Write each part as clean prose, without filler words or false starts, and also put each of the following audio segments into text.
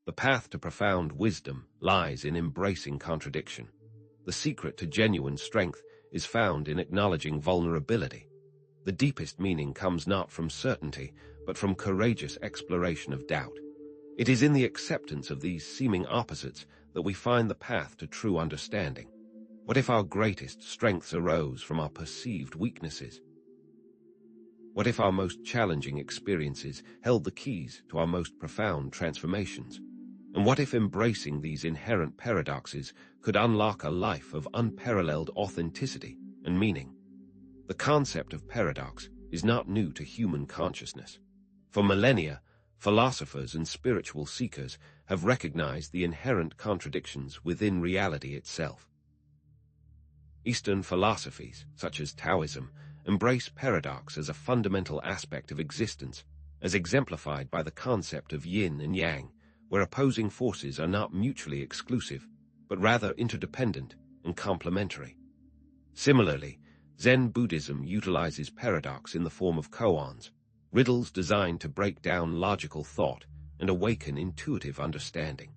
The path to profound wisdom lies in embracing contradiction. The secret to genuine strength is found in acknowledging vulnerability. The deepest meaning comes not from certainty, but from courageous exploration of doubt. It is in the acceptance of these seeming opposites that we find the path to true understanding. What if our greatest strengths arose from our perceived weaknesses? What if our most challenging experiences held the keys to our most profound transformations? And what if embracing these inherent paradoxes could unlock a life of unparalleled authenticity and meaning? The concept of paradox is not new to human consciousness. For millennia, philosophers and spiritual seekers have recognized the inherent contradictions within reality itself. Eastern philosophies, such as Taoism, embrace paradox as a fundamental aspect of existence, as exemplified by the concept of yin and yang, where opposing forces are not mutually exclusive, but rather interdependent and complementary. Similarly, Zen Buddhism utilizes paradox in the form of koans, riddles designed to break down logical thought and awaken intuitive understanding.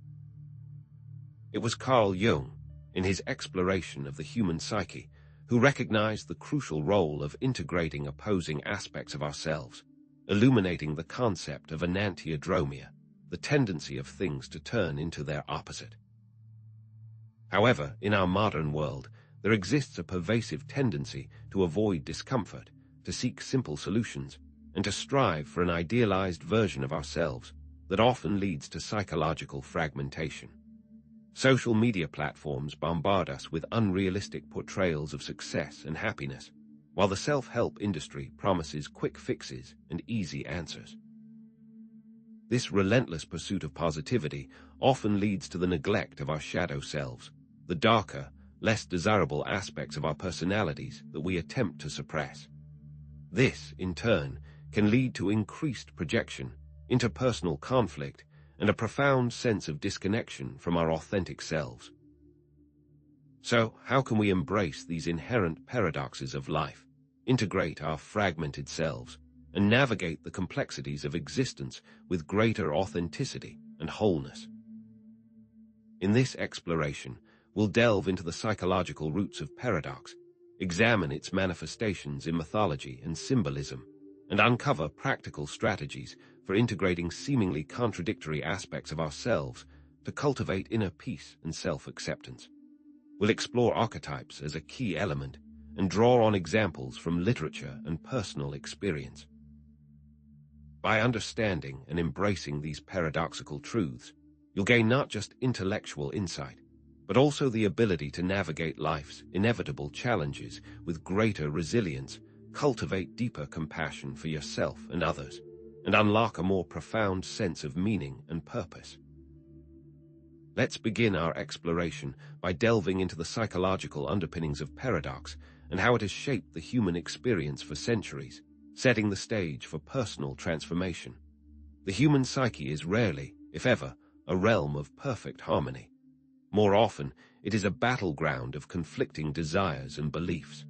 It was Carl Jung, in his exploration of the human psyche, who recognized the crucial role of integrating opposing aspects of ourselves, illuminating the concept of enantiodromia, the tendency of things to turn into their opposite. However, in our modern world, there exists a pervasive tendency to avoid discomfort, to seek simple solutions, and to strive for an idealized version of ourselves that often leads to psychological fragmentation. Social media platforms bombard us with unrealistic portrayals of success and happiness, while the self-help industry promises quick fixes and easy answers. This relentless pursuit of positivity often leads to the neglect of our shadow selves, the darker, less desirable aspects of our personalities that we attempt to suppress. This, in turn, can lead to increased projection, interpersonal conflict, and a profound sense of disconnection from our authentic selves. So, how can we embrace these inherent paradoxes of life, integrate our fragmented selves, and navigate the complexities of existence with greater authenticity and wholeness? In this exploration, we'll delve into the psychological roots of paradox, examine its manifestations in mythology and symbolism, and uncover practical strategies for integrating seemingly contradictory aspects of ourselves to cultivate inner peace and self-acceptance. We'll explore archetypes as a key element and draw on examples from literature and personal experience. By understanding and embracing these paradoxical truths, you'll gain not just intellectual insight, but also the ability to navigate life's inevitable challenges with greater resilience, cultivate deeper compassion for yourself and others, and unlock a more profound sense of meaning and purpose. Let's begin our exploration by delving into the psychological underpinnings of paradox and how it has shaped the human experience for centuries, setting the stage for personal transformation. The human psyche is rarely, if ever, a realm of perfect harmony. More often, it is a battleground of conflicting desires and beliefs.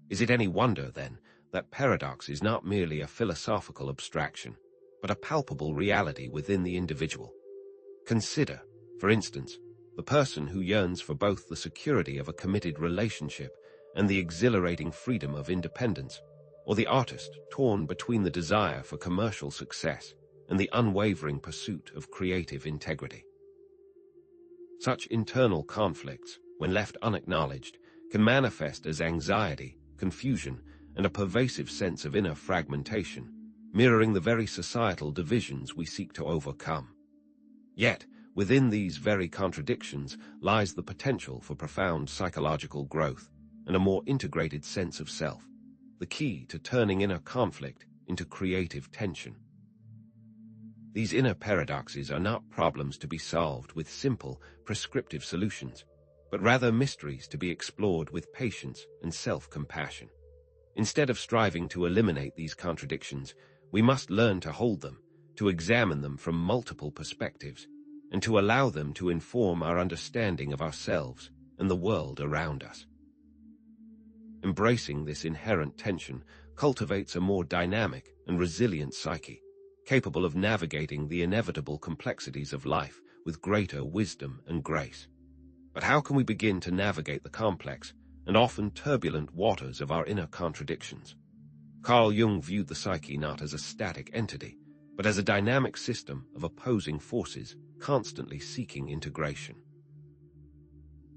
Is it any wonder, then, that paradox is not merely a philosophical abstraction, but a palpable reality within the individual? Consider, for instance, the person who yearns for both the security of a committed relationship and the exhilarating freedom of independence, or the artist torn between the desire for commercial success and the unwavering pursuit of creative integrity. Such internal conflicts, when left unacknowledged, can manifest as anxiety, confusion, and a pervasive sense of inner fragmentation, mirroring the very societal divisions we seek to overcome. Yet, within these very contradictions lies the potential for profound psychological growth and a more integrated sense of self, the key to turning inner conflict into creative tension. These inner paradoxes are not problems to be solved with simple, prescriptive solutions, but rather mysteries to be explored with patience and self-compassion. Instead of striving to eliminate these contradictions, we must learn to hold them, to examine them from multiple perspectives, and to allow them to inform our understanding of ourselves and the world around us. Embracing this inherent tension cultivates a more dynamic and resilient psyche, capable of navigating the inevitable complexities of life with greater wisdom and grace. But how can we begin to navigate the complex and often turbulent waters of our inner contradictions? Carl Jung viewed the psyche not as a static entity, but as a dynamic system of opposing forces constantly seeking integration.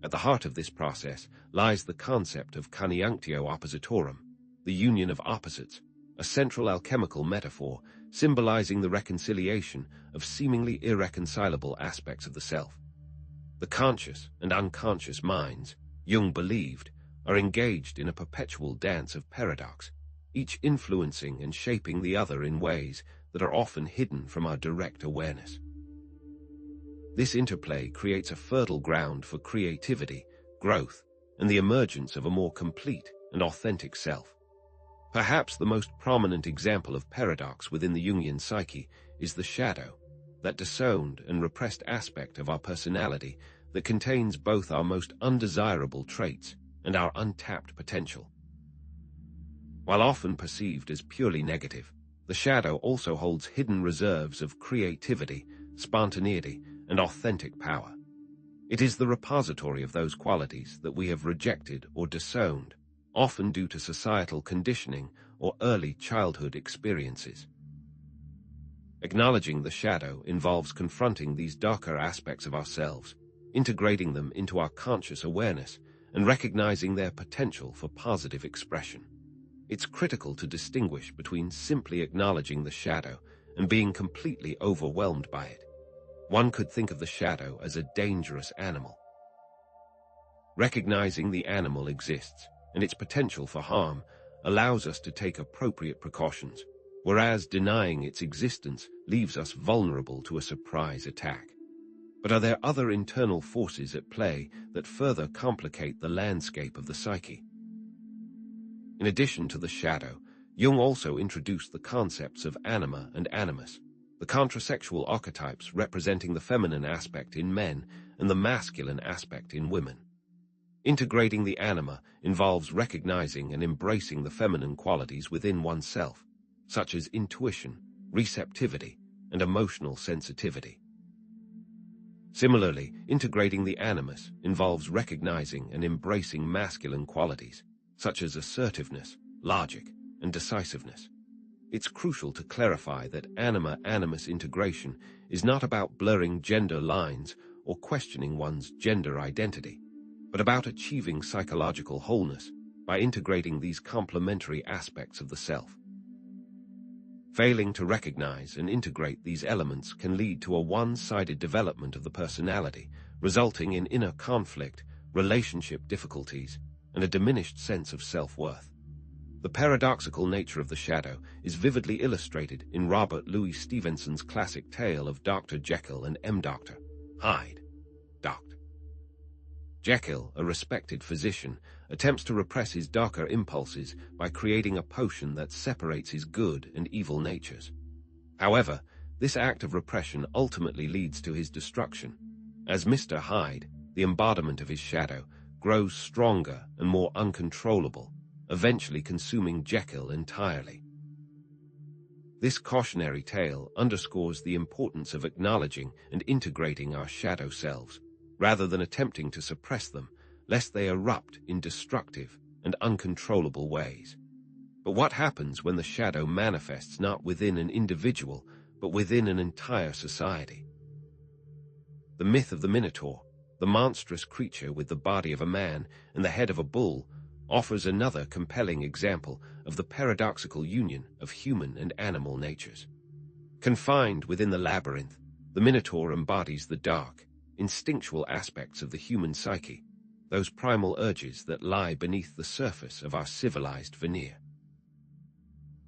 At the heart of this process lies the concept of coniunctio oppositorum, the union of opposites, a central alchemical metaphor symbolizing the reconciliation of seemingly irreconcilable aspects of the self. The conscious and unconscious minds, Jung believed, are engaged in a perpetual dance of paradox, each influencing and shaping the other in ways that are often hidden from our direct awareness. This interplay creates a fertile ground for creativity, growth, and the emergence of a more complete and authentic self. Perhaps the most prominent example of paradox within the Jungian psyche is the shadow, that disowned and repressed aspect of our personality that contains both our most undesirable traits and our untapped potential. While often perceived as purely negative, the shadow also holds hidden reserves of creativity, spontaneity, and authentic power. It is the repository of those qualities that we have rejected or disowned, often due to societal conditioning or early childhood experiences. Acknowledging the shadow involves confronting these darker aspects of ourselves, integrating them into our conscious awareness, and recognizing their potential for positive expression. It's critical to distinguish between simply acknowledging the shadow and being completely overwhelmed by it. One could think of the shadow as a dangerous animal. Recognizing the animal exists and its potential for harm allows us to take appropriate precautions, whereas denying its existence leaves us vulnerable to a surprise attack. But are there other internal forces at play that further complicate the landscape of the psyche? In addition to the shadow, Jung also introduced the concepts of anima and animus, the contrasexual archetypes representing the feminine aspect in men and the masculine aspect in women. Integrating the anima involves recognizing and embracing the feminine qualities within oneself, such as intuition, receptivity, and emotional sensitivity. Similarly, integrating the animus involves recognizing and embracing masculine qualities, such as assertiveness, logic, and decisiveness. It's crucial to clarify that anima-animus integration is not about blurring gender lines or questioning one's gender identity, but about achieving psychological wholeness by integrating these complementary aspects of the self. Failing to recognize and integrate these elements can lead to a one-sided development of the personality, resulting in inner conflict, relationship difficulties, and a diminished sense of self-worth. The paradoxical nature of the shadow is vividly illustrated in Robert Louis Stevenson's classic tale of Dr. Jekyll and Dr. Hyde. Dr. Jekyll, a respected physician, attempts to repress his darker impulses by creating a potion that separates his good and evil natures. However, this act of repression ultimately leads to his destruction, as Mr. Hyde, the embodiment of his shadow, grows stronger and more uncontrollable, eventually consuming Jekyll entirely. This cautionary tale underscores the importance of acknowledging and integrating our shadow selves, rather than attempting to suppress them, lest they erupt in destructive and uncontrollable ways. But what happens when the shadow manifests not within an individual, but within an entire society? The myth of the Minotaur, the monstrous creature with the body of a man and the head of a bull, offers another compelling example of the paradoxical union of human and animal natures. Confined within the labyrinth, the Minotaur embodies the dark, instinctual aspects of the human psyche, those primal urges that lie beneath the surface of our civilized veneer.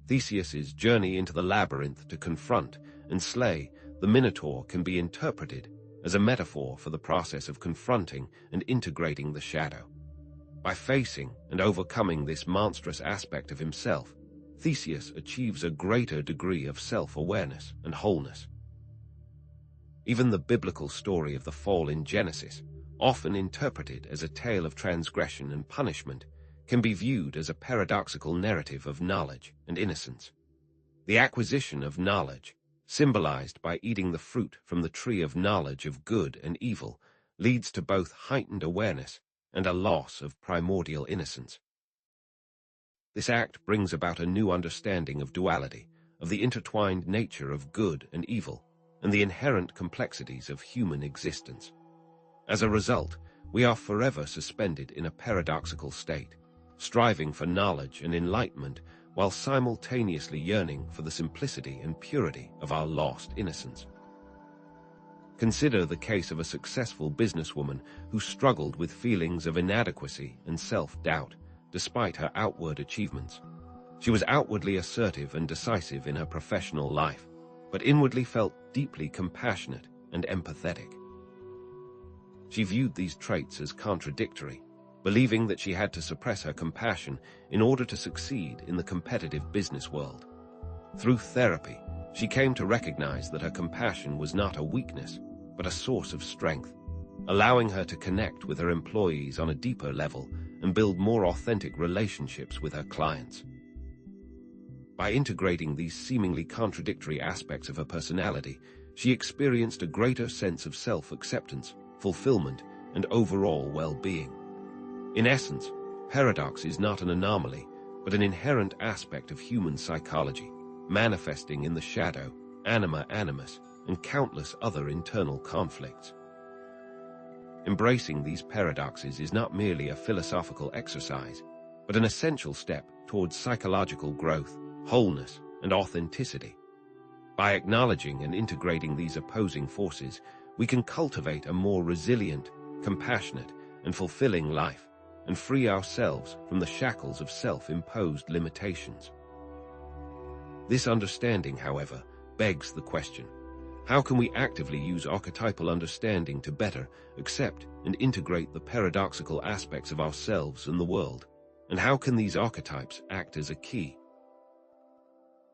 Theseus's journey into the labyrinth to confront and slay the Minotaur can be interpreted as a metaphor for the process of confronting and integrating the shadow. By facing and overcoming this monstrous aspect of himself, Theseus achieves a greater degree of self-awareness and wholeness. Even the biblical story of the fall in Genesis, often interpreted as a tale of transgression and punishment, can be viewed as a paradoxical narrative of knowledge and innocence. The acquisition of knowledge, symbolized by eating the fruit from the tree of knowledge of good and evil, leads to both heightened awareness and a loss of primordial innocence. This act brings about a new understanding of duality, of the intertwined nature of good and evil, and the inherent complexities of human existence. As a result, we are forever suspended in a paradoxical state, striving for knowledge and enlightenment while simultaneously yearning for the simplicity and purity of our lost innocence. Consider the case of a successful businesswoman who struggled with feelings of inadequacy and self-doubt despite her outward achievements. She was outwardly assertive and decisive in her professional life, but inwardly felt deeply compassionate and empathetic. She viewed these traits as contradictory, believing that she had to suppress her compassion in order to succeed in the competitive business world. Through therapy, she came to recognize that her compassion was not a weakness, but a source of strength, allowing her to connect with her employees on a deeper level and build more authentic relationships with her clients. By integrating these seemingly contradictory aspects of her personality, she experienced a greater sense of self-acceptance, fulfillment, and overall well-being. In essence, paradox is not an anomaly, but an inherent aspect of human psychology, manifesting in the shadow, anima animus, and countless other internal conflicts. Embracing these paradoxes is not merely a philosophical exercise, but an essential step towards psychological growth, wholeness, and authenticity. By acknowledging and integrating these opposing forces, we can cultivate a more resilient, compassionate, and fulfilling life, and free ourselves from the shackles of self-imposed limitations. This understanding, however, begs the question: how can we actively use archetypal understanding to better accept and integrate the paradoxical aspects of ourselves and the world? And how can these archetypes act as a key?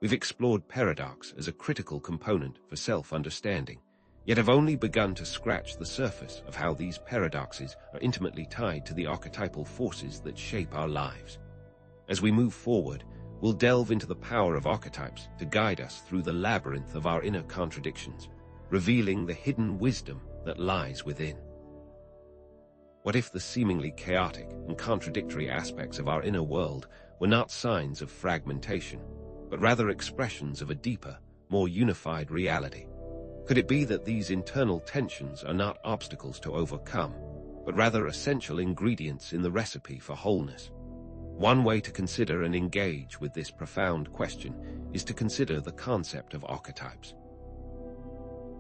We've explored paradox as a critical component for self-understanding, yet have only begun to scratch the surface of how these paradoxes are intimately tied to the archetypal forces that shape our lives. As we move forward, we'll delve into the power of archetypes to guide us through the labyrinth of our inner contradictions, revealing the hidden wisdom that lies within. What if the seemingly chaotic and contradictory aspects of our inner world were not signs of fragmentation, but rather expressions of a deeper, more unified reality? Could it be that these internal tensions are not obstacles to overcome, but rather essential ingredients in the recipe for wholeness? One way to consider and engage with this profound question is to consider the concept of archetypes.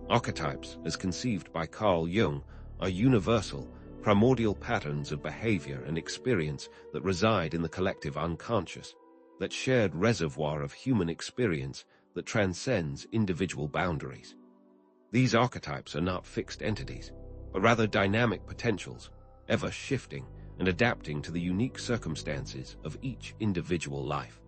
Archetypes, as conceived by Carl Jung, are universal, primordial patterns of behavior and experience that reside in the collective unconscious, that shared reservoir of human experience that transcends individual boundaries. These archetypes are not fixed entities, but rather dynamic potentials, ever shifting and adapting to the unique circumstances of each individual life.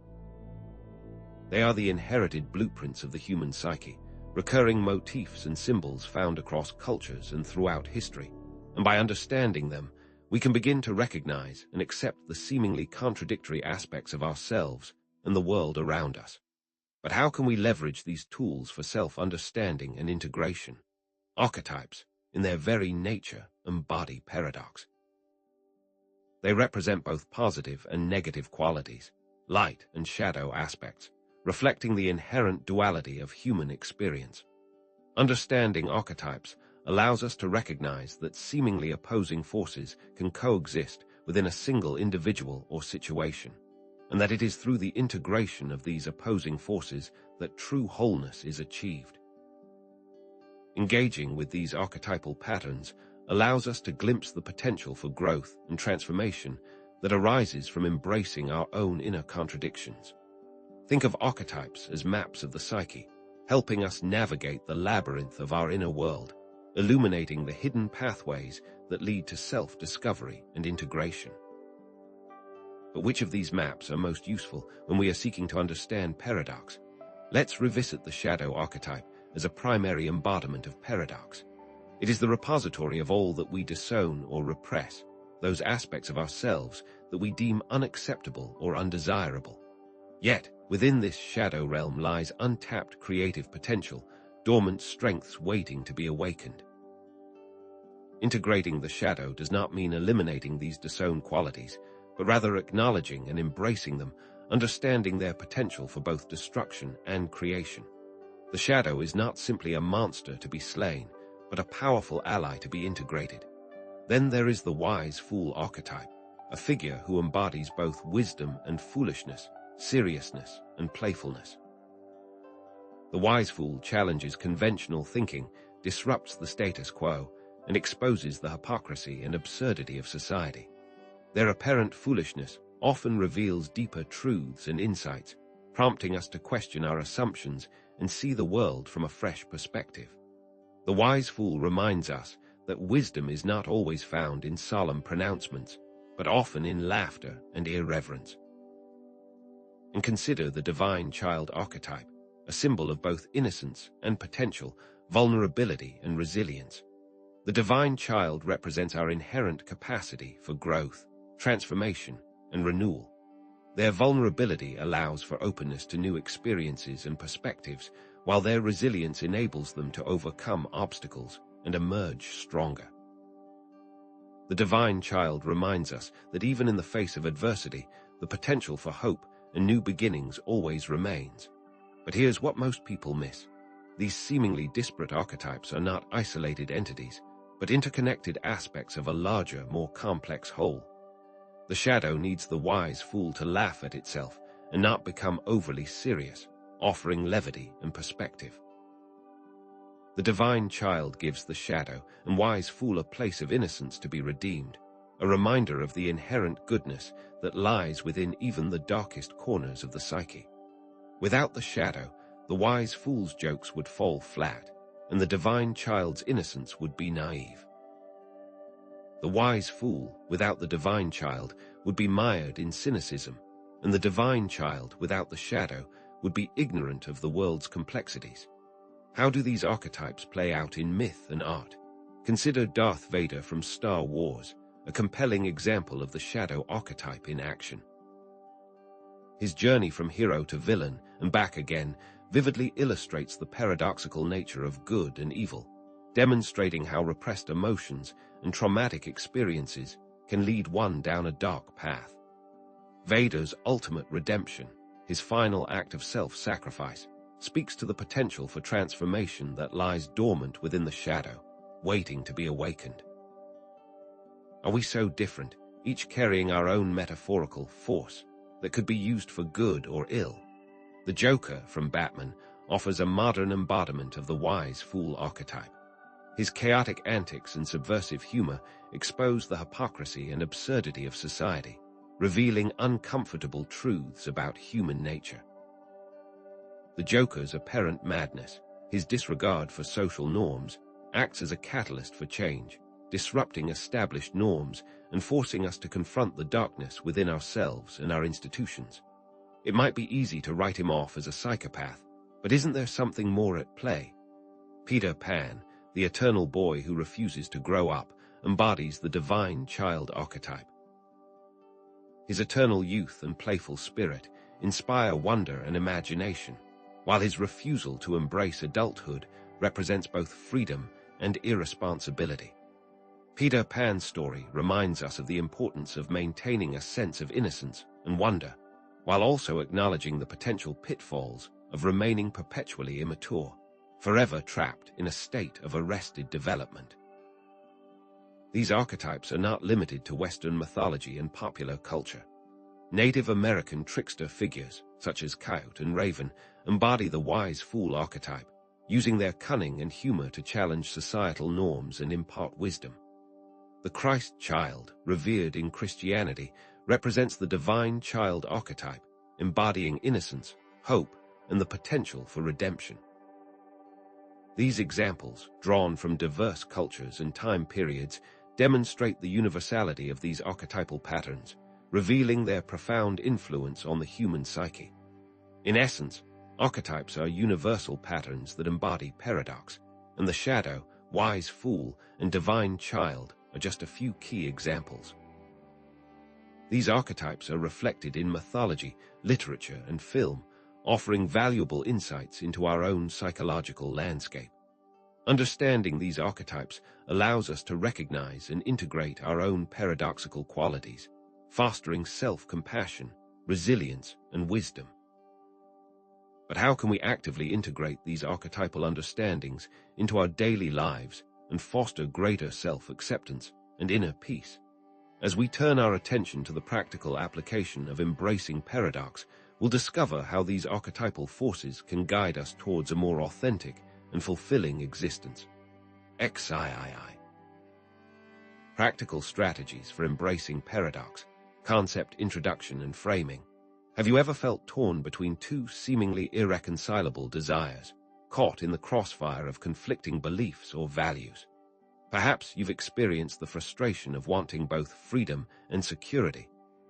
They are the inherited blueprints of the human psyche, recurring motifs and symbols found across cultures and throughout history, and by understanding them, we can begin to recognize and accept the seemingly contradictory aspects of ourselves and the world around us. But how can we leverage these tools for self-understanding and integration? Archetypes, in their very nature, embody paradox. They represent both positive and negative qualities, light and shadow aspects, reflecting the inherent duality of human experience. Understanding archetypes allows us to recognize that seemingly opposing forces can coexist within a single individual or situation, and that it is through the integration of these opposing forces that true wholeness is achieved. Engaging with these archetypal patterns allows us to glimpse the potential for growth and transformation that arises from embracing our own inner contradictions. Think of archetypes as maps of the psyche, helping us navigate the labyrinth of our inner world, illuminating the hidden pathways that lead to self-discovery and integration. But which of these maps are most useful when we are seeking to understand paradox? Let's revisit the shadow archetype as a primary embodiment of paradox. It is the repository of all that we disown or repress, those aspects of ourselves that we deem unacceptable or undesirable. Yet, Within this shadow realm lies untapped creative potential, dormant strengths waiting to be awakened. Integrating the shadow does not mean eliminating these disowned qualities, but rather acknowledging and embracing them, understanding their potential for both destruction and creation. The shadow is not simply a monster to be slain, but a powerful ally to be integrated. Then there is the wise fool archetype, a figure who embodies both wisdom and foolishness, seriousness and playfulness. The wise fool challenges conventional thinking, disrupts the status quo, and exposes the hypocrisy and absurdity of society. Their apparent foolishness often reveals deeper truths and insights, prompting us to question our assumptions and see the world from a fresh perspective. The wise fool reminds us that wisdom is not always found in solemn pronouncements, but often in laughter and irreverence. And consider the divine child archetype, a symbol of both innocence and potential, vulnerability and resilience. The divine child represents our inherent capacity for growth, transformation, and renewal. Their vulnerability allows for openness to new experiences and perspectives, while their resilience enables them to overcome obstacles and emerge stronger. The divine child reminds us that even in the face of adversity, the potential for hope and new beginnings always remains. But here's what most people miss. These seemingly disparate archetypes are not isolated entities, but interconnected aspects of a larger, more complex whole. The shadow needs the wise fool to laugh at itself and not become overly serious, offering levity and perspective. The divine child gives the shadow and wise fool a place of innocence to be redeemed, a reminder of the inherent goodness that lies within even the darkest corners of the psyche. Without the shadow, the wise fool's jokes would fall flat, and the divine child's innocence would be naive. The wise fool, without the divine child, would be mired in cynicism, and the divine child, without the shadow, would be ignorant of the world's complexities. How do these archetypes play out in myth and art? Consider Darth Vader from Star Wars, a compelling example of the shadow archetype in action. His journey from hero to villain and back again vividly illustrates the paradoxical nature of good and evil, demonstrating how repressed emotions and traumatic experiences can lead one down a dark path. Vader's ultimate redemption, his final act of self-sacrifice, speaks to the potential for transformation that lies dormant within the shadow, waiting to be awakened. Are we so different, each carrying our own metaphorical force that could be used for good or ill? The Joker from Batman offers a modern embodiment of the wise fool archetype. His chaotic antics and subversive humor expose the hypocrisy and absurdity of society, revealing uncomfortable truths about human nature. The Joker's apparent madness, his disregard for social norms, acts as a catalyst for change, disrupting established norms and forcing us to confront the darkness within ourselves and our institutions. It might be easy to write him off as a psychopath, but isn't there something more at play? Peter Pan, the eternal boy who refuses to grow up, embodies the divine child archetype. His eternal youth and playful spirit inspire wonder and imagination, while his refusal to embrace adulthood represents both freedom and irresponsibility. Peter Pan's story reminds us of the importance of maintaining a sense of innocence and wonder, while also acknowledging the potential pitfalls of remaining perpetually immature, forever trapped in a state of arrested development. These archetypes are not limited to Western mythology and popular culture. Native American trickster figures, such as Coyote and Raven, embody the wise fool archetype, using their cunning and humor to challenge societal norms and impart wisdom. The Christ child, revered in Christianity, represents the divine child archetype, embodying innocence, hope, and the potential for redemption. These examples, drawn from diverse cultures and time periods, demonstrate the universality of these archetypal patterns, revealing their profound influence on the human psyche. In essence, archetypes are universal patterns that embody paradox, and the shadow, wise fool, and divine child are just a few key examples. These archetypes are reflected in mythology, literature, and film, offering valuable insights into our own psychological landscape. Understanding these archetypes allows us to recognize and integrate our own paradoxical qualities, fostering self-compassion, resilience, and wisdom. But how can we actively integrate these archetypal understandings into our daily lives and foster greater self-acceptance and inner peace? As we turn our attention to the practical application of embracing paradox, we'll discover how these archetypal forces can guide us towards a more authentic and fulfilling existence. XIII. Practical strategies for embracing paradox, concept introduction and framing. Have you ever felt torn between two seemingly irreconcilable desires, caught in the crossfire of conflicting beliefs or values? Perhaps you've experienced the frustration of wanting both freedom and security,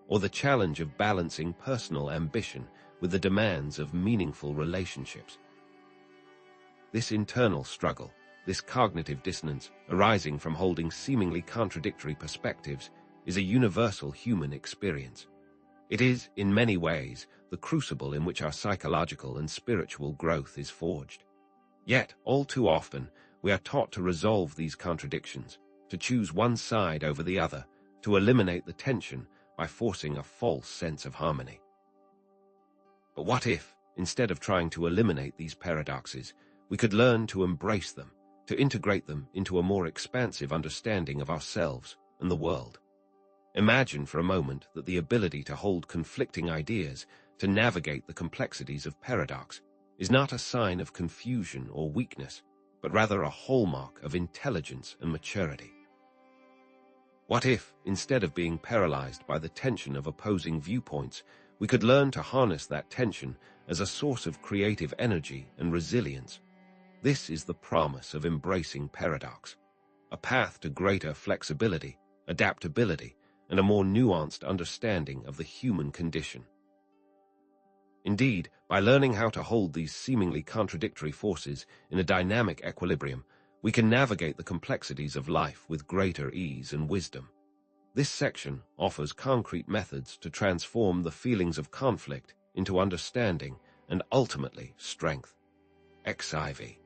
or the challenge of balancing personal ambition with the demands of meaningful relationships. This internal struggle, this cognitive dissonance arising from holding seemingly contradictory perspectives, is a universal human experience. It is, in many ways, the crucible in which our psychological and spiritual growth is forged. Yet, all too often, we are taught to resolve these contradictions, to choose one side over the other, to eliminate the tension by forcing a false sense of harmony. But what if, instead of trying to eliminate these paradoxes, we could learn to embrace them, to integrate them into a more expansive understanding of ourselves and the world? Imagine for a moment that the ability to hold conflicting ideas, to navigate the complexities of paradox, is not a sign of confusion or weakness, but rather a hallmark of intelligence and maturity. What if, instead of being paralyzed by the tension of opposing viewpoints, we could learn to harness that tension as a source of creative energy and resilience? This is the promise of embracing paradox, a path to greater flexibility, adaptability, and a more nuanced understanding of the human condition. Indeed, by learning how to hold these seemingly contradictory forces in a dynamic equilibrium, we can navigate the complexities of life with greater ease and wisdom. This section offers concrete methods to transform the feelings of conflict into understanding and ultimately strength. XIV.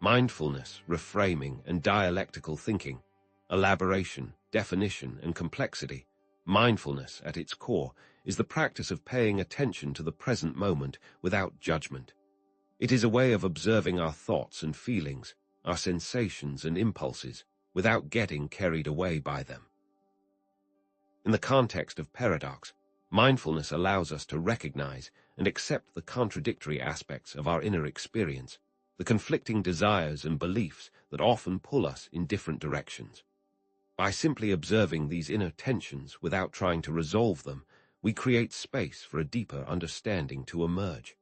Mindfulness, reframing, and dialectical thinking. Elaboration, definition, and complexity. Mindfulness, at its core, is the practice of paying attention to the present moment without judgment. It is a way of observing our thoughts and feelings, our sensations and impulses, without getting carried away by them. In the context of paradox, mindfulness allows us to recognize and accept the contradictory aspects of our inner experience, the conflicting desires and beliefs that often pull us in different directions. By simply observing these inner tensions without trying to resolve them, we create space for a deeper understanding to emerge.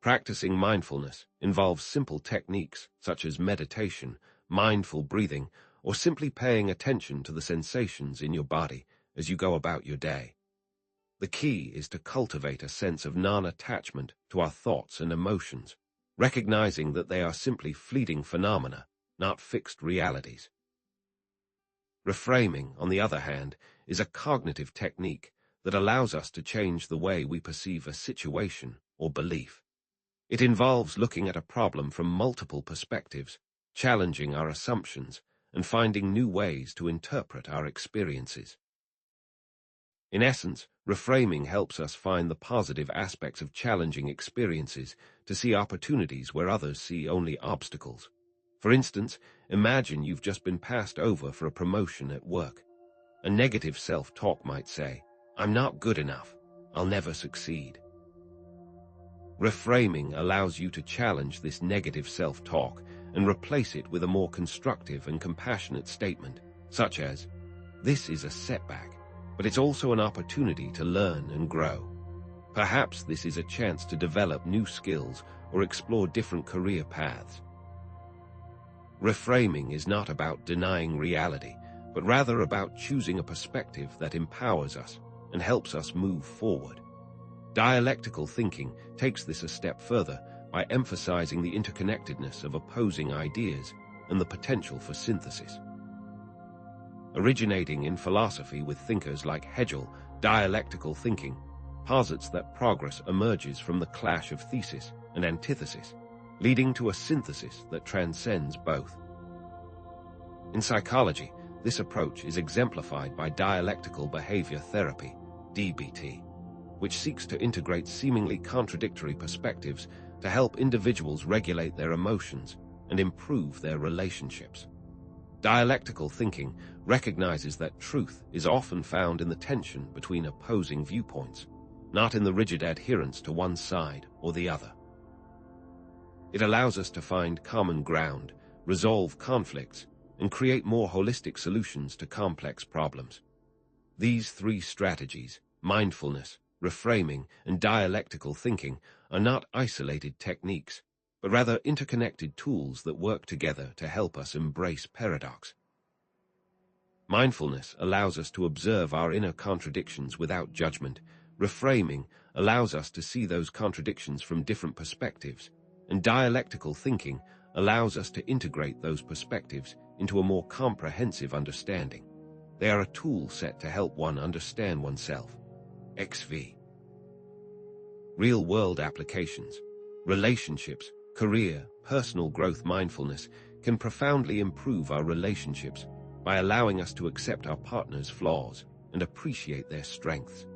Practicing mindfulness involves simple techniques such as meditation, mindful breathing, or simply paying attention to the sensations in your body as you go about your day. The key is to cultivate a sense of non-attachment to our thoughts and emotions, recognizing that they are simply fleeting phenomena, not fixed realities. Reframing, on the other hand, is a cognitive technique that allows us to change the way we perceive a situation or belief. It involves looking at a problem from multiple perspectives, challenging our assumptions, and finding new ways to interpret our experiences. In essence, reframing helps us find the positive aspects of challenging experiences, to see opportunities where others see only obstacles. For instance, imagine you've just been passed over for a promotion at work. A negative self-talk might say, "I'm not good enough. I'll never succeed." Reframing allows you to challenge this negative self-talk and replace it with a more constructive and compassionate statement, such as, "This is a setback, but it's also an opportunity to learn and grow. Perhaps this is a chance to develop new skills or explore different career paths." Reframing is not about denying reality, but rather about choosing a perspective that empowers us and helps us move forward. Dialectical thinking takes this a step further by emphasizing the interconnectedness of opposing ideas and the potential for synthesis. Originating in philosophy with thinkers like Hegel, dialectical thinking posits that progress emerges from the clash of thesis and antithesis, leading to a synthesis that transcends both. In psychology, this approach is exemplified by dialectical behavior therapy, DBT, which seeks to integrate seemingly contradictory perspectives to help individuals regulate their emotions and improve their relationships. Dialectical thinking recognizes that truth is often found in the tension between opposing viewpoints, not in the rigid adherence to one side or the other. It allows us to find common ground, resolve conflicts, and create more holistic solutions to complex problems. These three strategies, mindfulness, reframing, and dialectical thinking, are not isolated techniques, but rather interconnected tools that work together to help us embrace paradox. Mindfulness allows us to observe our inner contradictions without judgment. Reframing allows us to see those contradictions from different perspectives, and dialectical thinking allows us to integrate those perspectives into a more comprehensive understanding. They are a tool set to help one understand oneself. XV. Real-world applications, relationships, career, personal growth. Mindfulness can profoundly improve our relationships by allowing us to accept our partner's flaws and appreciate their strengths.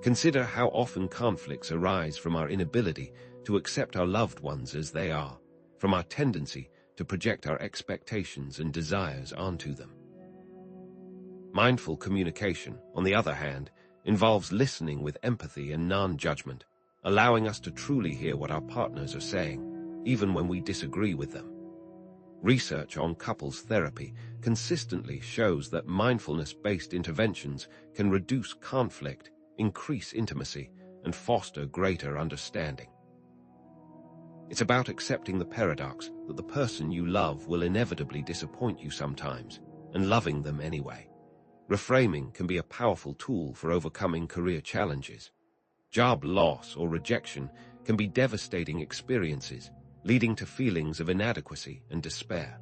Consider how often conflicts arise from our inability to accept our loved ones as they are, from our tendency to project our expectations and desires onto them. Mindful communication, on the other hand, involves listening with empathy and non-judgment, allowing us to truly hear what our partners are saying, even when we disagree with them. Research on couples therapy consistently shows that mindfulness-based interventions can reduce conflict, increase intimacy, and foster greater understanding. It's about accepting the paradox that the person you love will inevitably disappoint you sometimes, and loving them anyway. Reframing can be a powerful tool for overcoming career challenges. Job loss or rejection can be devastating experiences, leading to feelings of inadequacy and despair.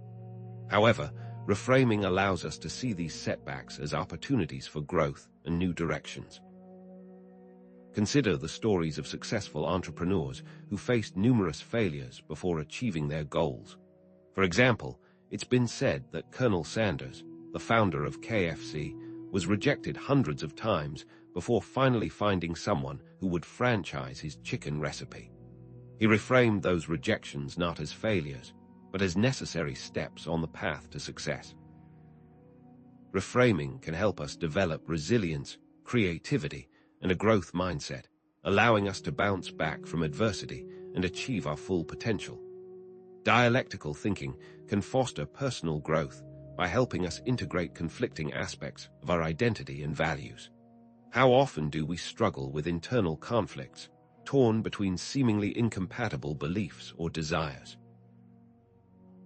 However, reframing allows us to see these setbacks as opportunities for growth and new directions. Consider the stories of successful entrepreneurs who faced numerous failures before achieving their goals. For example, it's been said that Colonel Sanders, the founder of KFC, was rejected hundreds of times before finally finding someone who would franchise his chicken recipe. He reframed those rejections not as failures, but as necessary steps on the path to success. Reframing can help us develop resilience, creativity, and a growth mindset, allowing us to bounce back from adversity and achieve our full potential. Dialectical thinking can foster personal growth by helping us integrate conflicting aspects of our identity and values. How often do we struggle with internal conflicts, torn between seemingly incompatible beliefs or desires?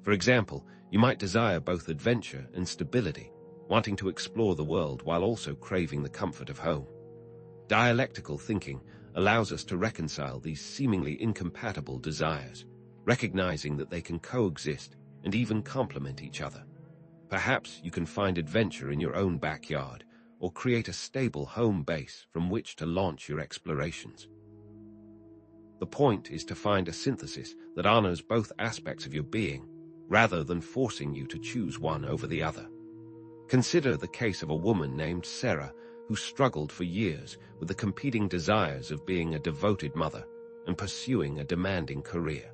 For example, you might desire both adventure and stability, wanting to explore the world while also craving the comfort of home. Dialectical thinking allows us to reconcile these seemingly incompatible desires, recognizing that they can coexist and even complement each other. Perhaps you can find adventure in your own backyard, or create a stable home base from which to launch your explorations. The point is to find a synthesis that honors both aspects of your being, rather than forcing you to choose one over the other. Consider the case of a woman named Sarah who struggled for years with the competing desires of being a devoted mother and pursuing a demanding career.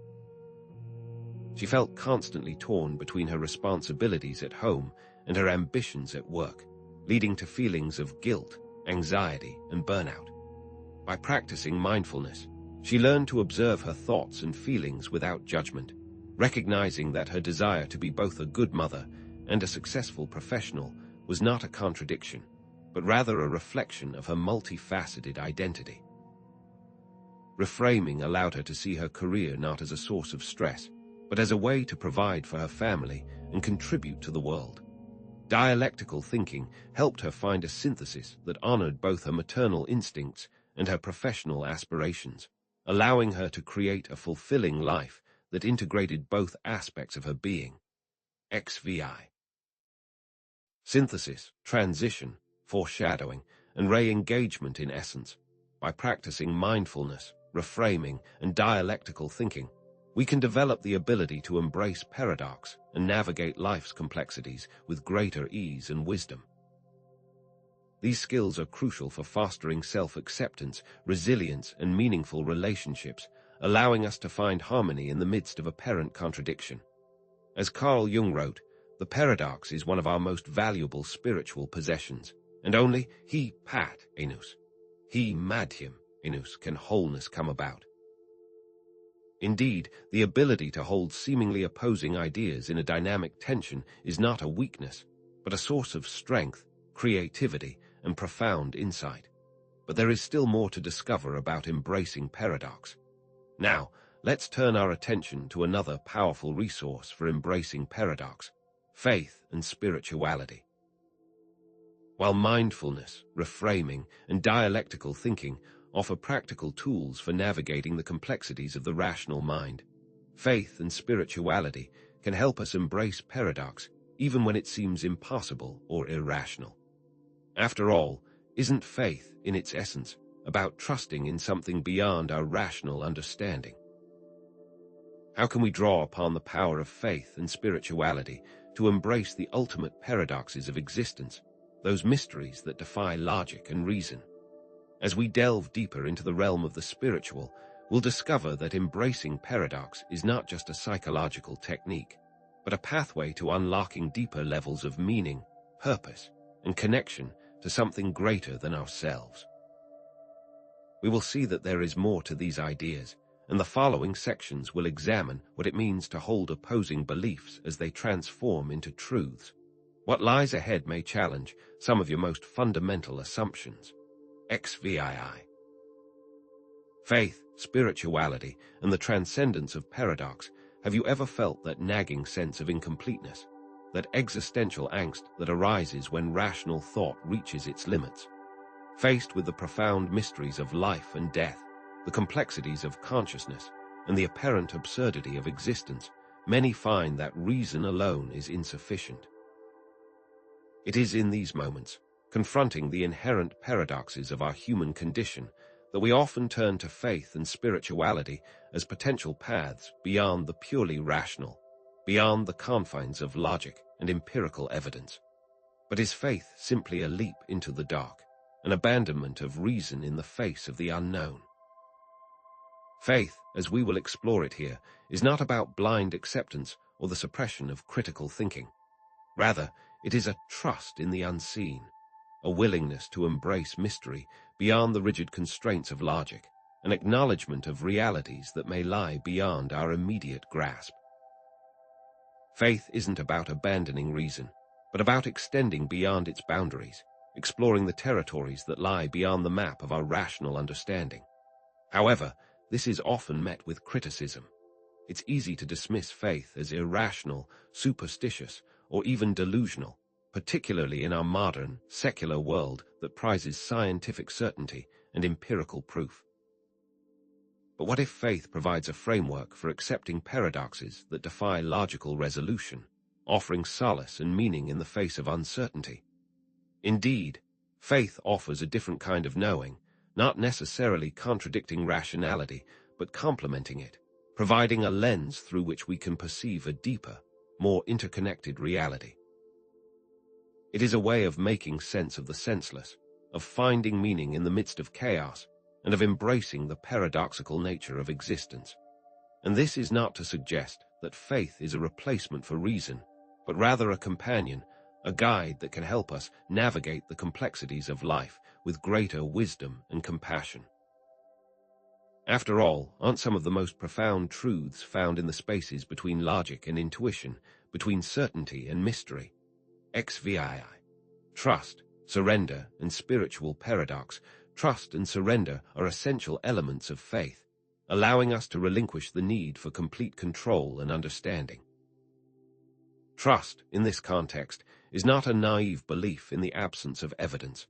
She felt constantly torn between her responsibilities at home and her ambitions at work, leading to feelings of guilt, anxiety, and burnout. By practicing mindfulness, she learned to observe her thoughts and feelings without judgment, recognizing that her desire to be both a good mother and a successful professional was not a contradiction, but rather a reflection of her multifaceted identity. Reframing allowed her to see her career not as a source of stress, but as a way to provide for her family and contribute to the world. Dialectical thinking helped her find a synthesis that honored both her maternal instincts and her professional aspirations, allowing her to create a fulfilling life that integrated both aspects of her being. XVI. Synthesis, transition, foreshadowing, and re-engagement in essence. By practicing mindfulness, reframing, and dialectical thinking, we can develop the ability to embrace paradox and navigate life's complexities with greater ease and wisdom. These skills are crucial for fostering self-acceptance, resilience, and meaningful relationships, allowing us to find harmony in the midst of apparent contradiction. As Carl Jung wrote, the paradox is one of our most valuable spiritual possessions, and only he pat enus, he madhyam enus, can wholeness come about. Indeed, the ability to hold seemingly opposing ideas in a dynamic tension is not a weakness, but a source of strength, creativity, and profound insight. But there is still more to discover about embracing paradox. Now, let's turn our attention to another powerful resource for embracing paradox: faith and spirituality. While mindfulness, reframing, and dialectical thinking offer practical tools for navigating the complexities of the rational mind, faith and spirituality can help us embrace paradox even when it seems impossible or irrational. After all, isn't faith, in its essence, about trusting in something beyond our rational understanding? How can we draw upon the power of faith and spirituality to embrace the ultimate paradoxes of existence, those mysteries that defy logic and reason? As we delve deeper into the realm of the spiritual, we'll discover that embracing paradox is not just a psychological technique, but a pathway to unlocking deeper levels of meaning, purpose, and connection to something greater than ourselves. We will see that there is more to these ideas, and the following sections will examine what it means to hold opposing beliefs as they transform into truths. What lies ahead may challenge some of your most fundamental assumptions. XVII. Faith, spirituality, and the transcendence of paradox. Have you ever felt that nagging sense of incompleteness, that existential angst that arises when rational thought reaches its limits? Faced with the profound mysteries of life and death, the complexities of consciousness, and the apparent absurdity of existence, many find that reason alone is insufficient. It is in these moments, confronting the inherent paradoxes of our human condition, that we often turn to faith and spirituality as potential paths beyond the purely rational, beyond the confines of logic and empirical evidence. But is faith simply a leap into the dark, an abandonment of reason in the face of the unknown? Faith, as we will explore it here, is not about blind acceptance or the suppression of critical thinking. Rather, it is a trust in the unseen, a willingness to embrace mystery beyond the rigid constraints of logic, an acknowledgement of realities that may lie beyond our immediate grasp. Faith isn't about abandoning reason, but about extending beyond its boundaries, exploring the territories that lie beyond the map of our rational understanding. However, this is often met with criticism. It's easy to dismiss faith as irrational, superstitious, or even delusional, particularly in our modern, secular world that prizes scientific certainty and empirical proof. But what if faith provides a framework for accepting paradoxes that defy logical resolution, offering solace and meaning in the face of uncertainty? Indeed, faith offers a different kind of knowing, not necessarily contradicting rationality, but complementing it, providing a lens through which we can perceive a deeper, more interconnected reality. It is a way of making sense of the senseless, of finding meaning in the midst of chaos, and of embracing the paradoxical nature of existence. And this is not to suggest that faith is a replacement for reason, but rather a companion, a guide that can help us navigate the complexities of life with greater wisdom and compassion. After all, aren't some of the most profound truths found in the spaces between logic and intuition, between certainty and mystery? XVII. Trust, surrender, and spiritual paradox. Trust and surrender are essential elements of faith, allowing us to relinquish the need for complete control and understanding. Trust, in this context, is not a naive belief in the absence of evidence,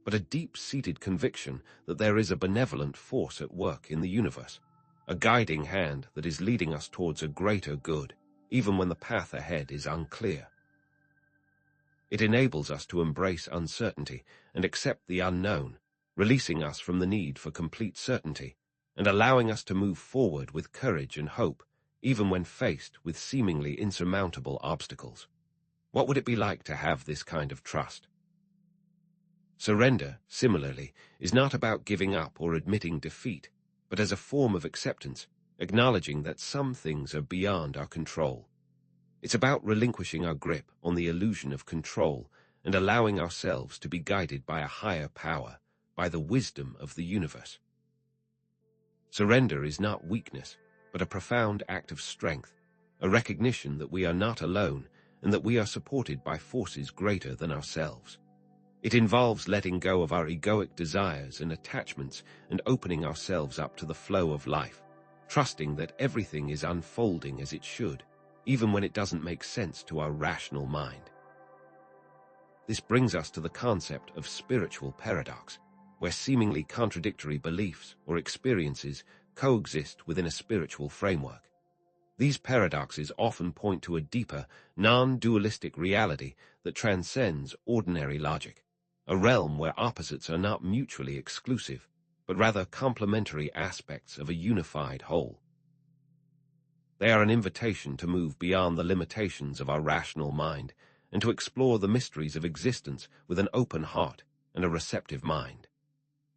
but a deep-seated conviction that there is a benevolent force at work in the universe, a guiding hand that is leading us towards a greater good, even when the path ahead is unclear. It enables us to embrace uncertainty and accept the unknown, releasing us from the need for complete certainty and allowing us to move forward with courage and hope, even when faced with seemingly insurmountable obstacles. What would it be like to have this kind of trust? Surrender, similarly, is not about giving up or admitting defeat, but as a form of acceptance, acknowledging that some things are beyond our control. It's about relinquishing our grip on the illusion of control and allowing ourselves to be guided by a higher power, by the wisdom of the universe. Surrender is not weakness, but a profound act of strength, a recognition that we are not alone and that we are supported by forces greater than ourselves. It involves letting go of our egoic desires and attachments and opening ourselves up to the flow of life, trusting that everything is unfolding as it should, even when it doesn't make sense to our rational mind. This brings us to the concept of spiritual paradox, where seemingly contradictory beliefs or experiences coexist within a spiritual framework. These paradoxes often point to a deeper, non-dualistic reality that transcends ordinary logic, a realm where opposites are not mutually exclusive, but rather complementary aspects of a unified whole. They are an invitation to move beyond the limitations of our rational mind and to explore the mysteries of existence with an open heart and a receptive mind.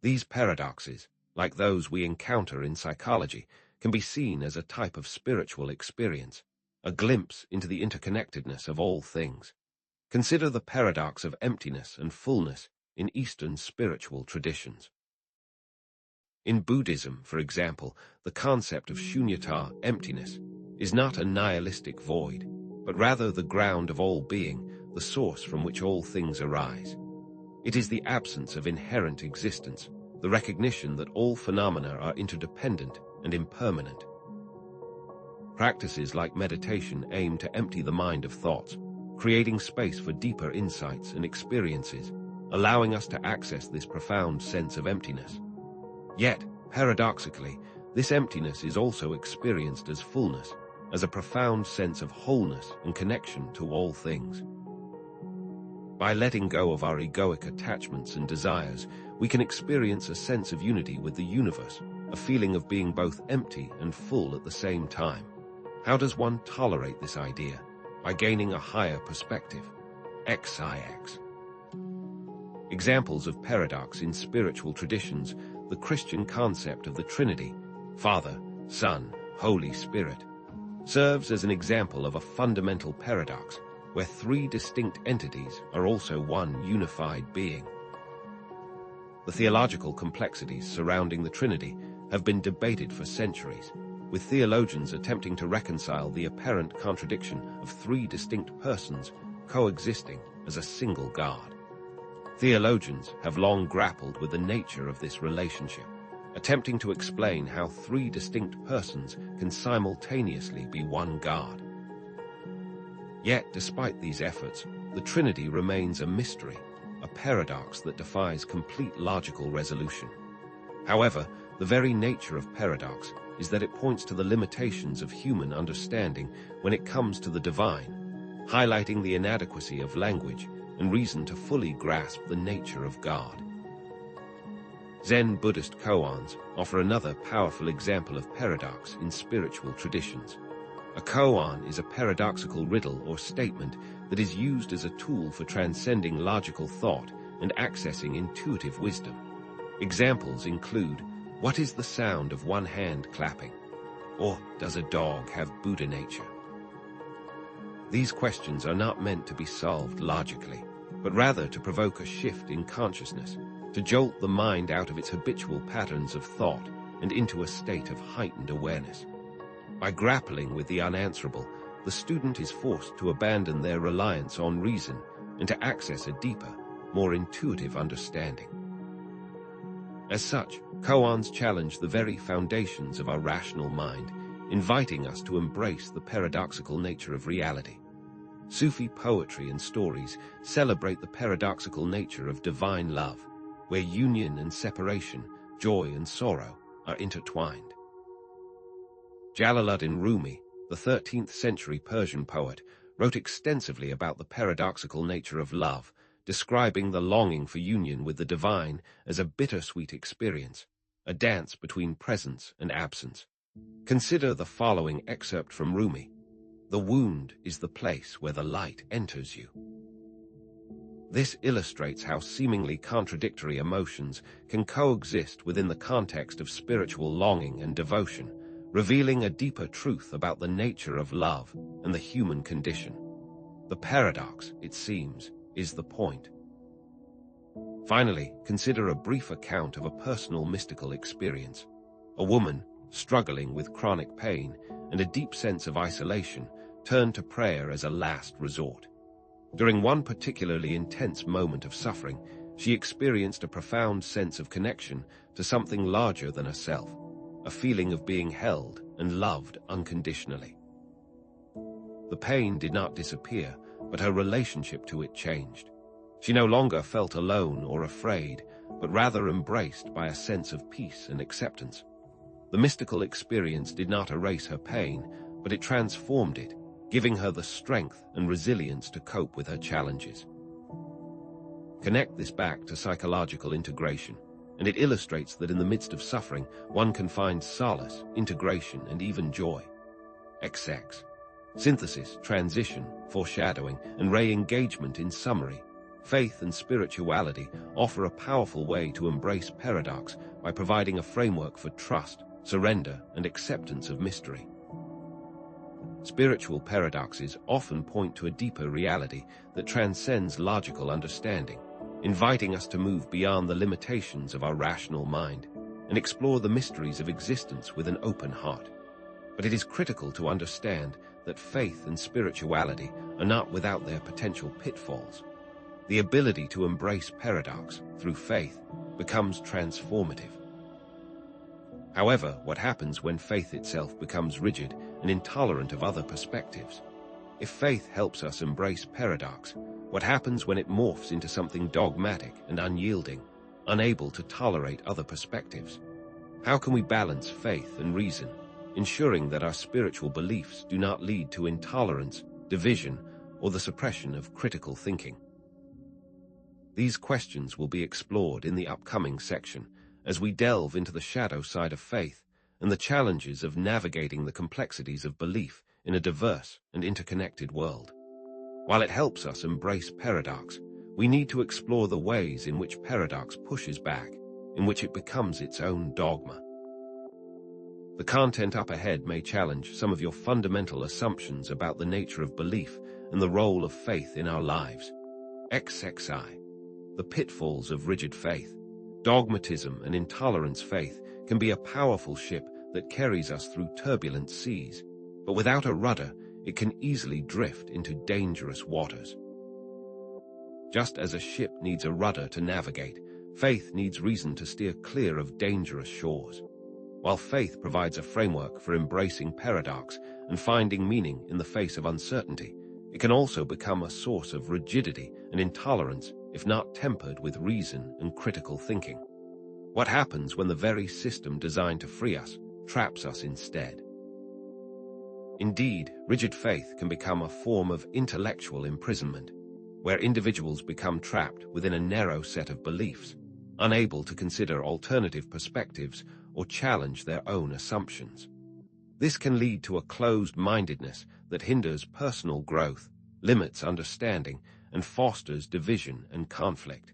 These paradoxes, like those we encounter in psychology, can be seen as a type of spiritual experience, a glimpse into the interconnectedness of all things. Consider the paradox of emptiness and fullness in Eastern spiritual traditions. In Buddhism, for example, the concept of shunyata, emptiness, is not a nihilistic void, but rather the ground of all being, the source from which all things arise. It is the absence of inherent existence, the recognition that all phenomena are interdependent and impermanent. Practices like meditation aim to empty the mind of thoughts, creating space for deeper insights and experiences, allowing us to access this profound sense of emptiness. Yet, paradoxically, this emptiness is also experienced as fullness, as a profound sense of wholeness and connection to all things. By letting go of our egoic attachments and desires, we can experience a sense of unity with the universe, a feeling of being both empty and full at the same time. How does one tolerate this idea? By gaining a higher perspective, XIX. Examples of paradox in spiritual traditions: the Christian concept of the Trinity, Father, Son, Holy Spirit, serves as an example of a fundamental paradox where three distinct entities are also one unified being. The theological complexities surrounding the Trinity have been debated for centuries, with theologians attempting to reconcile the apparent contradiction of three distinct persons coexisting as a single God. Theologians have long grappled with the nature of this relationship, attempting to explain how three distinct persons can simultaneously be one God. Yet, despite these efforts, the Trinity remains a mystery, a paradox that defies complete logical resolution. However, the very nature of paradox is that it points to the limitations of human understanding when it comes to the divine, highlighting the inadequacy of language and reason to fully grasp the nature of God. Zen Buddhist koans offer another powerful example of paradox in spiritual traditions. A koan is a paradoxical riddle or statement that is used as a tool for transcending logical thought and accessing intuitive wisdom. Examples include, what is the sound of one hand clapping? Or does a dog have Buddha nature? These questions are not meant to be solved logically, but rather to provoke a shift in consciousness, to jolt the mind out of its habitual patterns of thought and into a state of heightened awareness. By grappling with the unanswerable, the student is forced to abandon their reliance on reason and to access a deeper, more intuitive understanding. As such, koans challenge the very foundations of our rational mind, inviting us to embrace the paradoxical nature of reality. Sufi poetry and stories celebrate the paradoxical nature of divine love, where union and separation, joy and sorrow are intertwined. Jalaluddin Rumi, the 13th century Persian poet, wrote extensively about the paradoxical nature of love, describing the longing for union with the divine as a bittersweet experience, a dance between presence and absence. Consider the following excerpt from Rumi. "The wound is the place where the light enters you." This illustrates how seemingly contradictory emotions can coexist within the context of spiritual longing and devotion, revealing a deeper truth about the nature of love and the human condition. The paradox, it seems, is the point. Finally, consider a brief account of a personal mystical experience. A woman, struggling with chronic pain and a deep sense of isolation, turned to prayer as a last resort. During one particularly intense moment of suffering, she experienced a profound sense of connection to something larger than herself, a feeling of being held and loved unconditionally. The pain did not disappear, but her relationship to it changed. She no longer felt alone or afraid, but rather embraced by a sense of peace and acceptance. The mystical experience did not erase her pain, but it transformed it, giving her the strength and resilience to cope with her challenges. Connect this back to psychological integration, and it illustrates that in the midst of suffering, one can find solace, integration, and even joy. XX. Synthesis, transition, foreshadowing, and re-engagement. In summary, faith and spirituality offer a powerful way to embrace paradox by providing a framework for trust, surrender, and acceptance of mystery. Spiritual paradoxes often point to a deeper reality that transcends logical understanding, inviting us to move beyond the limitations of our rational mind and explore the mysteries of existence with an open heart. But it is critical to understand that faith and spirituality are not without their potential pitfalls. The ability to embrace paradox through faith becomes transformative. However, what happens when faith itself becomes rigid and intolerant of other perspectives? If faith helps us embrace paradox, what happens when it morphs into something dogmatic and unyielding, unable to tolerate other perspectives? How can we balance faith and reason, ensuring that our spiritual beliefs do not lead to intolerance, division, or the suppression of critical thinking? These questions will be explored in the upcoming section, as we delve into the shadow side of faith and the challenges of navigating the complexities of belief in a diverse and interconnected world. While it helps us embrace paradox, we need to explore the ways in which paradox pushes back, in which it becomes its own dogma. The content up ahead may challenge some of your fundamental assumptions about the nature of belief and the role of faith in our lives. XXI. The pitfalls of rigid faith. Dogmatism and intolerance. Faith can be a powerful ship that carries us through turbulent seas, but without a rudder, it can easily drift into dangerous waters. Just as a ship needs a rudder to navigate, faith needs reason to steer clear of dangerous shores. While faith provides a framework for embracing paradox and finding meaning in the face of uncertainty, it can also become a source of rigidity and intolerance if not tempered with reason and critical thinking. What happens when the very system designed to free us traps us instead? Indeed, rigid faith can become a form of intellectual imprisonment, where individuals become trapped within a narrow set of beliefs, unable to consider alternative perspectives or challenge their own assumptions. This can lead to a closed-mindedness that hinders personal growth, limits understanding, and fosters division and conflict.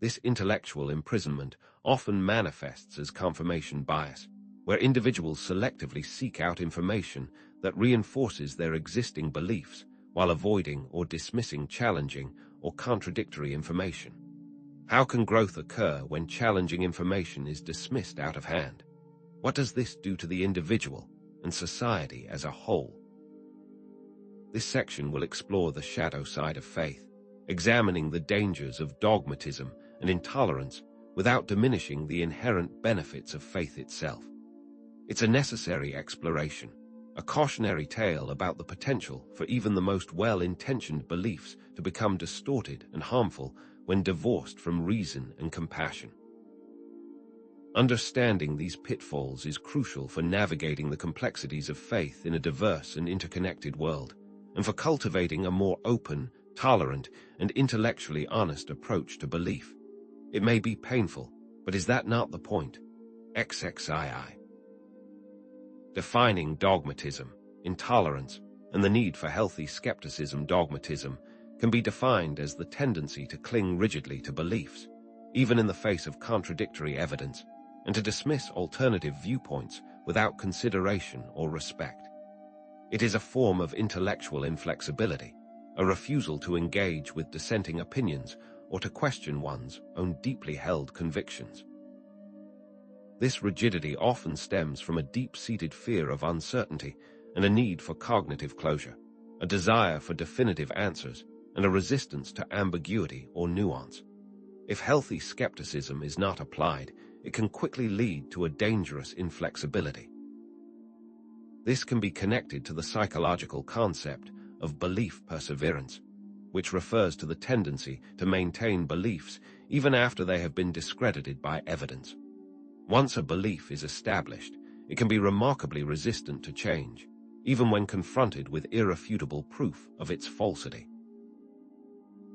This intellectual imprisonment often manifests as confirmation bias, where individuals selectively seek out information that reinforces their existing beliefs while avoiding or dismissing challenging or contradictory information. How can growth occur when challenging information is dismissed out of hand? What does this do to the individual and society as a whole? This section will explore the shadow side of faith, examining the dangers of dogmatism and intolerance without diminishing the inherent benefits of faith itself. It's a necessary exploration, a cautionary tale about the potential for even the most well-intentioned beliefs to become distorted and harmful when divorced from reason and compassion. Understanding these pitfalls is crucial for navigating the complexities of faith in a diverse and interconnected world, and for cultivating a more open, tolerant, and intellectually honest approach to belief. It may be painful, but is that not the point? XXII. Defining dogmatism, intolerance, and the need for healthy skepticism. Dogmatism can be defined as the tendency to cling rigidly to beliefs, even in the face of contradictory evidence, and to dismiss alternative viewpoints without consideration or respect. It is a form of intellectual inflexibility, a refusal to engage with dissenting opinions or to question one's own deeply held convictions. This rigidity often stems from a deep-seated fear of uncertainty and a need for cognitive closure, a desire for definitive answers, and a resistance to ambiguity or nuance. If healthy skepticism is not applied, it can quickly lead to a dangerous inflexibility. This can be connected to the psychological concept of belief perseverance, which refers to the tendency to maintain beliefs even after they have been discredited by evidence. Once a belief is established, it can be remarkably resistant to change, even when confronted with irrefutable proof of its falsity.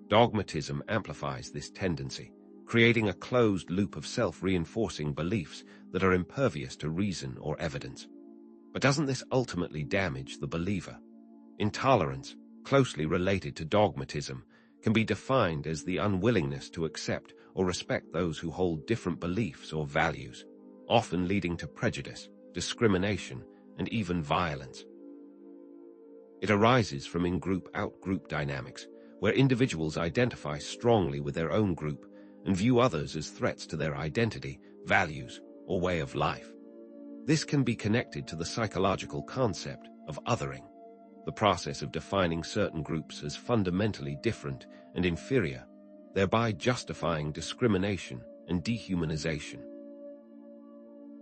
Dogmatism amplifies this tendency, creating a closed loop of self-reinforcing beliefs that are impervious to reason or evidence. But doesn't this ultimately damage the believer? Intolerance, closely related to dogmatism, can be defined as the unwillingness to accept or respect those who hold different beliefs or values, often leading to prejudice, discrimination, and even violence. It arises from in-group out-group dynamics, where individuals identify strongly with their own group and view others as threats to their identity, values, or way of life. This can be connected to the psychological concept of othering, the process of defining certain groups as fundamentally different and inferior, thereby justifying discrimination and dehumanization.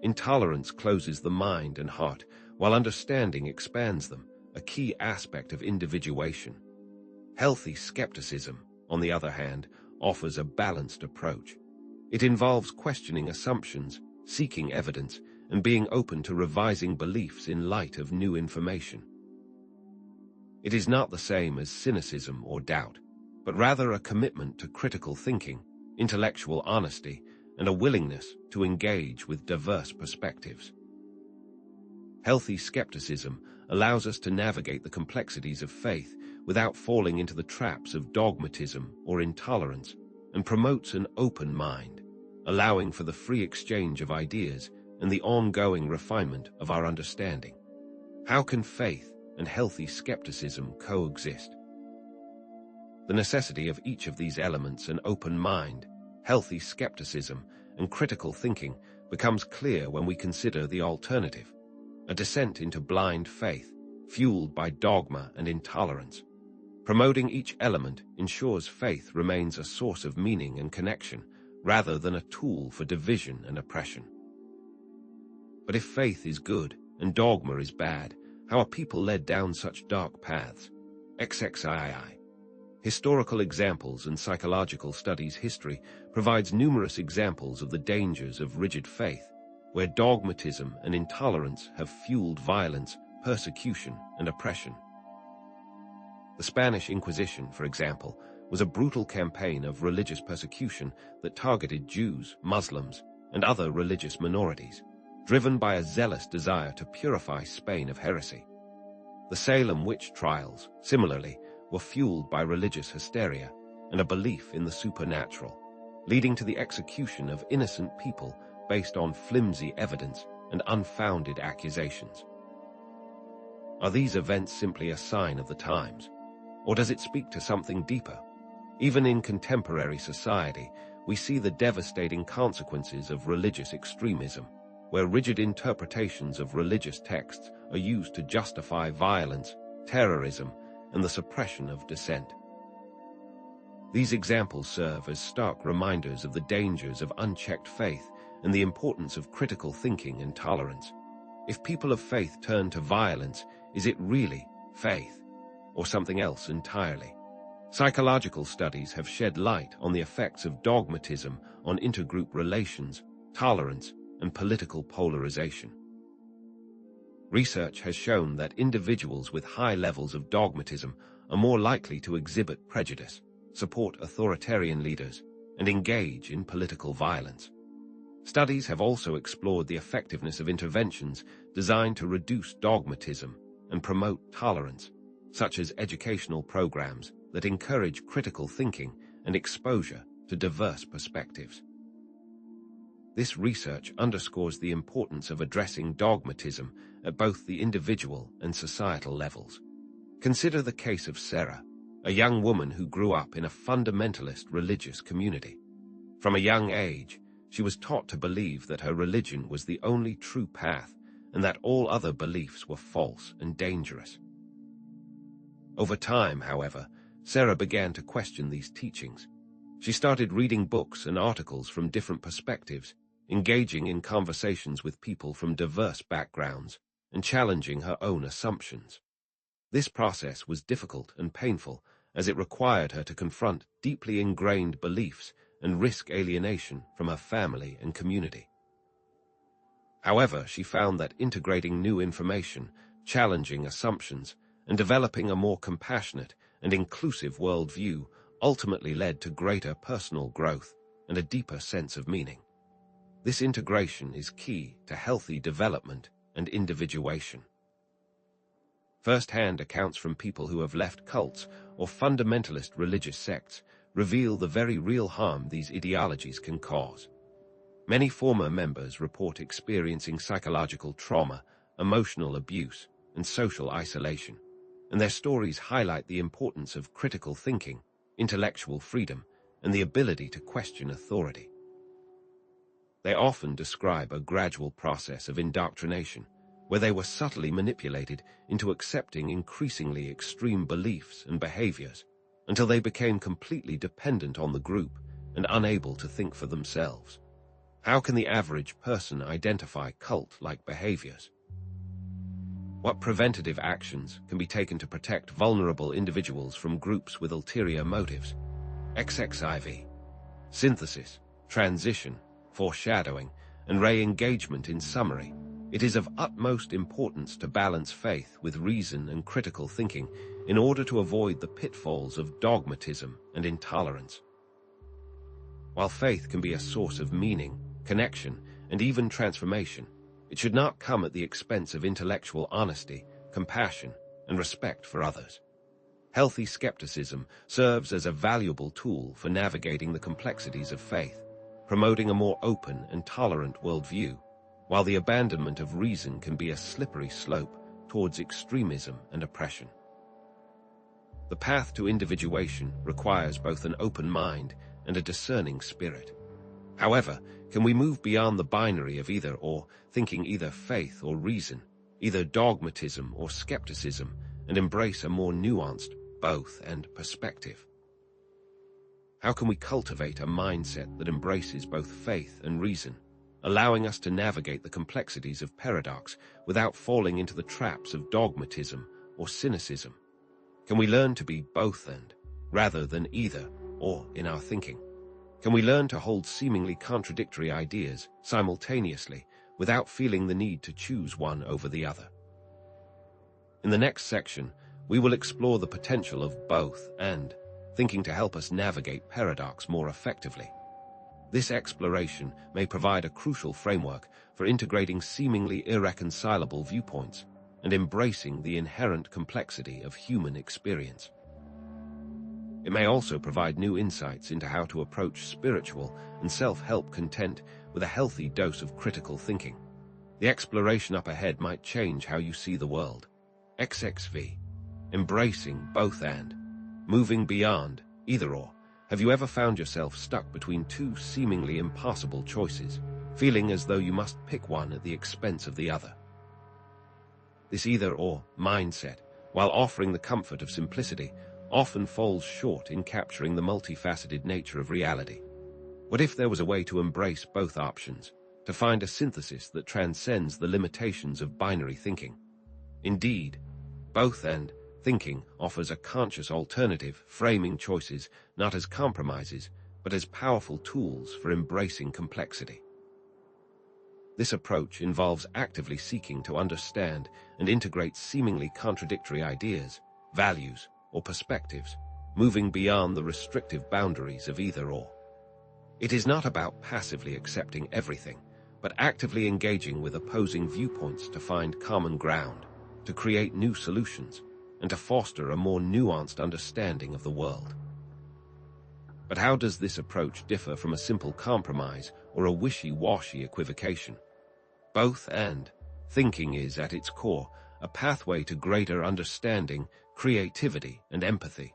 Intolerance closes the mind and heart, while understanding expands them, a key aspect of individuation. Healthy skepticism, on the other hand, offers a balanced approach. It involves questioning assumptions, seeking evidence, and being open to revising beliefs in light of new information. It is not the same as cynicism or doubt, but rather a commitment to critical thinking, intellectual honesty, and a willingness to engage with diverse perspectives. Healthy skepticism allows us to navigate the complexities of faith without falling into the traps of dogmatism or intolerance, and promotes an open mind, allowing for the free exchange of ideas and the ongoing refinement of our understanding. How can faith and healthy skepticism coexist? The necessity of each of these elements, an open mind, healthy skepticism, and critical thinking, becomes clear when we consider the alternative, a descent into blind faith, fueled by dogma and intolerance. Promoting each element ensures faith remains a source of meaning and connection, rather than a tool for division and oppression. But if faith is good and dogma is bad, how are people led down such dark paths? XXII. Historical examples and psychological studies. History provides numerous examples of the dangers of rigid faith, where dogmatism and intolerance have fueled violence, persecution, and oppression. The Spanish Inquisition, for example, was a brutal campaign of religious persecution that targeted Jews, Muslims, and other religious minorities, driven by a zealous desire to purify Spain of heresy. The Salem witch trials, similarly, were fueled by religious hysteria and a belief in the supernatural, leading to the execution of innocent people based on flimsy evidence and unfounded accusations. Are these events simply a sign of the times, or does it speak to something deeper? Even in contemporary society, we see the devastating consequences of religious extremism, where rigid interpretations of religious texts are used to justify violence, terrorism, and the suppression of dissent. These examples serve as stark reminders of the dangers of unchecked faith and the importance of critical thinking and tolerance. If people of faith turn to violence, is it really faith, or something else entirely? Psychological studies have shed light on the effects of dogmatism on intergroup relations, tolerance, and political polarization. Research has shown that individuals with high levels of dogmatism are more likely to exhibit prejudice, support authoritarian leaders, and engage in political violence. Studies have also explored the effectiveness of interventions designed to reduce dogmatism and promote tolerance, such as educational programs that encourage critical thinking and exposure to diverse perspectives. This research underscores the importance of addressing dogmatism at both the individual and societal levels. Consider the case of Sarah, a young woman who grew up in a fundamentalist religious community. From a young age, she was taught to believe that her religion was the only true path and that all other beliefs were false and dangerous. Over time, however, Sarah began to question these teachings. She started reading books and articles from different perspectives, engaging in conversations with people from diverse backgrounds, and challenging her own assumptions. This process was difficult and painful, as it required her to confront deeply ingrained beliefs and risk alienation from her family and community. However, she found that integrating new information, challenging assumptions, and developing a more compassionate and inclusive worldview ultimately led to greater personal growth and a deeper sense of meaning. This integration is key to healthy development and individuation. First-hand accounts from people who have left cults or fundamentalist religious sects reveal the very real harm these ideologies can cause. Many former members report experiencing psychological trauma, emotional abuse, and social isolation, and their stories highlight the importance of critical thinking, intellectual freedom, and the ability to question authority. They often describe a gradual process of indoctrination, where they were subtly manipulated into accepting increasingly extreme beliefs and behaviors until they became completely dependent on the group and unable to think for themselves. How can the average person identify cult-like behaviors? What preventative actions can be taken to protect vulnerable individuals from groups with ulterior motives? XXIV. Synthesis, transition, foreshadowing, and re-engagement. In summary, it is of utmost importance to balance faith with reason and critical thinking in order to avoid the pitfalls of dogmatism and intolerance. While faith can be a source of meaning, connection, and even transformation, it should not come at the expense of intellectual honesty, compassion, and respect for others. Healthy skepticism serves as a valuable tool for navigating the complexities of faith, promoting a more open and tolerant worldview, while the abandonment of reason can be a slippery slope towards extremism and oppression. The path to individuation requires both an open mind and a discerning spirit. However, can we move beyond the binary of either or, thinking either faith or reason, either dogmatism or skepticism, and embrace a more nuanced both and perspective? How can we cultivate a mindset that embraces both faith and reason, allowing us to navigate the complexities of paradox without falling into the traps of dogmatism or cynicism? Can we learn to be both and, rather than either or in our thinking? Can we learn to hold seemingly contradictory ideas simultaneously without feeling the need to choose one over the other? In the next section, we will explore the potential of both and thinking to help us navigate paradox more effectively. This exploration may provide a crucial framework for integrating seemingly irreconcilable viewpoints and embracing the inherent complexity of human experience. It may also provide new insights into how to approach spiritual and self-help content with a healthy dose of critical thinking. The exploration up ahead might change how you see the world. XXV. Embracing both and, moving beyond either or. Have you ever found yourself stuck between two seemingly impossible choices, feeling as though you must pick one at the expense of the other? This either-or mindset, while offering the comfort of simplicity, often falls short in capturing the multifaceted nature of reality. What if there was a way to embrace both options, to find a synthesis that transcends the limitations of binary thinking? Indeed, both and thinking offers a conscious alternative, framing choices not as compromises, but as powerful tools for embracing complexity. This approach involves actively seeking to understand and integrate seemingly contradictory ideas, values, or perspectives, moving beyond the restrictive boundaries of either or. It is not about passively accepting everything, but actively engaging with opposing viewpoints to find common ground, to create new solutions, and to foster a more nuanced understanding of the world. But how does this approach differ from a simple compromise or a wishy-washy equivocation? Both and thinking is, at its core, a pathway to greater understanding, creativity, and empathy.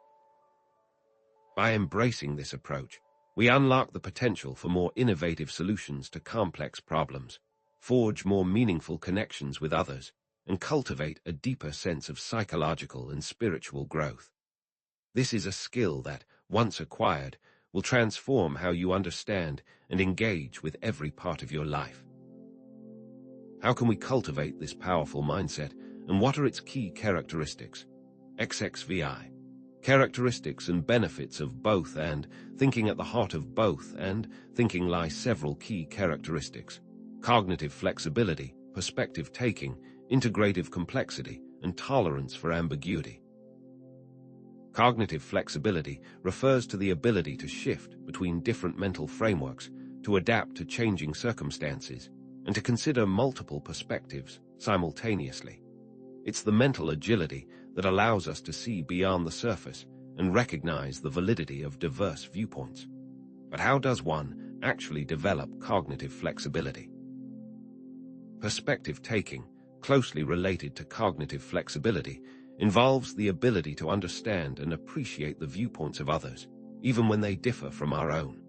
By embracing this approach, we unlock the potential for more innovative solutions to complex problems, forge more meaningful connections with others, and cultivate a deeper sense of psychological and spiritual growth. This is a skill that, once acquired, will transform how you understand and engage with every part of your life. How can we cultivate this powerful mindset, and what are its key characteristics? XXVI. Characteristics and benefits of both and thinking. At the heart of both and thinking lie several key characteristics: cognitive flexibility, perspective taking, integrative complexity, and tolerance for ambiguity. Cognitive flexibility refers to the ability to shift between different mental frameworks, to adapt to changing circumstances, and to consider multiple perspectives simultaneously. It's the mental agility that allows us to see beyond the surface and recognize the validity of diverse viewpoints. But how does one actually develop cognitive flexibility? Perspective taking, closely related to cognitive flexibility, involves the ability to understand and appreciate the viewpoints of others, even when they differ from our own.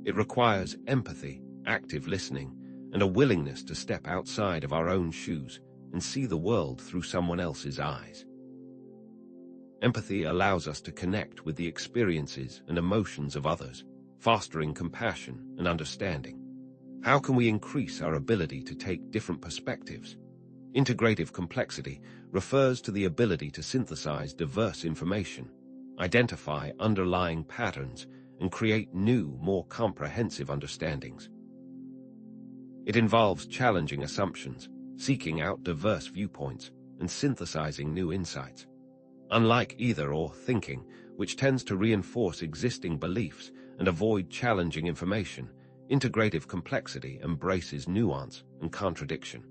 It requires empathy, active listening, and a willingness to step outside of our own shoes and see the world through someone else's eyes. Empathy allows us to connect with the experiences and emotions of others, fostering compassion and understanding. How can we increase our ability to take different perspectives? Integrative complexity refers to the ability to synthesize diverse information, identify underlying patterns, and create new, more comprehensive understandings. It involves challenging assumptions, seeking out diverse viewpoints, and synthesizing new insights. Unlike either-or thinking, which tends to reinforce existing beliefs and avoid challenging information, integrative complexity embraces nuance and contradiction.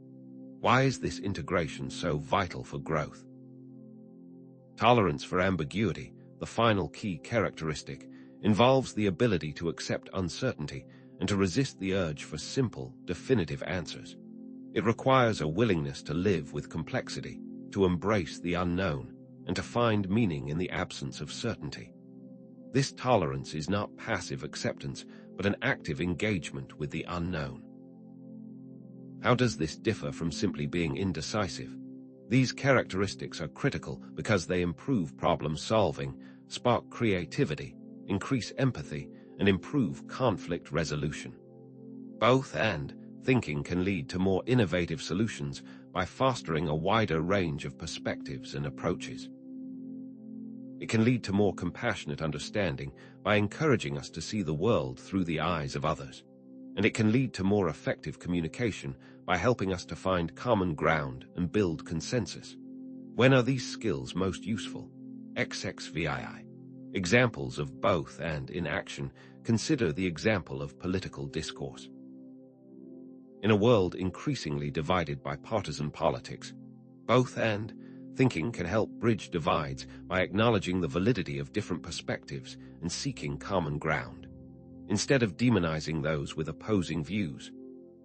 Why is this integration so vital for growth? Tolerance for ambiguity, the final key characteristic, involves the ability to accept uncertainty and to resist the urge for simple, definitive answers. It requires a willingness to live with complexity, to embrace the unknown, and to find meaning in the absence of certainty. This tolerance is not passive acceptance, but an active engagement with the unknown. How does this differ from simply being indecisive? These characteristics are critical because they improve problem solving, spark creativity, increase empathy, and improve conflict resolution. Both and thinking can lead to more innovative solutions by fostering a wider range of perspectives and approaches. It can lead to more compassionate understanding by encouraging us to see the world through the eyes of others. And it can lead to more effective communication by helping us to find common ground and build consensus. When are these skills most useful? XXVII. Examples of both and in action. Consider the example of political discourse. In a world increasingly divided by partisan politics, both and thinking can help bridge divides by acknowledging the validity of different perspectives and seeking common ground. Instead of demonizing those with opposing views,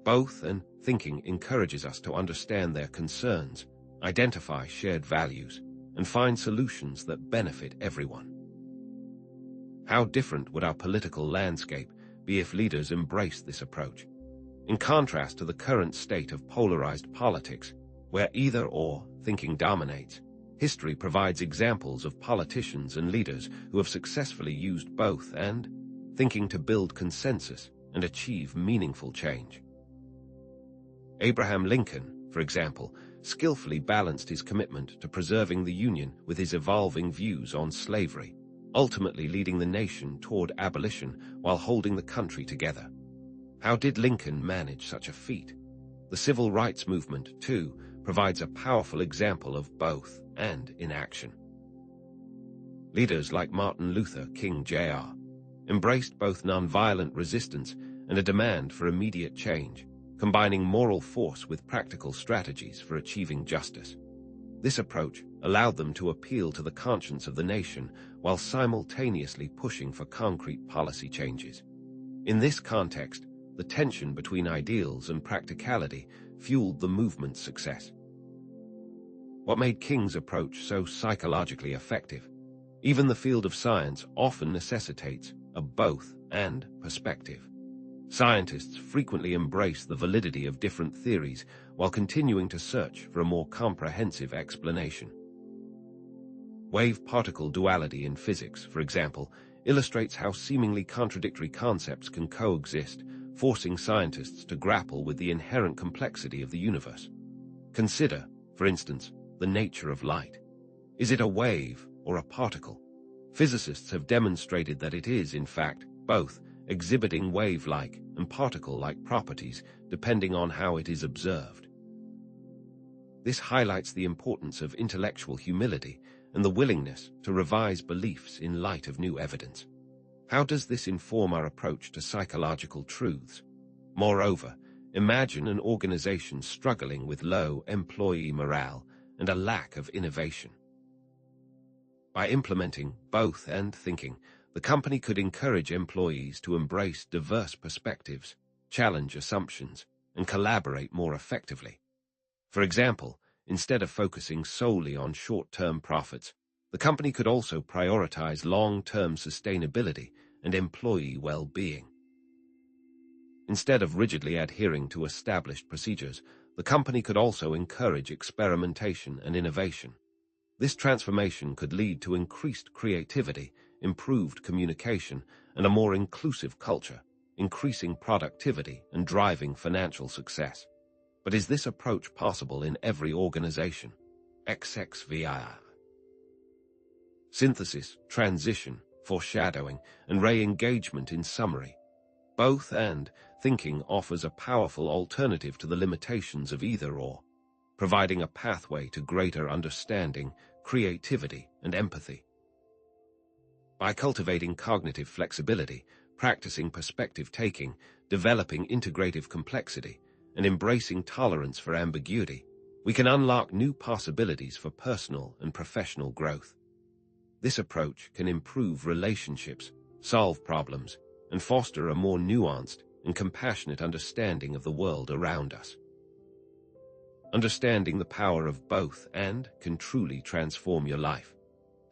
both and thinking encourages us to understand their concerns, identify shared values, and find solutions that benefit everyone. How different would our political landscape be if leaders embraced this approach? In contrast to the current state of polarized politics, where either-or thinking dominates, history provides examples of politicians and leaders who have successfully used both and thinking to build consensus and achieve meaningful change. Abraham Lincoln, for example, skillfully balanced his commitment to preserving the Union with his evolving views on slavery, ultimately leading the nation toward abolition while holding the country together. How did Lincoln manage such a feat? The civil rights movement, too, provides a powerful example of both and in action. Leaders like Martin Luther King Jr. embraced both nonviolent resistance and a demand for immediate change, combining moral force with practical strategies for achieving justice. This approach allowed them to appeal to the conscience of the nation while simultaneously pushing for concrete policy changes. In this context, the tension between ideals and practicality fueled the movement's success. What made King's approach so psychologically effective? Even the field of science often necessitates a both-and perspective. Scientists frequently embrace the validity of different theories while continuing to search for a more comprehensive explanation. Wave-particle duality in physics, for example, illustrates how seemingly contradictory concepts can coexist, forcing scientists to grapple with the inherent complexity of the universe. Consider, for instance, the nature of light. Is it a wave or a particle? Physicists have demonstrated that it is, in fact, both, exhibiting wave-like and particle-like properties depending on how it is observed. This highlights the importance of intellectual humility and the willingness to revise beliefs in light of new evidence. How does this inform our approach to psychological truths? Moreover, imagine an organization struggling with low employee morale and a lack of innovation. By implementing both-and thinking, the company could encourage employees to embrace diverse perspectives, challenge assumptions, and collaborate more effectively. For example, instead of focusing solely on short-term profits, the company could also prioritize long-term sustainability and employee well-being. Instead of rigidly adhering to established procedures, the company could also encourage experimentation and innovation. This transformation could lead to increased creativity, improved communication, and a more inclusive culture, increasing productivity and driving financial success. But is this approach possible in every organization? XXVIR. Synthesis, transition, foreshadowing, and re-engagement in summary. Both-and thinking offers a powerful alternative to the limitations of either-or, providing a pathway to greater understanding, creativity, and empathy. By cultivating cognitive flexibility, practicing perspective-taking, developing integrative complexity, and embracing tolerance for ambiguity, we can unlock new possibilities for personal and professional growth. This approach can improve relationships, solve problems, and foster a more nuanced and compassionate understanding of the world around us. Understanding the power of both-and can truly transform your life.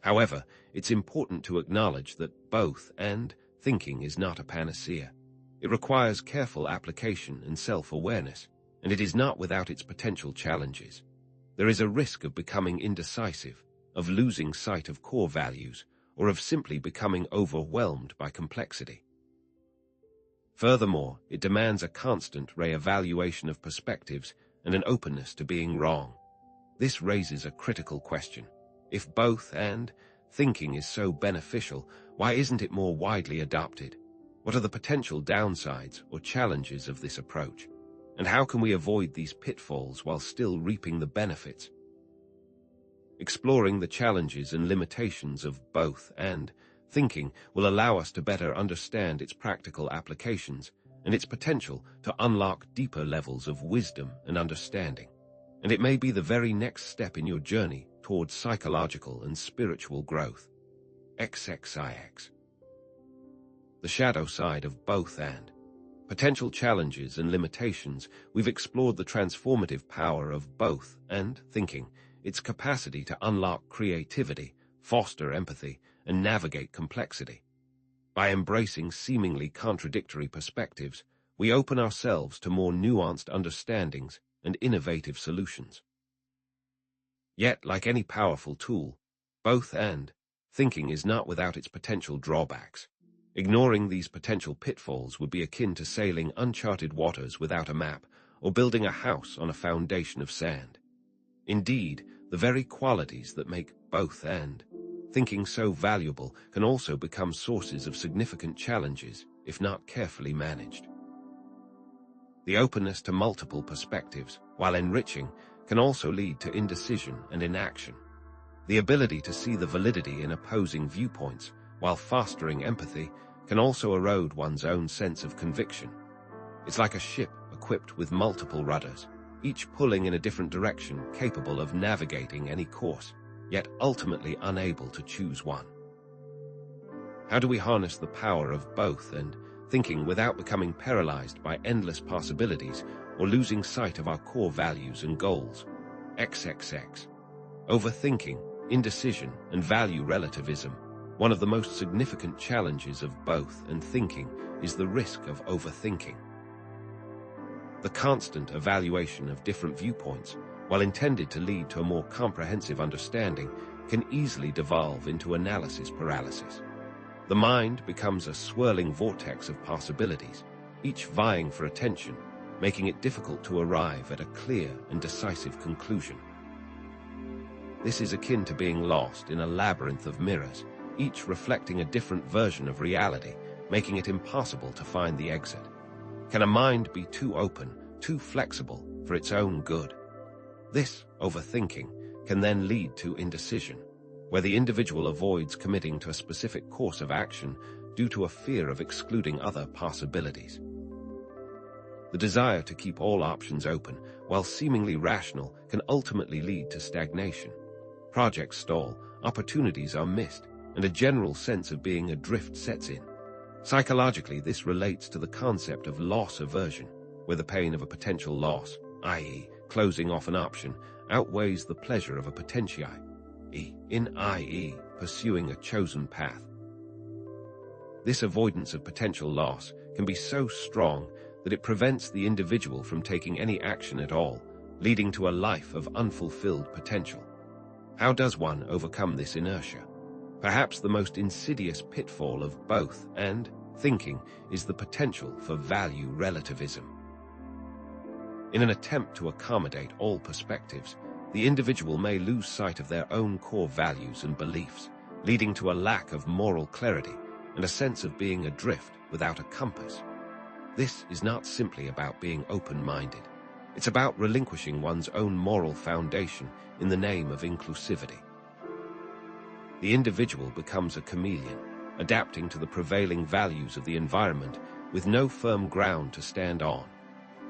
However, it's important to acknowledge that both-and thinking is not a panacea. It requires careful application and self-awareness, and it is not without its potential challenges. There is a risk of becoming indecisive, of losing sight of core values, or of simply becoming overwhelmed by complexity. Furthermore, it demands a constant re-evaluation of perspectives and an openness to being wrong. This raises a critical question. If both-and thinking is so beneficial, why isn't it more widely adopted? What are the potential downsides or challenges of this approach? And how can we avoid these pitfalls while still reaping the benefits? Exploring the challenges and limitations of both-and thinking will allow us to better understand its practical applications and its potential to unlock deeper levels of wisdom and understanding. And it may be the very next step in your journey towards psychological and spiritual growth. XXIX. The shadow side of both-and. Potential challenges and limitations. We've explored the transformative power of both-and thinking, its capacity to unlock creativity, foster empathy, and navigate complexity. By embracing seemingly contradictory perspectives, we open ourselves to more nuanced understandings and innovative solutions. Yet, like any powerful tool, both-and thinking is not without its potential drawbacks. Ignoring these potential pitfalls would be akin to sailing uncharted waters without a map or building a house on a foundation of sand. Indeed, the very qualities that make both-and thinking so valuable can also become sources of significant challenges if not carefully managed. The openness to multiple perspectives, while enriching, can also lead to indecision and inaction. The ability to see the validity in opposing viewpoints, while fostering empathy, can also erode one's own sense of conviction. It's like a ship equipped with multiple rudders, each pulling in a different direction, capable of navigating any course, yet ultimately unable to choose one. How do we harness the power of both and thinking without becoming paralyzed by endless possibilities or losing sight of our core values and goals? XXX. Overthinking, indecision, and value relativism. One of the most significant challenges of both and thinking is the risk of overthinking. The constant evaluation of different viewpoints, while intended to lead to a more comprehensive understanding, can easily devolve into analysis paralysis. The mind becomes a swirling vortex of possibilities, each vying for attention, making it difficult to arrive at a clear and decisive conclusion. This is akin to being lost in a labyrinth of mirrors, each reflecting a different version of reality, making it impossible to find the exit. Can a mind be too open, too flexible for its own good? This overthinking can then lead to indecision, where the individual avoids committing to a specific course of action due to a fear of excluding other possibilities. The desire to keep all options open, while seemingly rational, can ultimately lead to stagnation. Projects stall, opportunities are missed, and a general sense of being adrift sets in. Psychologically, this relates to the concept of loss aversion, where the pain of a potential loss, i.e., closing off an option, outweighs the pleasure of a potentiae, i.e., pursuing a chosen path. This avoidance of potential loss can be so strong that it prevents the individual from taking any action at all, leading to a life of unfulfilled potential. How does one overcome this inertia? Perhaps the most insidious pitfall of both and thinking is the potential for value relativism. In an attempt to accommodate all perspectives, the individual may lose sight of their own core values and beliefs, leading to a lack of moral clarity and a sense of being adrift without a compass. This is not simply about being open-minded. It's about relinquishing one's own moral foundation in the name of inclusivity. The individual becomes a chameleon, adapting to the prevailing values of the environment with no firm ground to stand on.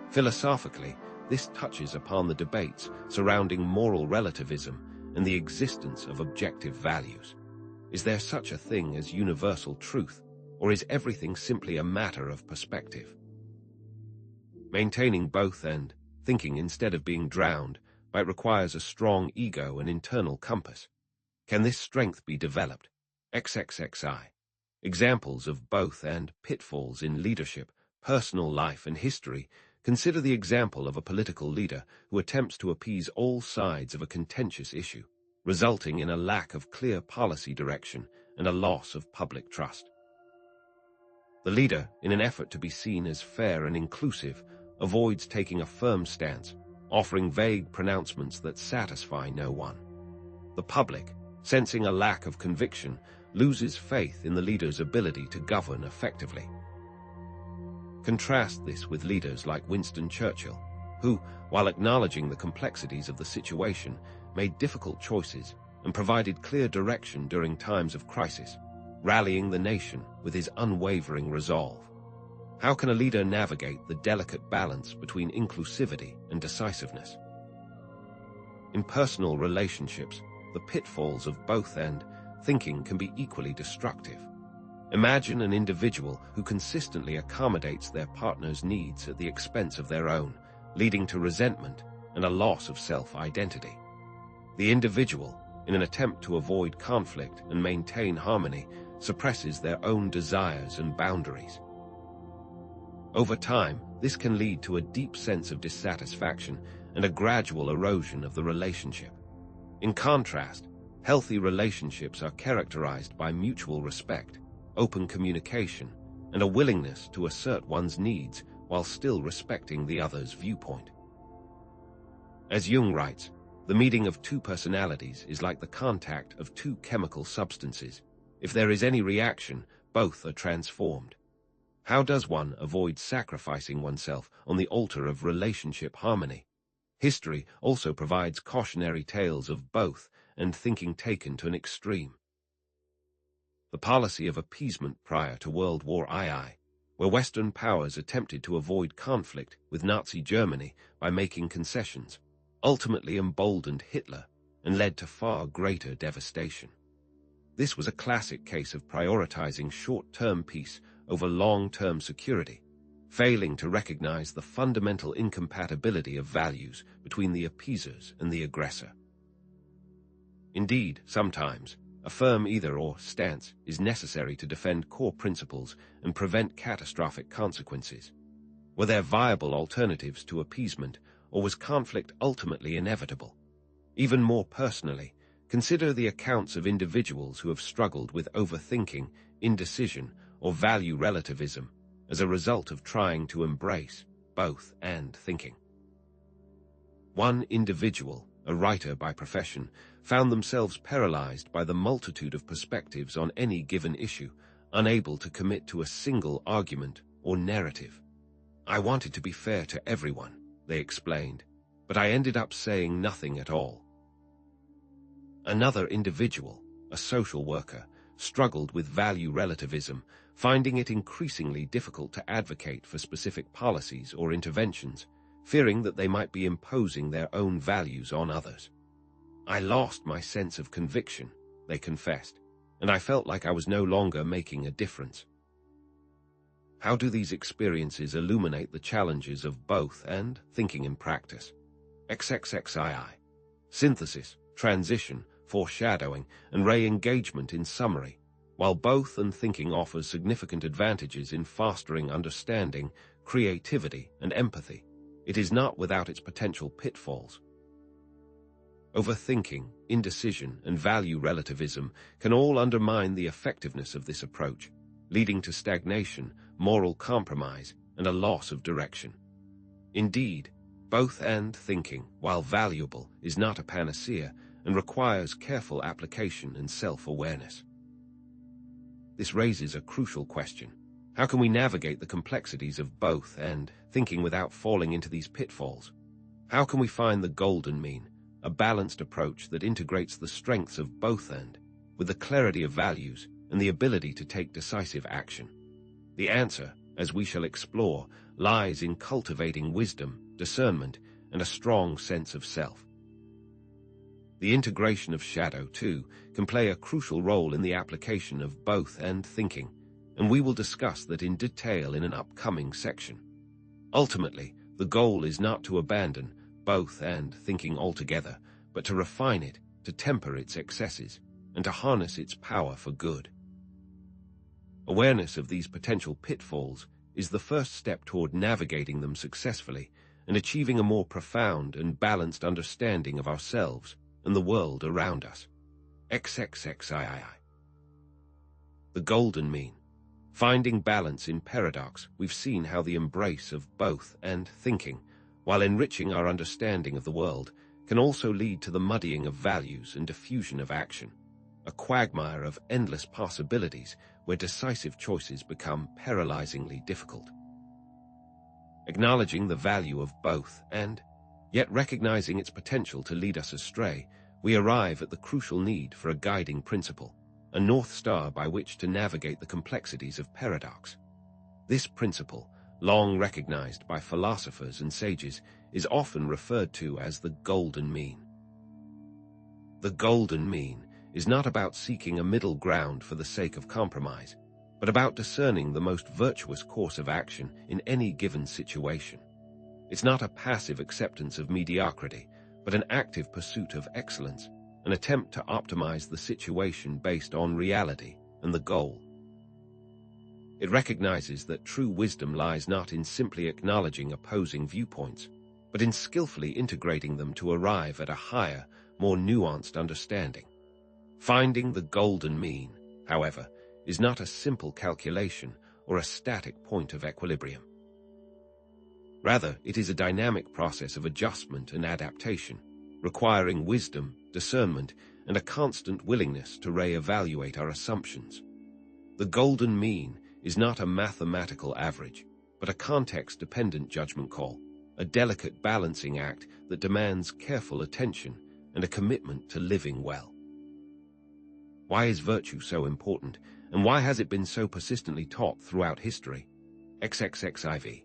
Philosophically, this touches upon the debates surrounding moral relativism and the existence of objective values. Is there such a thing as universal truth, or is everything simply a matter of perspective? Maintaining both and thinking instead of being drowned requires a strong ego and internal compass. Can this strength be developed? XXXI. Examples of both and pitfalls in leadership, personal life, and history. Consider the example of a political leader who attempts to appease all sides of a contentious issue, resulting in a lack of clear policy direction and a loss of public trust. The leader, in an effort to be seen as fair and inclusive, avoids taking a firm stance, offering vague pronouncements that satisfy no one. The public, sensing a lack of conviction, loses faith in the leader's ability to govern effectively. Contrast this with leaders like Winston Churchill, who, while acknowledging the complexities of the situation, made difficult choices and provided clear direction during times of crisis, rallying the nation with his unwavering resolve. How can a leader navigate the delicate balance between inclusivity and decisiveness? In personal relationships, the pitfalls of both and thinking can be equally destructive. Imagine an individual who consistently accommodates their partner's needs at the expense of their own, leading to resentment and a loss of self-identity. The individual, in an attempt to avoid conflict and maintain harmony, suppresses their own desires and boundaries. Over time, this can lead to a deep sense of dissatisfaction and a gradual erosion of the relationship. In contrast, healthy relationships are characterized by mutual respect, open communication, and a willingness to assert one's needs while still respecting the other's viewpoint. As Jung writes, the meeting of two personalities is like the contact of two chemical substances. If there is any reaction, both are transformed. How does one avoid sacrificing oneself on the altar of relationship harmony? History also provides cautionary tales of both and thinking taken to an extreme. The policy of appeasement prior to World War II, where Western powers attempted to avoid conflict with Nazi Germany by making concessions, ultimately emboldened Hitler and led to far greater devastation. This was a classic case of prioritizing short-term peace over long-term security, failing to recognize the fundamental incompatibility of values between the appeasers and the aggressor. Indeed, sometimes, a firm either-or stance is necessary to defend core principles and prevent catastrophic consequences. Were there viable alternatives to appeasement, or was conflict ultimately inevitable? Even more personally, consider the accounts of individuals who have struggled with overthinking, indecision, or value relativism as a result of trying to embrace both and thinking. One individual, a writer by profession, found themselves paralyzed by the multitude of perspectives on any given issue, unable to commit to a single argument or narrative. "I wanted to be fair to everyone," they explained, "but I ended up saying nothing at all." Another individual, a social worker, struggled with value relativism, finding it increasingly difficult to advocate for specific policies or interventions, fearing that they might be imposing their own values on others. "I lost my sense of conviction," they confessed, "and I felt like I was no longer making a difference." How do these experiences illuminate the challenges of both and thinking in practice? XXXII. Synthesis, transition, foreshadowing, and re-engagement in summary. While both and thinking offers significant advantages in fostering understanding, creativity, and empathy, it is not without its potential pitfalls. Overthinking, indecision, and value relativism can all undermine the effectiveness of this approach, leading to stagnation, moral compromise, and a loss of direction. Indeed, both and thinking, while valuable, is not a panacea and requires careful application and self-awareness. This raises a crucial question. How can we navigate the complexities of both and thinking without falling into these pitfalls? How can we find the golden mean, a balanced approach that integrates the strengths of both and, with the clarity of values and the ability to take decisive action? The answer, as we shall explore, lies in cultivating wisdom, discernment, and a strong sense of self. The integration of shadow, too, can play a crucial role in the application of both and thinking, and we will discuss that in detail in an upcoming section. Ultimately, the goal is not to abandon both and thinking altogether, but to refine it, to temper its excesses, and to harness its power for good. Awareness of these potential pitfalls is the first step toward navigating them successfully and achieving a more profound and balanced understanding of ourselves and the world around us. XXXII. The golden mean. Finding balance in paradox, we've seen how the embrace of both and thinking, while enriching our understanding of the world, can also lead to the muddying of values and diffusion of action, a quagmire of endless possibilities where decisive choices become paralyzingly difficult. Acknowledging the value of both and, yet recognizing its potential to lead us astray, we arrive at the crucial need for a guiding principle, a North Star by which to navigate the complexities of paradox. This principle, long recognized by philosophers and sages, is often referred to as the golden mean. The golden mean is not about seeking a middle ground for the sake of compromise, but about discerning the most virtuous course of action in any given situation. It's not a passive acceptance of mediocrity, but an active pursuit of excellence, an attempt to optimize the situation based on reality and the goal. It recognizes that true wisdom lies not in simply acknowledging opposing viewpoints, but in skillfully integrating them to arrive at a higher, more nuanced understanding. Finding the golden mean, however, is not a simple calculation or a static point of equilibrium. Rather, it is a dynamic process of adjustment and adaptation, requiring wisdom, discernment, and a constant willingness to re-evaluate our assumptions. The golden mean is not a mathematical average, but a context-dependent judgment call, a delicate balancing act that demands careful attention and a commitment to living well. Why is virtue so important, and why has it been so persistently taught throughout history? XXXIV.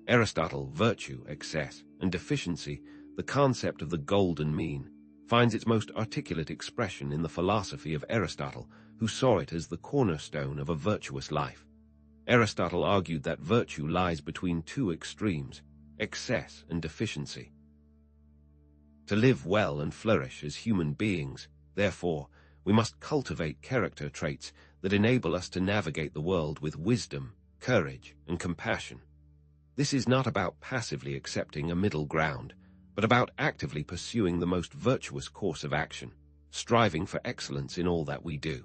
Aristotle, virtue, excess, and deficiency, the concept of the golden mean, finds its most articulate expression in the philosophy of Aristotle, who saw it as the cornerstone of a virtuous life. Aristotle argued that virtue lies between two extremes, excess and deficiency. To live well and flourish as human beings, therefore, we must cultivate character traits that enable us to navigate the world with wisdom, courage, and compassion. This is not about passively accepting a middle ground, but about actively pursuing the most virtuous course of action, striving for excellence in all that we do.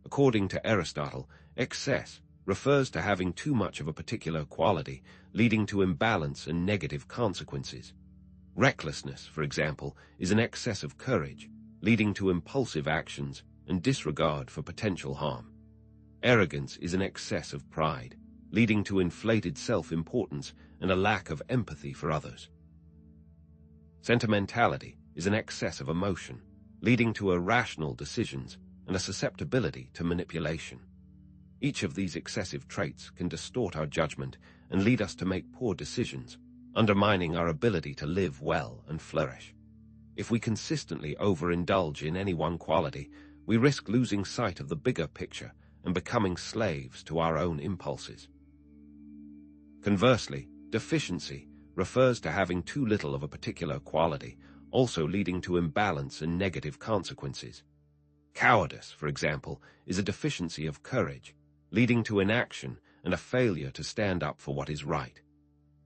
According to Aristotle, excess refers to having too much of a particular quality, leading to imbalance and negative consequences. Recklessness, for example, is an excess of courage, leading to impulsive actions and disregard for potential harm. Arrogance is an excess of pride, leading to inflated self-importance and a lack of empathy for others. Sentimentality is an excess of emotion, leading to irrational decisions and a susceptibility to manipulation. Each of these excessive traits can distort our judgment and lead us to make poor decisions, undermining our ability to live well and flourish. If we consistently overindulge in any one quality, we risk losing sight of the bigger picture and becoming slaves to our own impulses. Conversely, deficiency refers to having too little of a particular quality, also leading to imbalance and negative consequences. Cowardice, for example, is a deficiency of courage, leading to inaction and a failure to stand up for what is right.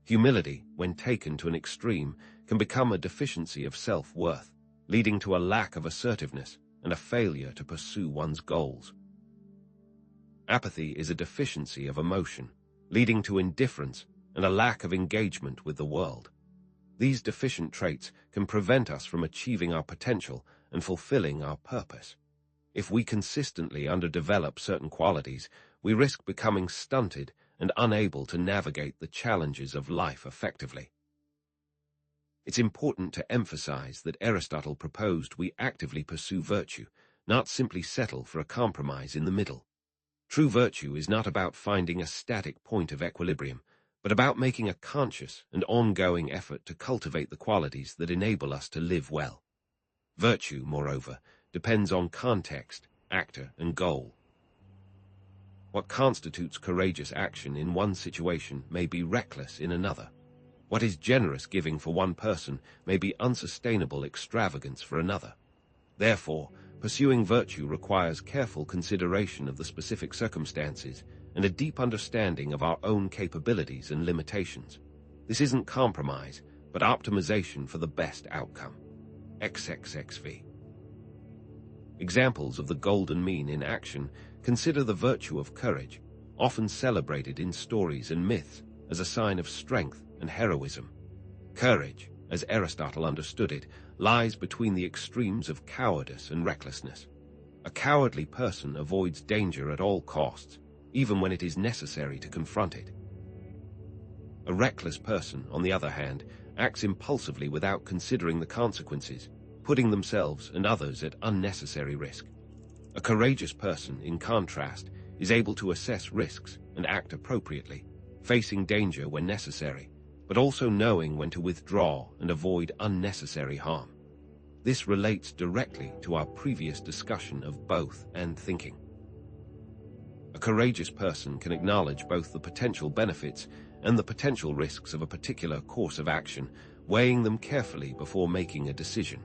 Humility, when taken to an extreme, can become a deficiency of self-worth, leading to a lack of assertiveness and a failure to pursue one's goals. Apathy is a deficiency of emotion, leading to indifference and a lack of engagement with the world. These deficient traits can prevent us from achieving our potential and fulfilling our purpose. If we consistently underdevelop certain qualities, we risk becoming stunted and unable to navigate the challenges of life effectively. It's important to emphasize that Aristotle proposed we actively pursue virtue, not simply settle for a compromise in the middle. True virtue is not about finding a static point of equilibrium, but about making a conscious and ongoing effort to cultivate the qualities that enable us to live well. Virtue, moreover, depends on context, actor, and goal. What constitutes courageous action in one situation may be reckless in another. What is generous giving for one person may be unsustainable extravagance for another. Therefore, pursuing virtue requires careful consideration of the specific circumstances and a deep understanding of our own capabilities and limitations. This isn't compromise, but optimization for the best outcome. XXXV. Examples of the golden mean in action consider the virtue of courage, often celebrated in stories and myths as a sign of strength and heroism. Courage, as Aristotle understood it, lies between the extremes of cowardice and recklessness. A cowardly person avoids danger at all costs, even when it is necessary to confront it. A reckless person, on the other hand, acts impulsively without considering the consequences, putting themselves and others at unnecessary risk. A courageous person, in contrast, is able to assess risks and act appropriately, facing danger when necessary, but also knowing when to withdraw and avoid unnecessary harm. This relates directly to our previous discussion of both and thinking. A courageous person can acknowledge both the potential benefits and the potential risks of a particular course of action, weighing them carefully before making a decision.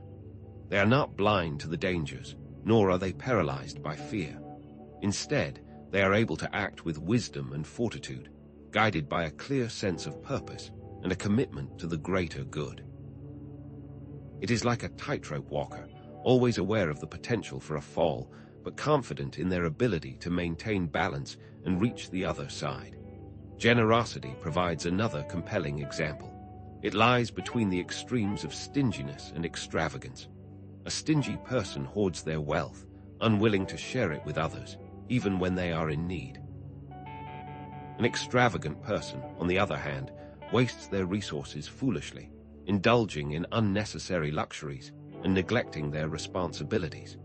They are not blind to the dangers, nor are they paralyzed by fear. Instead, they are able to act with wisdom and fortitude, guided by a clear sense of purpose and a commitment to the greater good. It is like a tightrope walker, always aware of the potential for a fall, but confident in their ability to maintain balance and reach the other side. Generosity provides another compelling example. It lies between the extremes of stinginess and extravagance. A stingy person hoards their wealth, unwilling to share it with others, even when they are in need. An extravagant person, on the other hand, wastes their resources foolishly, indulging in unnecessary luxuries and neglecting their responsibilities.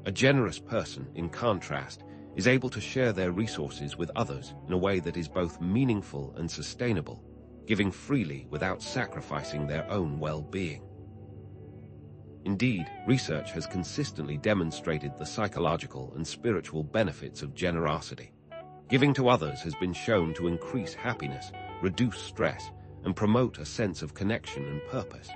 A generous person, in contrast, is able to share their resources with others in a way that is both meaningful and sustainable, giving freely without sacrificing their own well-being. Indeed, research has consistently demonstrated the psychological and spiritual benefits of generosity. Giving to others has been shown to increase happiness, reduce stress, and promote a sense of connection and purpose.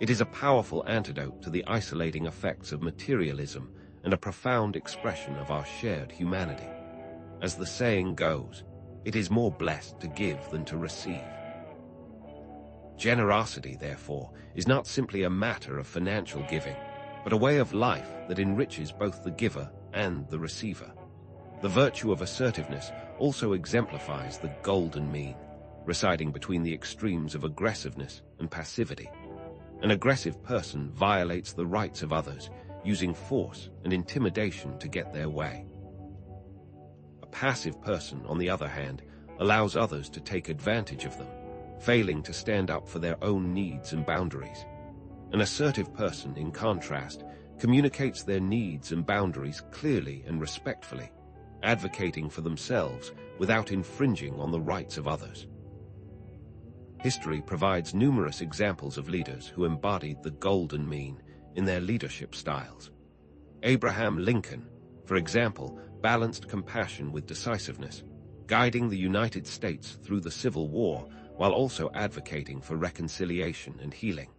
It is a powerful antidote to the isolating effects of materialism and a profound expression of our shared humanity. As the saying goes, it is more blessed to give than to receive. Generosity, therefore, is not simply a matter of financial giving, but a way of life that enriches both the giver and the receiver. The virtue of assertiveness also exemplifies the golden mean, residing between the extremes of aggressiveness and passivity. An aggressive person violates the rights of others, using force and intimidation to get their way. A passive person, on the other hand, allows others to take advantage of them, failing to stand up for their own needs and boundaries. An assertive person, in contrast, communicates their needs and boundaries clearly and respectfully, advocating for themselves without infringing on the rights of others. History provides numerous examples of leaders who embodied the golden mean in their leadership styles. Abraham Lincoln, for example, balanced compassion with decisiveness, guiding the United States through the Civil War while also advocating for reconciliation and healing.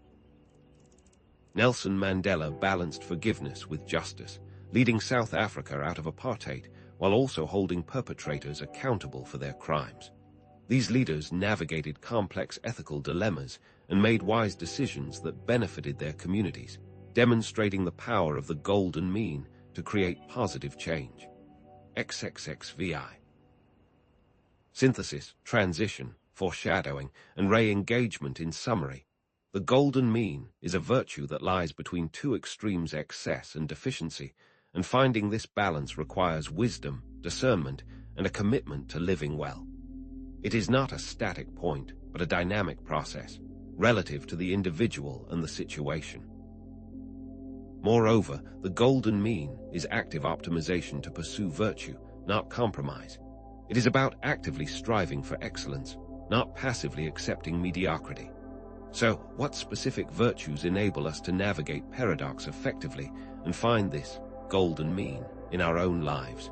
Nelson Mandela balanced forgiveness with justice, leading South Africa out of apartheid while also holding perpetrators accountable for their crimes. These leaders navigated complex ethical dilemmas and made wise decisions that benefited their communities, demonstrating the power of the golden mean to create positive change. XXXVI. Synthesis, transition, foreshadowing, and re-engagement. In summary, the golden mean is a virtue that lies between two extremes, excess and deficiency, and finding this balance requires wisdom, discernment, and a commitment to living well. It is not a static point, but a dynamic process, relative to the individual and the situation. Moreover, the golden mean is active optimization to pursue virtue, not compromise. It is about actively striving for excellence, not passively accepting mediocrity. So, what specific virtues enable us to navigate paradox effectively and find this golden mean in our own lives?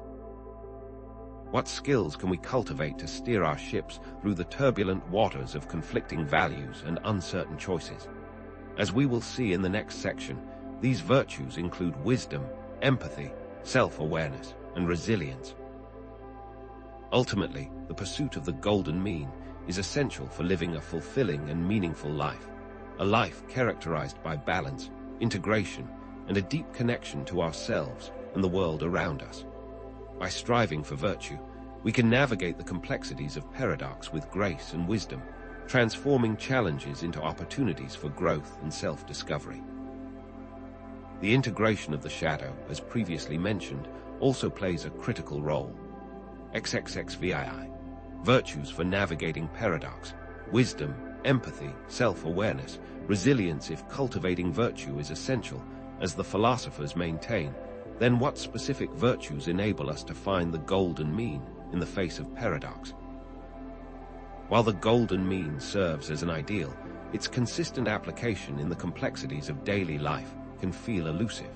What skills can we cultivate to steer our ships through the turbulent waters of conflicting values and uncertain choices? As we will see in the next section, these virtues include wisdom, empathy, self-awareness, and resilience. Ultimately, the pursuit of the golden mean is essential for living a fulfilling and meaningful life, a life characterized by balance, integration, and a deep connection to ourselves and the world around us. By striving for virtue, we can navigate the complexities of paradox with grace and wisdom, transforming challenges into opportunities for growth and self-discovery. The integration of the shadow, as previously mentioned, also plays a critical role. XXXVII. Virtues for navigating paradox: wisdom, empathy, self-awareness, resilience. If cultivating virtue is essential, as the philosophers maintain, then what specific virtues enable us to find the golden mean in the face of paradox? While the golden mean serves as an ideal, its consistent application in the complexities of daily life can feel elusive.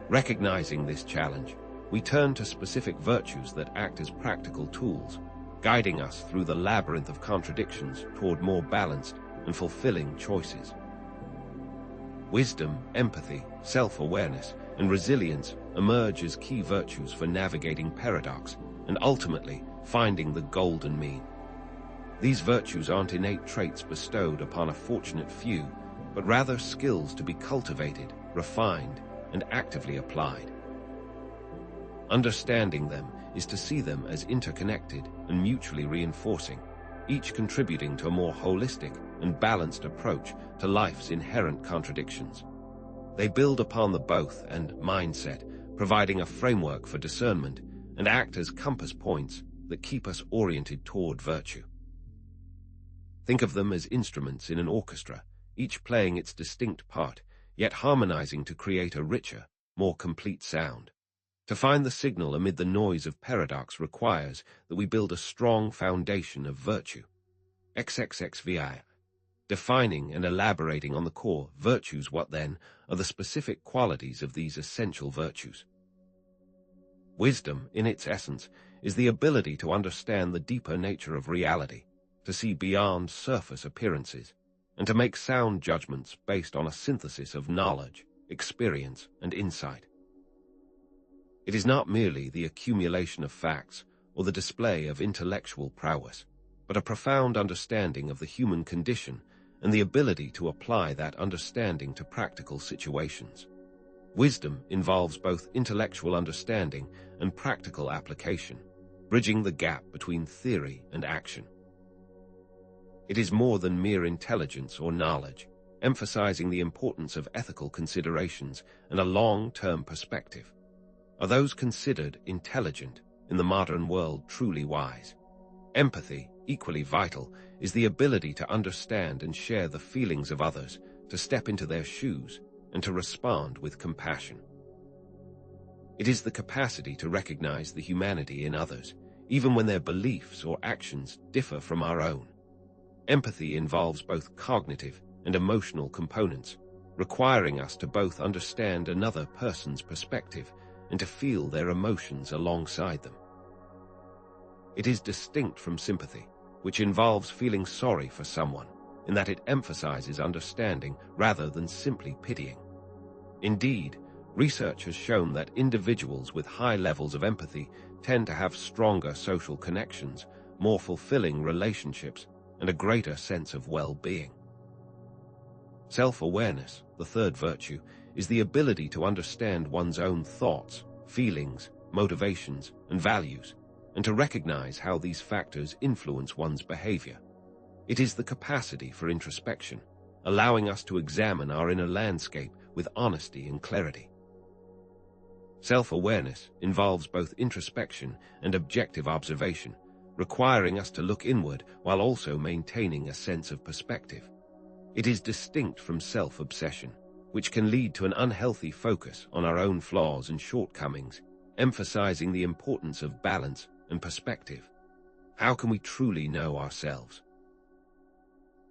Recognizing this challenge, we turn to specific virtues that act as practical tools, guiding us through the labyrinth of contradictions toward more balanced and fulfilling choices. Wisdom, empathy, self-awareness, and resilience emerge as key virtues for navigating paradox and ultimately finding the golden mean. These virtues aren't innate traits bestowed upon a fortunate few, but rather skills to be cultivated, refined, and actively applied. Understanding them is to see them as interconnected and mutually reinforcing, each contributing to a more holistic and balanced approach to life's inherent contradictions. They build upon the both and mindset, providing a framework for discernment and act as compass points that keep us oriented toward virtue. Think of them as instruments in an orchestra, each playing its distinct part, yet harmonizing to create a richer, more complete sound. To find the signal amid the noise of paradox requires that we build a strong foundation of virtue. XXXVI. Defining and elaborating on the core virtues. What then are the specific qualities of these essential virtues? Wisdom, in its essence, is the ability to understand the deeper nature of reality, to see beyond surface appearances, and to make sound judgments based on a synthesis of knowledge, experience, and insight. It is not merely the accumulation of facts or the display of intellectual prowess, but a profound understanding of the human condition and the ability to apply that understanding to practical situations. Wisdom involves both intellectual understanding and practical application, bridging the gap between theory and action. It is more than mere intelligence or knowledge, emphasizing the importance of ethical considerations and a long-term perspective. Are those considered intelligent in the modern world truly wise? Empathy, equally vital, is the ability to understand and share the feelings of others, to step into their shoes, and to respond with compassion. It is the capacity to recognize the humanity in others, even when their beliefs or actions differ from our own. Empathy involves both cognitive and emotional components, requiring us to both understand another person's perspective and to feel their emotions alongside them. It is distinct from sympathy, which involves feeling sorry for someone, in that it emphasizes understanding rather than simply pitying. Indeed, research has shown that individuals with high levels of empathy tend to have stronger social connections, more fulfilling relationships, and a greater sense of well-being. Self-awareness, the third virtue, is the ability to understand one's own thoughts, feelings, motivations, and values, and to recognize how these factors influence one's behavior. It is the capacity for introspection, allowing us to examine our inner landscape with honesty and clarity. Self-awareness involves both introspection and objective observation, requiring us to look inward while also maintaining a sense of perspective. It is distinct from self-obsession, which can lead to an unhealthy focus on our own flaws and shortcomings, emphasizing the importance of balance and perspective. How can we truly know ourselves?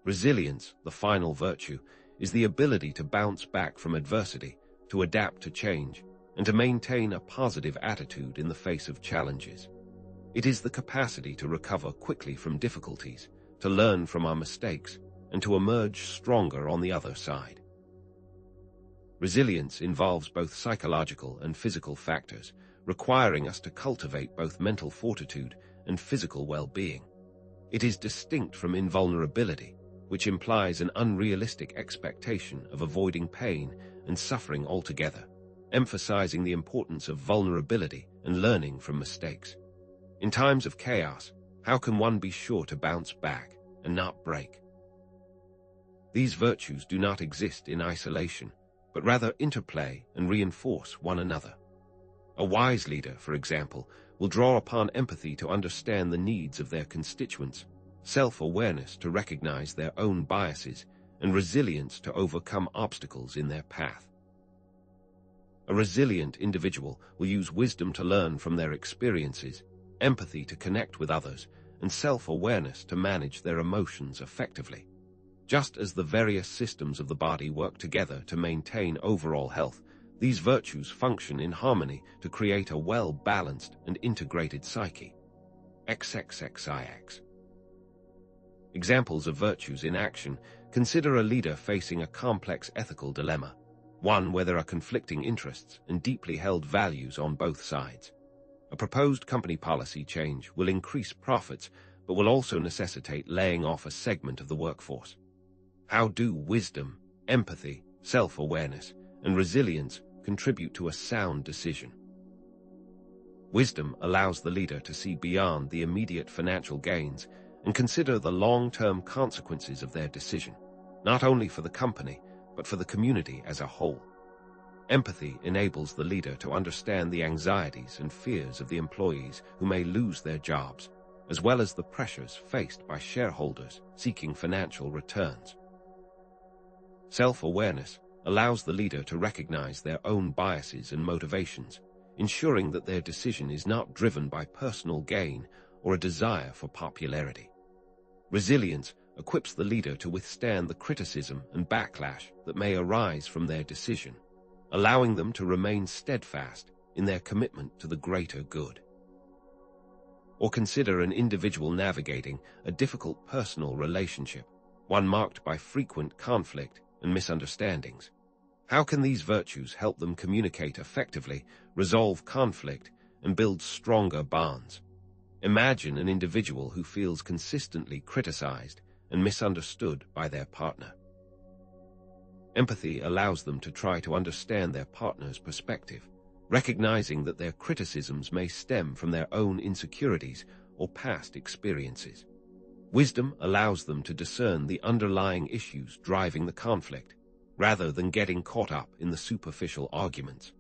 Resilience, the final virtue, is the ability to bounce back from adversity, to adapt to change, and to maintain a positive attitude in the face of challenges. It is the capacity to recover quickly from difficulties, to learn from our mistakes, and to emerge stronger on the other side. Resilience involves both psychological and physical factors, requiring us to cultivate both mental fortitude and physical well-being. It is distinct from invulnerability, which implies an unrealistic expectation of avoiding pain and suffering altogether, emphasizing the importance of vulnerability and learning from mistakes. In times of chaos, how can one be sure to bounce back and not break? These virtues do not exist in isolation, but rather interplay and reinforce one another. A wise leader, for example, will draw upon empathy to understand the needs of their constituents, self-awareness to recognize their own biases, and resilience to overcome obstacles in their path. A resilient individual will use wisdom to learn from their experiences, empathy to connect with others, and self-awareness to manage their emotions effectively. Just as the various systems of the body work together to maintain overall health, these virtues function in harmony to create a well-balanced and integrated psyche. XXXIX. Examples of virtues in action. Consider a leader facing a complex ethical dilemma, one where there are conflicting interests and deeply held values on both sides. A proposed company policy change will increase profits, but will also necessitate laying off a segment of the workforce. How do wisdom, empathy, self-awareness, and resilience contribute to a sound decision? Wisdom allows the leader to see beyond the immediate financial gains and consider the long-term consequences of their decision, not only for the company, but for the community as a whole. Empathy enables the leader to understand the anxieties and fears of the employees who may lose their jobs, as well as the pressures faced by shareholders seeking financial returns. Self-awareness allows the leader to recognize their own biases and motivations, ensuring that their decision is not driven by personal gain or a desire for popularity. Resilience equips the leader to withstand the criticism and backlash that may arise from their decision, allowing them to remain steadfast in their commitment to the greater good. Or consider an individual navigating a difficult personal relationship, one marked by frequent conflict and misunderstandings. How can these virtues help them communicate effectively, resolve conflict, and build stronger bonds? Imagine an individual who feels consistently criticized and misunderstood by their partner. Empathy allows them to try to understand their partner's perspective, recognizing that their criticisms may stem from their own insecurities or past experiences. Wisdom allows them to discern the underlying issues driving the conflict, rather than getting caught up in the superficial arguments.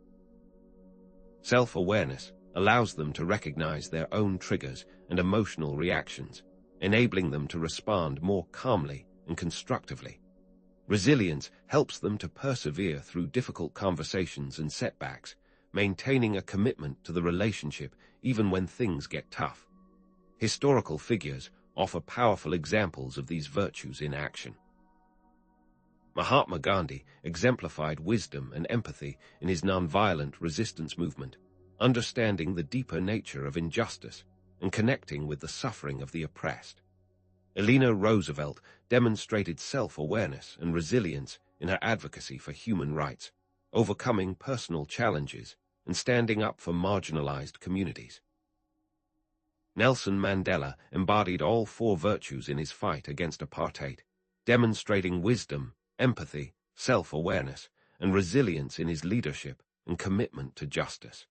Self-awareness allows them to recognize their own triggers and emotional reactions, enabling them to respond more calmly and constructively. Resilience helps them to persevere through difficult conversations and setbacks, maintaining a commitment to the relationship even when things get tough. Historical figures offer powerful examples of these virtues in action. Mahatma Gandhi exemplified wisdom and empathy in his nonviolent resistance movement, understanding the deeper nature of injustice and connecting with the suffering of the oppressed. Eleanor Roosevelt demonstrated self-awareness and resilience in her advocacy for human rights, overcoming personal challenges and standing up for marginalized communities. Nelson Mandela embodied all four virtues in his fight against apartheid, demonstrating wisdom, empathy, self-awareness, and resilience in his leadership and commitment to justice.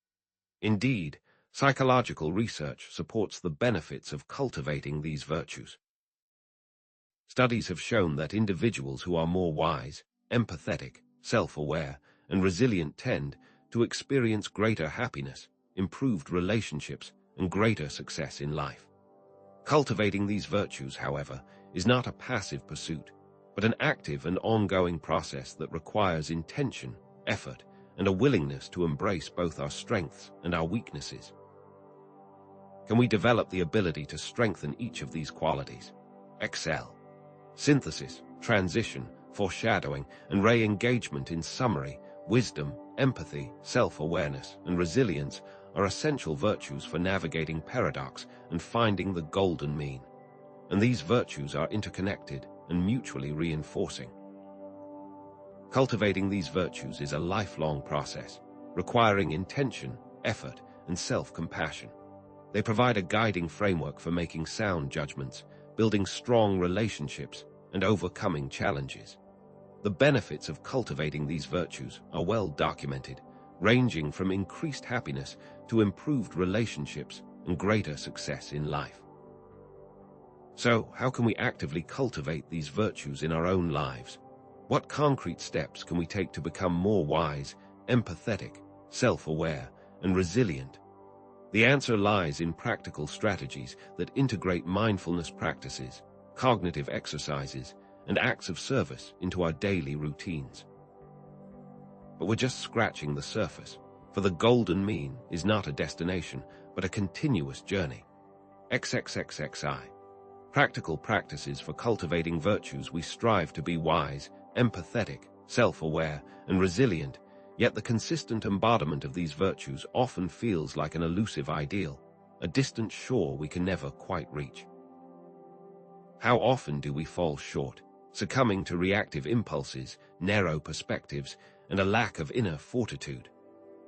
Indeed, psychological research supports the benefits of cultivating these virtues. Studies have shown that individuals who are more wise, empathetic, self-aware, and resilient tend to experience greater happiness, improved relationships, and greater success in life. Cultivating these virtues, however, is not a passive pursuit, but an active and ongoing process that requires intention, effort, and a willingness to embrace both our strengths and our weaknesses. Can we develop the ability to strengthen each of these qualities? Excel. Synthesis, transition, foreshadowing, and re-engagement. In summary, wisdom, empathy, self-awareness, and resilience are essential virtues for navigating paradox and finding the golden mean. And these virtues are interconnected and mutually reinforcing. Cultivating these virtues is a lifelong process, requiring intention, effort, and self-compassion. They provide a guiding framework for making sound judgments, building strong relationships, and overcoming challenges. The benefits of cultivating these virtues are well documented, ranging from increased happiness to improved relationships and greater success in life. So, how can we actively cultivate these virtues in our own lives? What concrete steps can we take to become more wise, empathetic, self-aware, and resilient? The answer lies in practical strategies that integrate mindfulness practices, cognitive exercises, and acts of service into our daily routines. But we're just scratching the surface, for the golden mean is not a destination, but a continuous journey. XXXXI. Practical practices for cultivating virtues. We strive to be wise, empathetic, self-aware, and resilient, yet the consistent embodiment of these virtues often feels like an elusive ideal, a distant shore we can never quite reach. How often do we fall short, succumbing to reactive impulses, narrow perspectives, and a lack of inner fortitude?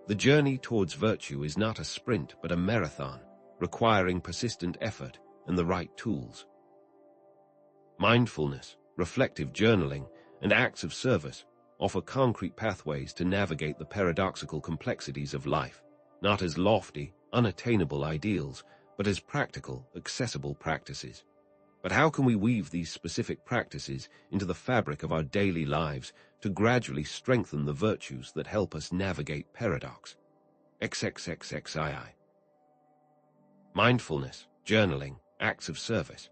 The journey towards virtue is not a sprint but a marathon, requiring persistent effort and the right tools. Mindfulness, reflective journaling, and acts of service offer concrete pathways to navigate the paradoxical complexities of life, not as lofty, unattainable ideals, but as practical, accessible practices. But how can we weave these specific practices into the fabric of our daily lives to gradually strengthen the virtues that help us navigate paradox? XXXXII. Mindfulness, journaling, acts of service.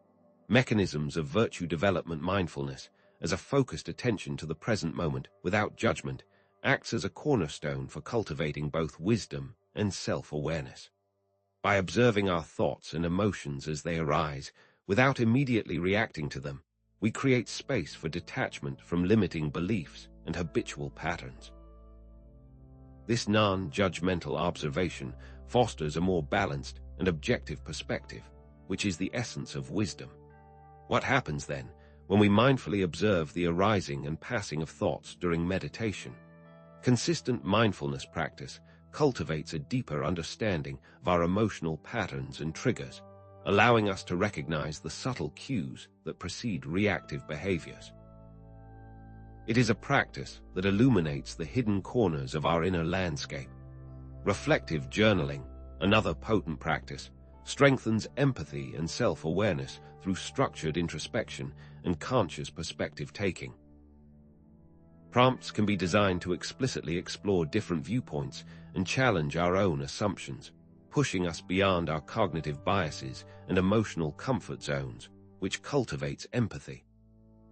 Mechanisms of virtue development. Mindfulness as a focused attention to the present moment without judgment, acts as a cornerstone for cultivating both wisdom and self-awareness. By observing our thoughts and emotions as they arise, without immediately reacting to them, we create space for detachment from limiting beliefs and habitual patterns. This non-judgmental observation fosters a more balanced and objective perspective, which is the essence of wisdom. What happens then when we mindfully observe the arising and passing of thoughts during meditation? Consistent mindfulness practice cultivates a deeper understanding of our emotional patterns and triggers, allowing us to recognize the subtle cues that precede reactive behaviors. It is a practice that illuminates the hidden corners of our inner landscape. Reflective journaling, another potent practice, strengthens empathy and self-awareness through structured introspection and conscious perspective-taking. Prompts can be designed to explicitly explore different viewpoints and challenge our own assumptions, pushing us beyond our cognitive biases and emotional comfort zones, which cultivates empathy.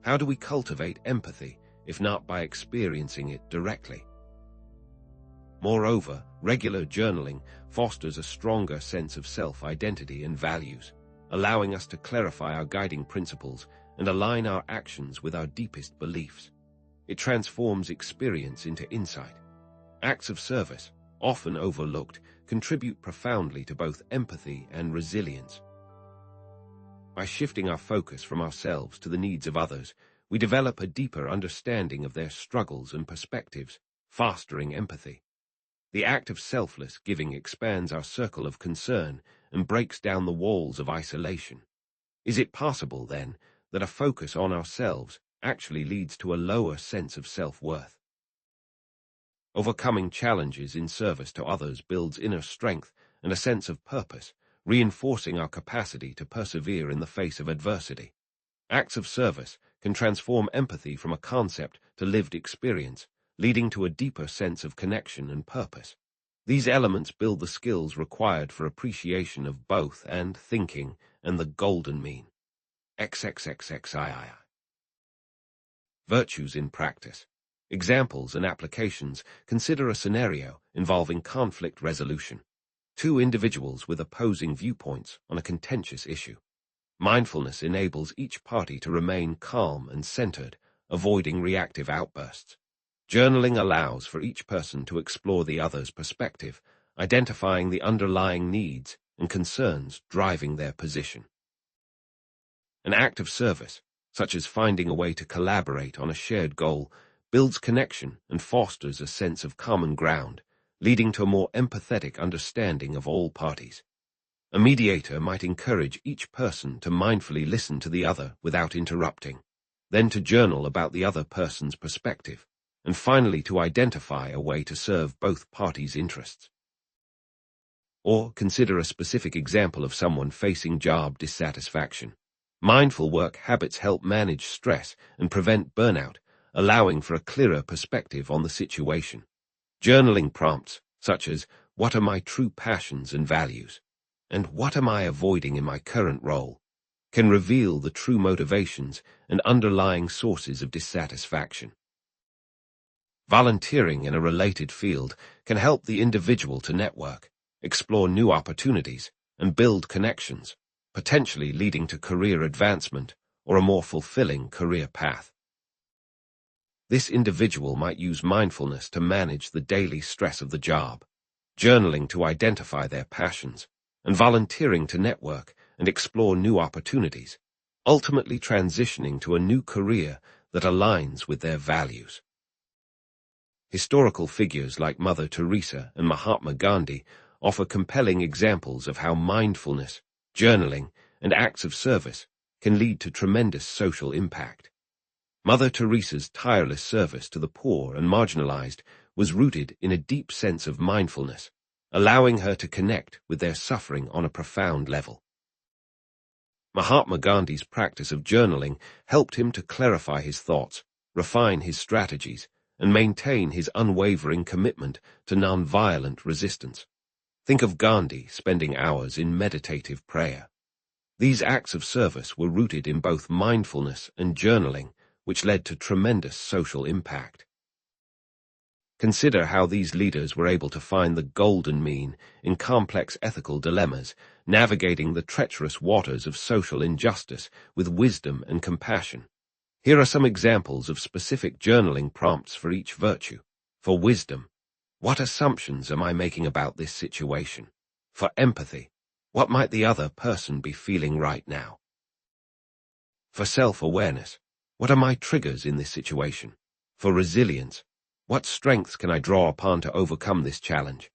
How do we cultivate empathy, if not by experiencing it directly? Moreover, regular journaling fosters a stronger sense of self-identity and values, allowing us to clarify our guiding principles and align our actions with our deepest beliefs. It transforms experience into insight. Acts of service, often overlooked, contribute profoundly to both empathy and resilience. By shifting our focus from ourselves to the needs of others, we develop a deeper understanding of their struggles and perspectives, fostering empathy. The act of selfless giving expands our circle of concern and breaks down the walls of isolation. Is it possible, then, that a focus on ourselves actually leads to a lower sense of self-worth? Overcoming challenges in service to others builds inner strength and a sense of purpose, reinforcing our capacity to persevere in the face of adversity. Acts of service can transform empathy from a concept to lived experience, leading to a deeper sense of connection and purpose. These elements build the skills required for appreciation of both and thinking and the golden mean. XXXXII. Virtues in practice. Examples and applications. Consider a scenario involving conflict resolution. Two individuals with opposing viewpoints on a contentious issue. Mindfulness enables each party to remain calm and centered, avoiding reactive outbursts. Journaling allows for each person to explore the other's perspective, identifying the underlying needs and concerns driving their position. An act of service, such as finding a way to collaborate on a shared goal, builds connection and fosters a sense of common ground, leading to a more empathetic understanding of all parties. A mediator might encourage each person to mindfully listen to the other without interrupting, then to journal about the other person's perspective, and finally to identify a way to serve both parties' interests. Or consider a specific example of someone facing job dissatisfaction. Mindful work habits help manage stress and prevent burnout, allowing for a clearer perspective on the situation. Journaling prompts, such as, "What are my true passions and values?" and "What am I avoiding in my current role?" can reveal the true motivations and underlying sources of dissatisfaction. Volunteering in a related field can help the individual to network, explore new opportunities, and build connections, potentially leading to career advancement or a more fulfilling career path. This individual might use mindfulness to manage the daily stress of the job, journaling to identify their passions, and volunteering to network and explore new opportunities, ultimately transitioning to a new career that aligns with their values. Historical figures like Mother Teresa and Mahatma Gandhi offer compelling examples of how mindfulness, journaling, and acts of service can lead to tremendous social impact. Mother Teresa's tireless service to the poor and marginalized was rooted in a deep sense of mindfulness, allowing her to connect with their suffering on a profound level. Mahatma Gandhi's practice of journaling helped him to clarify his thoughts, refine his strategies, and maintain his unwavering commitment to nonviolent resistance. Think of Gandhi spending hours in meditative prayer. These acts of service were rooted in both mindfulness and journaling, which led to tremendous social impact. Consider how these leaders were able to find the golden mean in complex ethical dilemmas, navigating the treacherous waters of social injustice with wisdom and compassion. Here are some examples of specific journaling prompts for each virtue. For wisdom, what assumptions am I making about this situation? For empathy, what might the other person be feeling right now? For self-awareness, what are my triggers in this situation? For resilience, what strengths can I draw upon to overcome this challenge?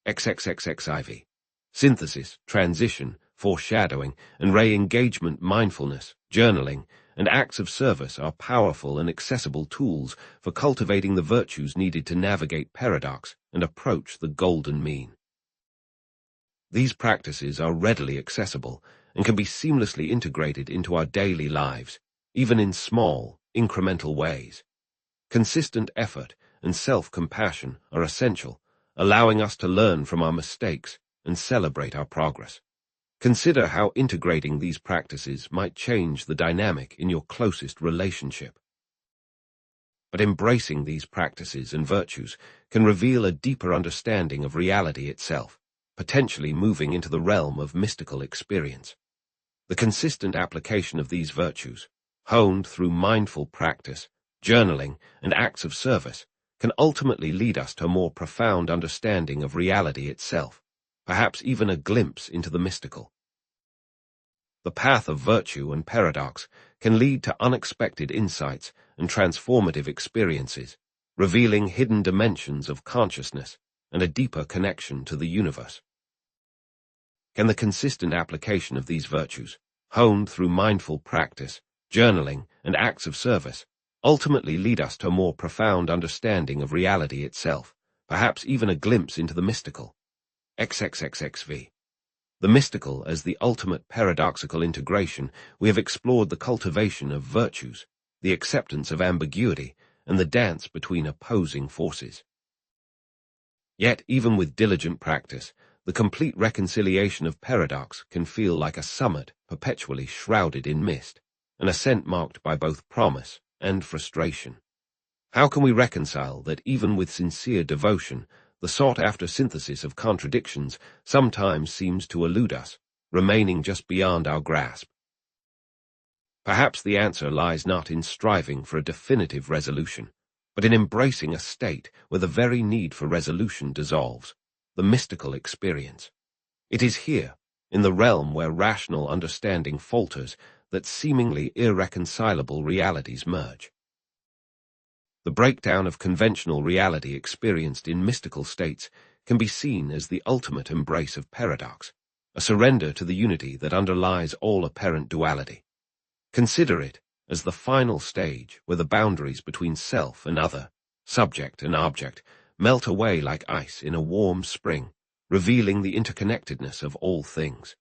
XXXXIV. Synthesis, transition, foreshadowing, and re-engagement mindfulness, journaling, and acts of service are powerful and accessible tools for cultivating the virtues needed to navigate paradox and approach the golden mean. These practices are readily accessible and can be seamlessly integrated into our daily lives, even in small, incremental ways. Consistent effort and self-compassion are essential, allowing us to learn from our mistakes and celebrate our progress. Consider how integrating these practices might change the dynamic in your closest relationship. But embracing these practices and virtues can reveal a deeper understanding of reality itself, potentially moving into the realm of mystical experience. The consistent application of these virtues, honed through mindful practice, journaling, and acts of service, can ultimately lead us to a more profound understanding of reality itself, perhaps even a glimpse into the mystical. The path of virtue and paradox can lead to unexpected insights and transformative experiences, revealing hidden dimensions of consciousness and a deeper connection to the universe. Can the consistent application of these virtues, honed through mindful practice, journaling, and acts of service, ultimately lead us to a more profound understanding of reality itself, perhaps even a glimpse into the mystical? XXXXV. The mystical as the ultimate paradoxical integration, we have explored the cultivation of virtues, the acceptance of ambiguity, and the dance between opposing forces. Yet, even with diligent practice, the complete reconciliation of paradox can feel like a summit perpetually shrouded in mist, an ascent marked by both promise and frustration. How can we reconcile that even with sincere devotion, the sought-after synthesis of contradictions sometimes seems to elude us, remaining just beyond our grasp? Perhaps the answer lies not in striving for a definitive resolution, but in embracing a state where the very need for resolution dissolves, the mystical experience. It is here, in the realm where rational understanding falters, that seemingly irreconcilable realities merge. The breakdown of conventional reality experienced in mystical states can be seen as the ultimate embrace of paradox, a surrender to the unity that underlies all apparent duality. Consider it as the final stage where the boundaries between self and other, subject and object, melt away like ice in a warm spring, revealing the interconnectedness of all things.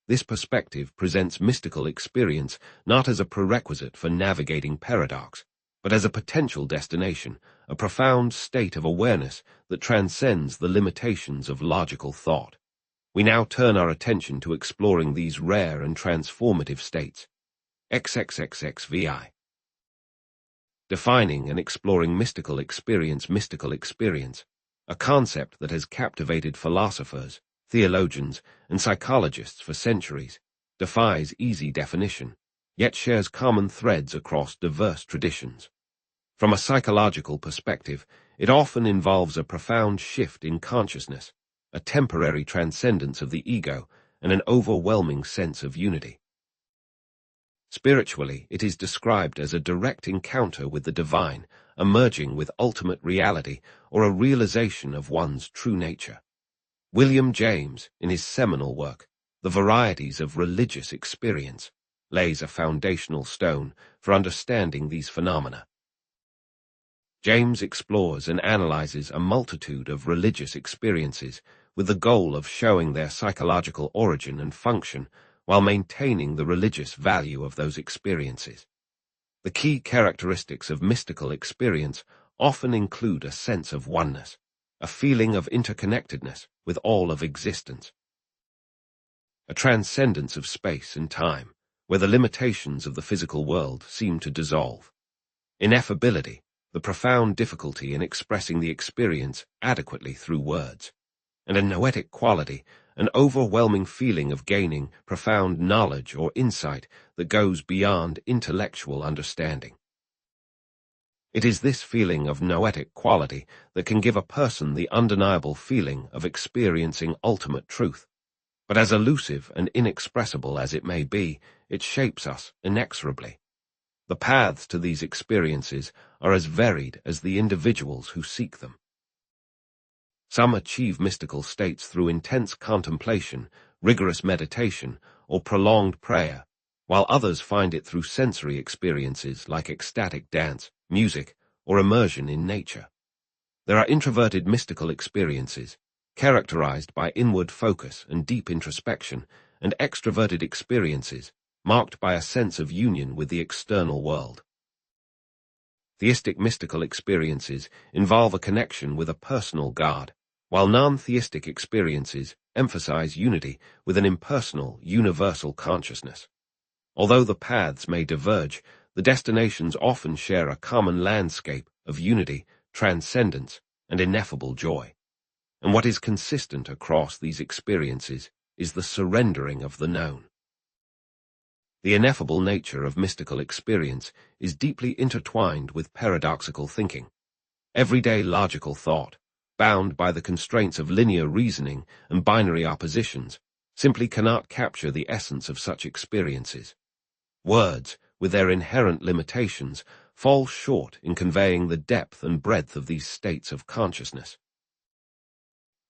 This perspective presents mystical experience not as a prerequisite for navigating paradox, but as a potential destination, a profound state of awareness that transcends the limitations of logical thought. We now turn our attention to exploring these rare and transformative states. XXXXVI. Defining and exploring mystical experience, a concept that has captivated philosophers, theologians, and psychologists for centuries, defies easy definition, yet shares common threads across diverse traditions. From a psychological perspective, it often involves a profound shift in consciousness, a temporary transcendence of the ego, and an overwhelming sense of unity. Spiritually, it is described as a direct encounter with the divine, a merging with ultimate reality, or a realization of one's true nature. William James, in his seminal work, The Varieties of Religious Experience, lays a foundational stone for understanding these phenomena. James explores and analyzes a multitude of religious experiences with the goal of showing their psychological origin and function while maintaining the religious value of those experiences. The key characteristics of mystical experience often include a sense of oneness, a feeling of interconnectedness with all of existence, a transcendence of space and time, where the limitations of the physical world seem to dissolve. Ineffability, the profound difficulty in expressing the experience adequately through words. And a noetic quality, an overwhelming feeling of gaining profound knowledge or insight that goes beyond intellectual understanding. It is this feeling of noetic quality that can give a person the undeniable feeling of experiencing ultimate truth. But as elusive and inexpressible as it may be, it shapes us inexorably. The paths to these experiences are as varied as the individuals who seek them. Some achieve mystical states through intense contemplation, rigorous meditation, or prolonged prayer, while others find it through sensory experiences like ecstatic dance, music, or immersion in nature. There are introverted mystical experiences, characterized by inward focus and deep introspection, and extroverted experiences, marked by a sense of union with the external world. Theistic mystical experiences involve a connection with a personal God, while non-theistic experiences emphasize unity with an impersonal, universal consciousness. Although the paths may diverge, the destinations often share a common landscape of unity, transcendence, and ineffable joy. And what is consistent across these experiences is the surrendering of the known. The ineffable nature of mystical experience is deeply intertwined with paradoxical thinking. Everyday logical thought, bound by the constraints of linear reasoning and binary oppositions, simply cannot capture the essence of such experiences. Words, with their inherent limitations, fall short in conveying the depth and breadth of these states of consciousness.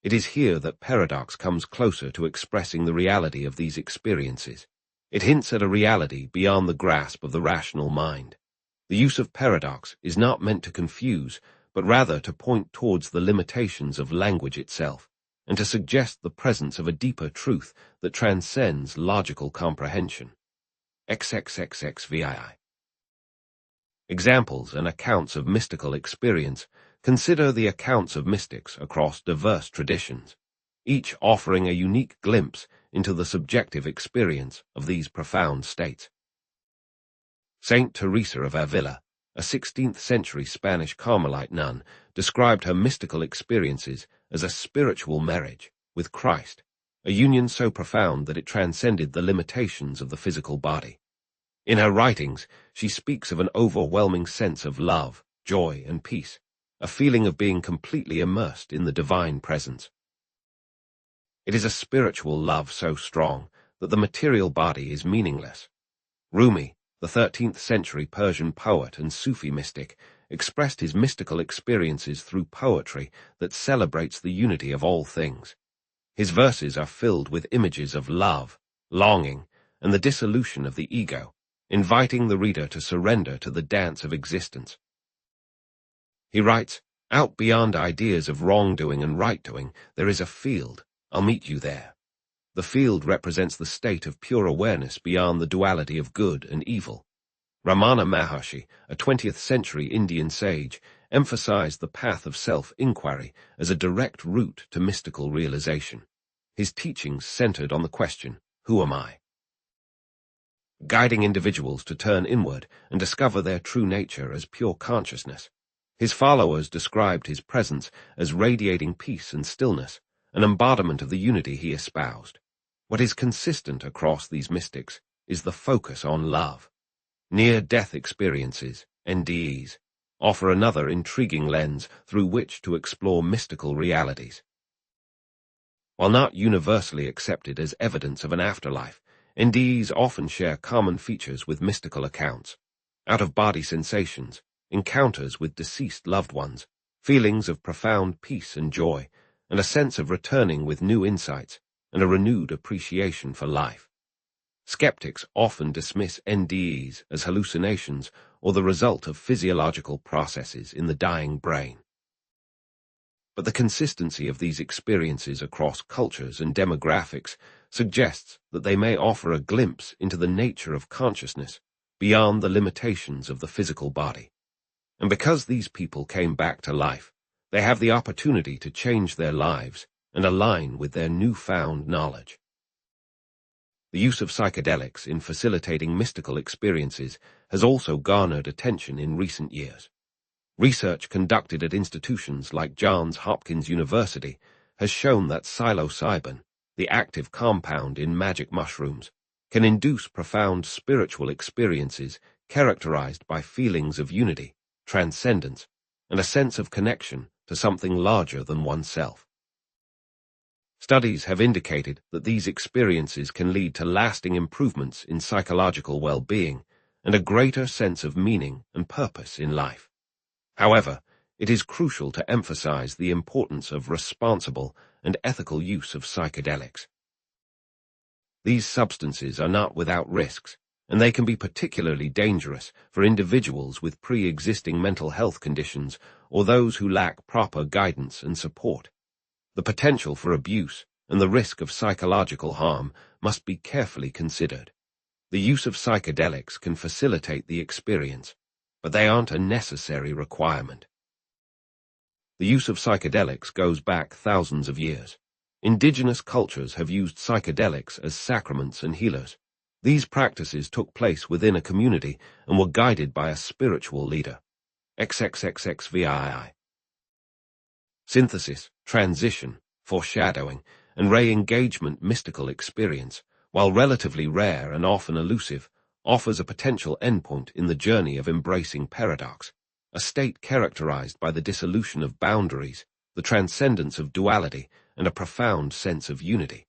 It is here that paradox comes closer to expressing the reality of these experiences. It hints at a reality beyond the grasp of the rational mind. The use of paradox is not meant to confuse, but rather to point towards the limitations of language itself, and to suggest the presence of a deeper truth that transcends logical comprehension. XXXXVII. Examples and accounts of mystical experience. Consider the accounts of mystics across diverse traditions, each offering a unique glimpse into the subjective experience of these profound states. Saint Teresa of Avila, a 16th-century Spanish Carmelite nun, described her mystical experiences as a spiritual marriage with Christ, a union so profound that it transcended the limitations of the physical body. In her writings, she speaks of an overwhelming sense of love, joy, and peace, a feeling of being completely immersed in the divine presence. It is a spiritual love so strong that the material body is meaningless. Rumi, the 13th-century Persian poet and Sufi mystic, expressed his mystical experiences through poetry that celebrates the unity of all things. His verses are filled with images of love, longing, and the dissolution of the ego, inviting the reader to surrender to the dance of existence. He writes, "Out beyond ideas of wrongdoing and right-doing, there is a field. I'll meet you there." The field represents the state of pure awareness beyond the duality of good and evil. Ramana Maharshi, a 20th-century Indian sage, emphasized the path of self-inquiry as a direct route to mystical realization. His teachings centered on the question, "Who am I?" guiding individuals to turn inward and discover their true nature as pure consciousness. His followers described his presence as radiating peace and stillness, an embodiment of the unity he espoused. What is consistent across these mystics is the focus on love. Near-death experiences, NDEs, offer another intriguing lens through which to explore mystical realities. While not universally accepted as evidence of an afterlife, NDEs often share common features with mystical accounts: out-of-body sensations, encounters with deceased loved ones, feelings of profound peace and joy, and a sense of returning with new insights and a renewed appreciation for life. Skeptics often dismiss NDEs as hallucinations or the result of physiological processes in the dying brain. But the consistency of these experiences across cultures and demographics suggests that they may offer a glimpse into the nature of consciousness beyond the limitations of the physical body. And because these people came back to life, they have the opportunity to change their lives and align with their newfound knowledge. The use of psychedelics in facilitating mystical experiences has also garnered attention in recent years. Research conducted at institutions like Johns Hopkins University has shown that psilocybin, the active compound in magic mushrooms, can induce profound spiritual experiences characterized by feelings of unity, transcendence, and a sense of connection to something larger than oneself. Studies have indicated that these experiences can lead to lasting improvements in psychological well-being and a greater sense of meaning and purpose in life. However, it is crucial to emphasize the importance of responsible and ethical use of psychedelics. These substances are not without risks, and they can be particularly dangerous for individuals with pre-existing mental health conditions or those who lack proper guidance and support. The potential for abuse and the risk of psychological harm must be carefully considered. The use of psychedelics can facilitate the experience, but they aren't a necessary requirement. The use of psychedelics goes back thousands of years. Indigenous cultures have used psychedelics as sacraments and healers. These practices took place within a community and were guided by a spiritual leader. XXXXVII. Synthesis, transition, foreshadowing, and re-engagement mystical experience, while relatively rare and often elusive, offers a potential endpoint in the journey of embracing paradox, a state characterized by the dissolution of boundaries, the transcendence of duality, and a profound sense of unity.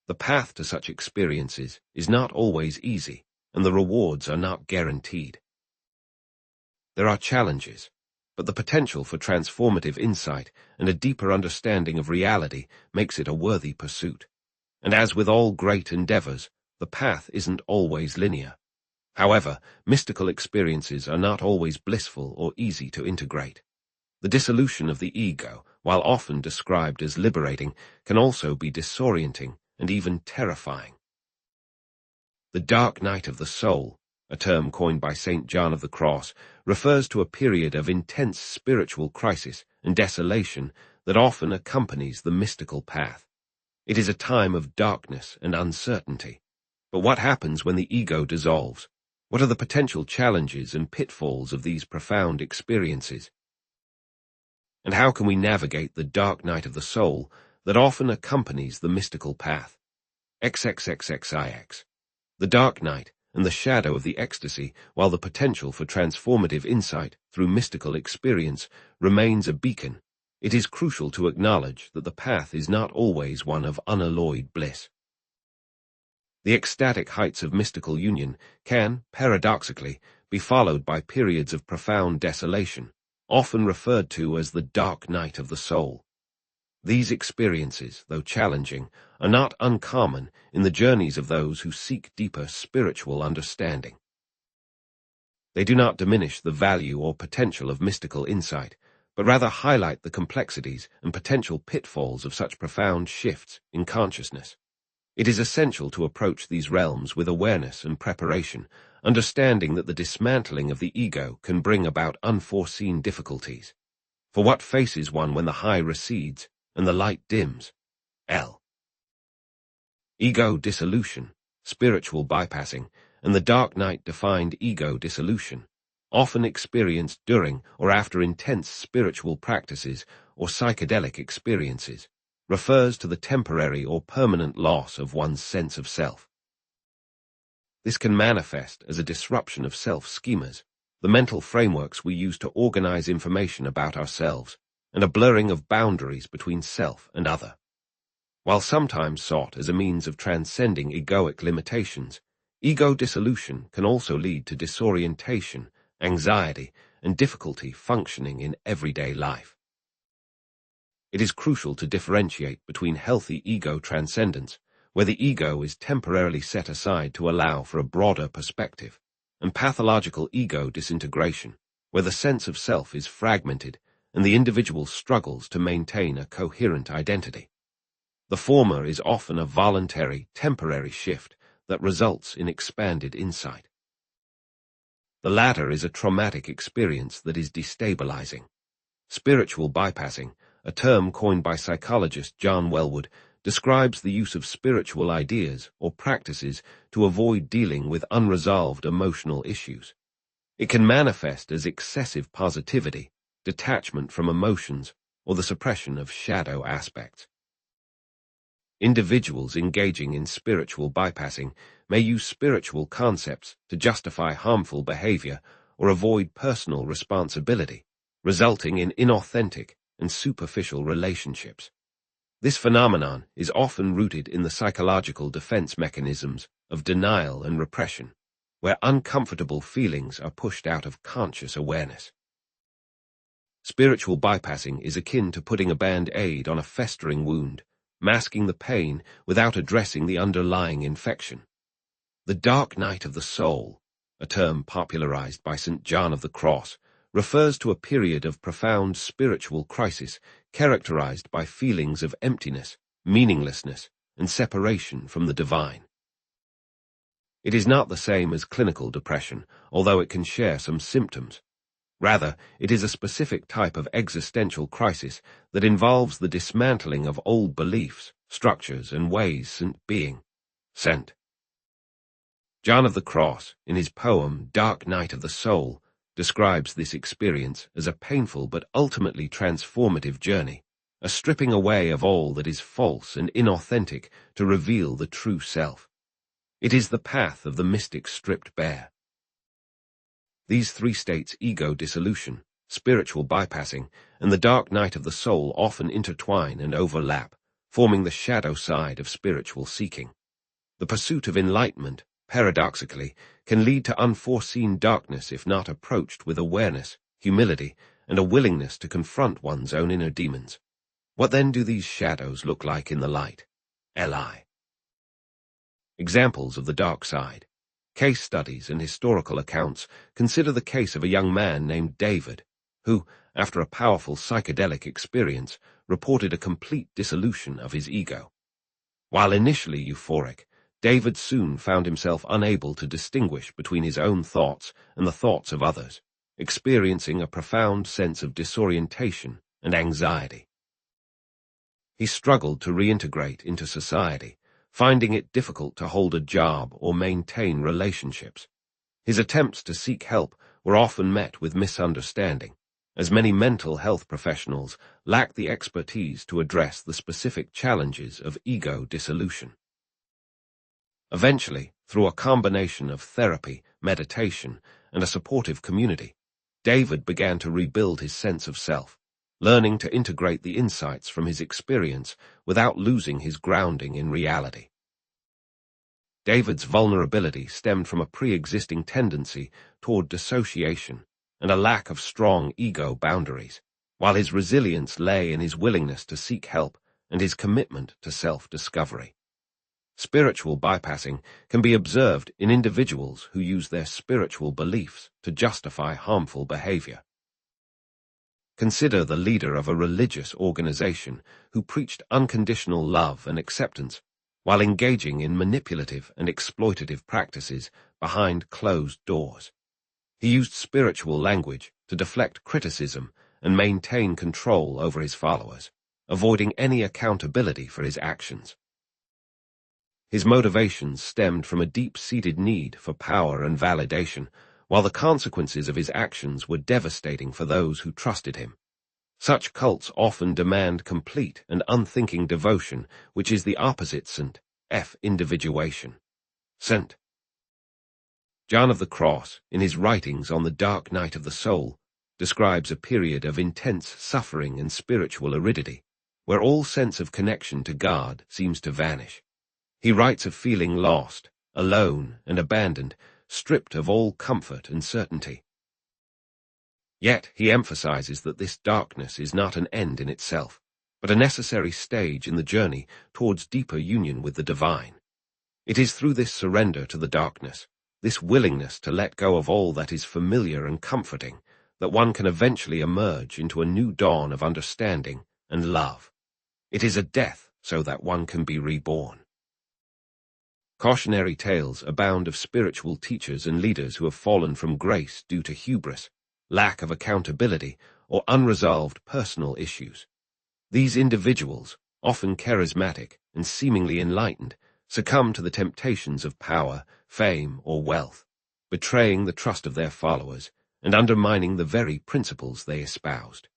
The path to such experiences is not always easy, and the rewards are not guaranteed. There are challenges, but the potential for transformative insight and a deeper understanding of reality makes it a worthy pursuit. And as with all great endeavors, the path isn't always linear. However, mystical experiences are not always blissful or easy to integrate. The dissolution of the ego, while often described as liberating, can also be disorienting and even terrifying. The dark night of the soul, a term coined by St. John of the Cross, refers to a period of intense spiritual crisis and desolation that often accompanies the mystical path. It is a time of darkness and uncertainty. But what happens when the ego dissolves? What are the potential challenges and pitfalls of these profound experiences? And how can we navigate the dark night of the soul that often accompanies the mystical path? XXXXIX. The dark night and the shadow of the ecstasy, while the potential for transformative insight through mystical experience remains a beacon, it is crucial to acknowledge that the path is not always one of unalloyed bliss. The ecstatic heights of mystical union can, paradoxically, be followed by periods of profound desolation, often referred to as the dark night of the soul. These experiences, though challenging, are not uncommon in the journeys of those who seek deeper spiritual understanding. They do not diminish the value or potential of mystical insight, but rather highlight the complexities and potential pitfalls of such profound shifts in consciousness. It is essential to approach these realms with awareness and preparation, understanding that the dismantling of the ego can bring about unforeseen difficulties. For what faces one when the high recedes and the light dims? Ego dissolution, spiritual bypassing, and the dark night-defined ego dissolution, often experienced during or after intense spiritual practices or psychedelic experiences, refers to the temporary or permanent loss of one's sense of self. This can manifest as a disruption of self-schemas, the mental frameworks we use to organize information about ourselves, and a blurring of boundaries between self and other. While sometimes sought as a means of transcending egoic limitations, ego dissolution can also lead to disorientation, anxiety, and difficulty functioning in everyday life. It is crucial to differentiate between healthy ego transcendence, where the ego is temporarily set aside to allow for a broader perspective, and pathological ego disintegration, where the sense of self is fragmented and the individual struggles to maintain a coherent identity. The former is often a voluntary, temporary shift that results in expanded insight. The latter is a traumatic experience that is destabilizing. Spiritual bypassing, a term coined by psychologist John Welwood, describes the use of spiritual ideas or practices to avoid dealing with unresolved emotional issues. It can manifest as excessive positivity, detachment from emotions, or the suppression of shadow aspects. Individuals engaging in spiritual bypassing may use spiritual concepts to justify harmful behavior or avoid personal responsibility, resulting in inauthentic and superficial relationships. This phenomenon is often rooted in the psychological defense mechanisms of denial and repression, where uncomfortable feelings are pushed out of conscious awareness. Spiritual bypassing is akin to putting a band-aid on a festering wound, masking the pain without addressing the underlying infection. The dark night of the soul, a term popularized by St. John of the Cross, refers to a period of profound spiritual crisis characterized by feelings of emptiness, meaninglessness, and separation from the divine. It is not the same as clinical depression, although it can share some symptoms. Rather, it is a specific type of existential crisis that involves the dismantling of old beliefs, structures, and ways of being. St. John of the Cross, in his poem Dark Night of the Soul, describes this experience as a painful but ultimately transformative journey, a stripping away of all that is false and inauthentic to reveal the true self. It is the path of the mystic stripped bare. These three states, ego dissolution, spiritual bypassing, and the dark night of the soul, often intertwine and overlap, forming the shadow side of spiritual seeking. The pursuit of enlightenment, paradoxically, can lead to unforeseen darkness if not approached with awareness, humility, and a willingness to confront one's own inner demons. What then do these shadows look like in the light? Li. Examples of the dark side. Case studies and historical accounts consider the case of a young man named David, who, after a powerful psychedelic experience, reported a complete dissolution of his ego. While initially euphoric, David soon found himself unable to distinguish between his own thoughts and the thoughts of others, experiencing a profound sense of disorientation and anxiety. He struggled to reintegrate into society, finding it difficult to hold a job or maintain relationships. His attempts to seek help were often met with misunderstanding, as many mental health professionals lack the expertise to address the specific challenges of ego dissolution. Eventually, through a combination of therapy, meditation, and a supportive community, David began to rebuild his sense of self, learning to integrate the insights from his experience without losing his grounding in reality. David's vulnerability stemmed from a pre-existing tendency toward dissociation and a lack of strong ego boundaries, while his resilience lay in his willingness to seek help and his commitment to self-discovery. Spiritual bypassing can be observed in individuals who use their spiritual beliefs to justify harmful behavior. Consider the leader of a religious organization who preached unconditional love and acceptance while engaging in manipulative and exploitative practices behind closed doors. He used spiritual language to deflect criticism and maintain control over his followers, avoiding any accountability for his actions. His motivations stemmed from a deep-seated need for power and validation, while the consequences of his actions were devastating for those who trusted him. Such cults often demand complete and unthinking devotion, which is the opposite St. Individuation. St. John of the Cross, in his writings on the dark night of the soul, describes a period of intense suffering and spiritual aridity, where all sense of connection to God seems to vanish. He writes of feeling lost, alone, and abandoned, stripped of all comfort and certainty. Yet he emphasizes that this darkness is not an end in itself, but a necessary stage in the journey towards deeper union with the divine. It is through this surrender to the darkness, this willingness to let go of all that is familiar and comforting, that one can eventually emerge into a new dawn of understanding and love. It is a death so that one can be reborn. Cautionary tales abound of spiritual teachers and leaders who have fallen from grace due to hubris, lack of accountability, or unresolved personal issues. These individuals, often charismatic and seemingly enlightened, succumb to the temptations of power, fame, or wealth, betraying the trust of their followers and undermining the very principles they espoused.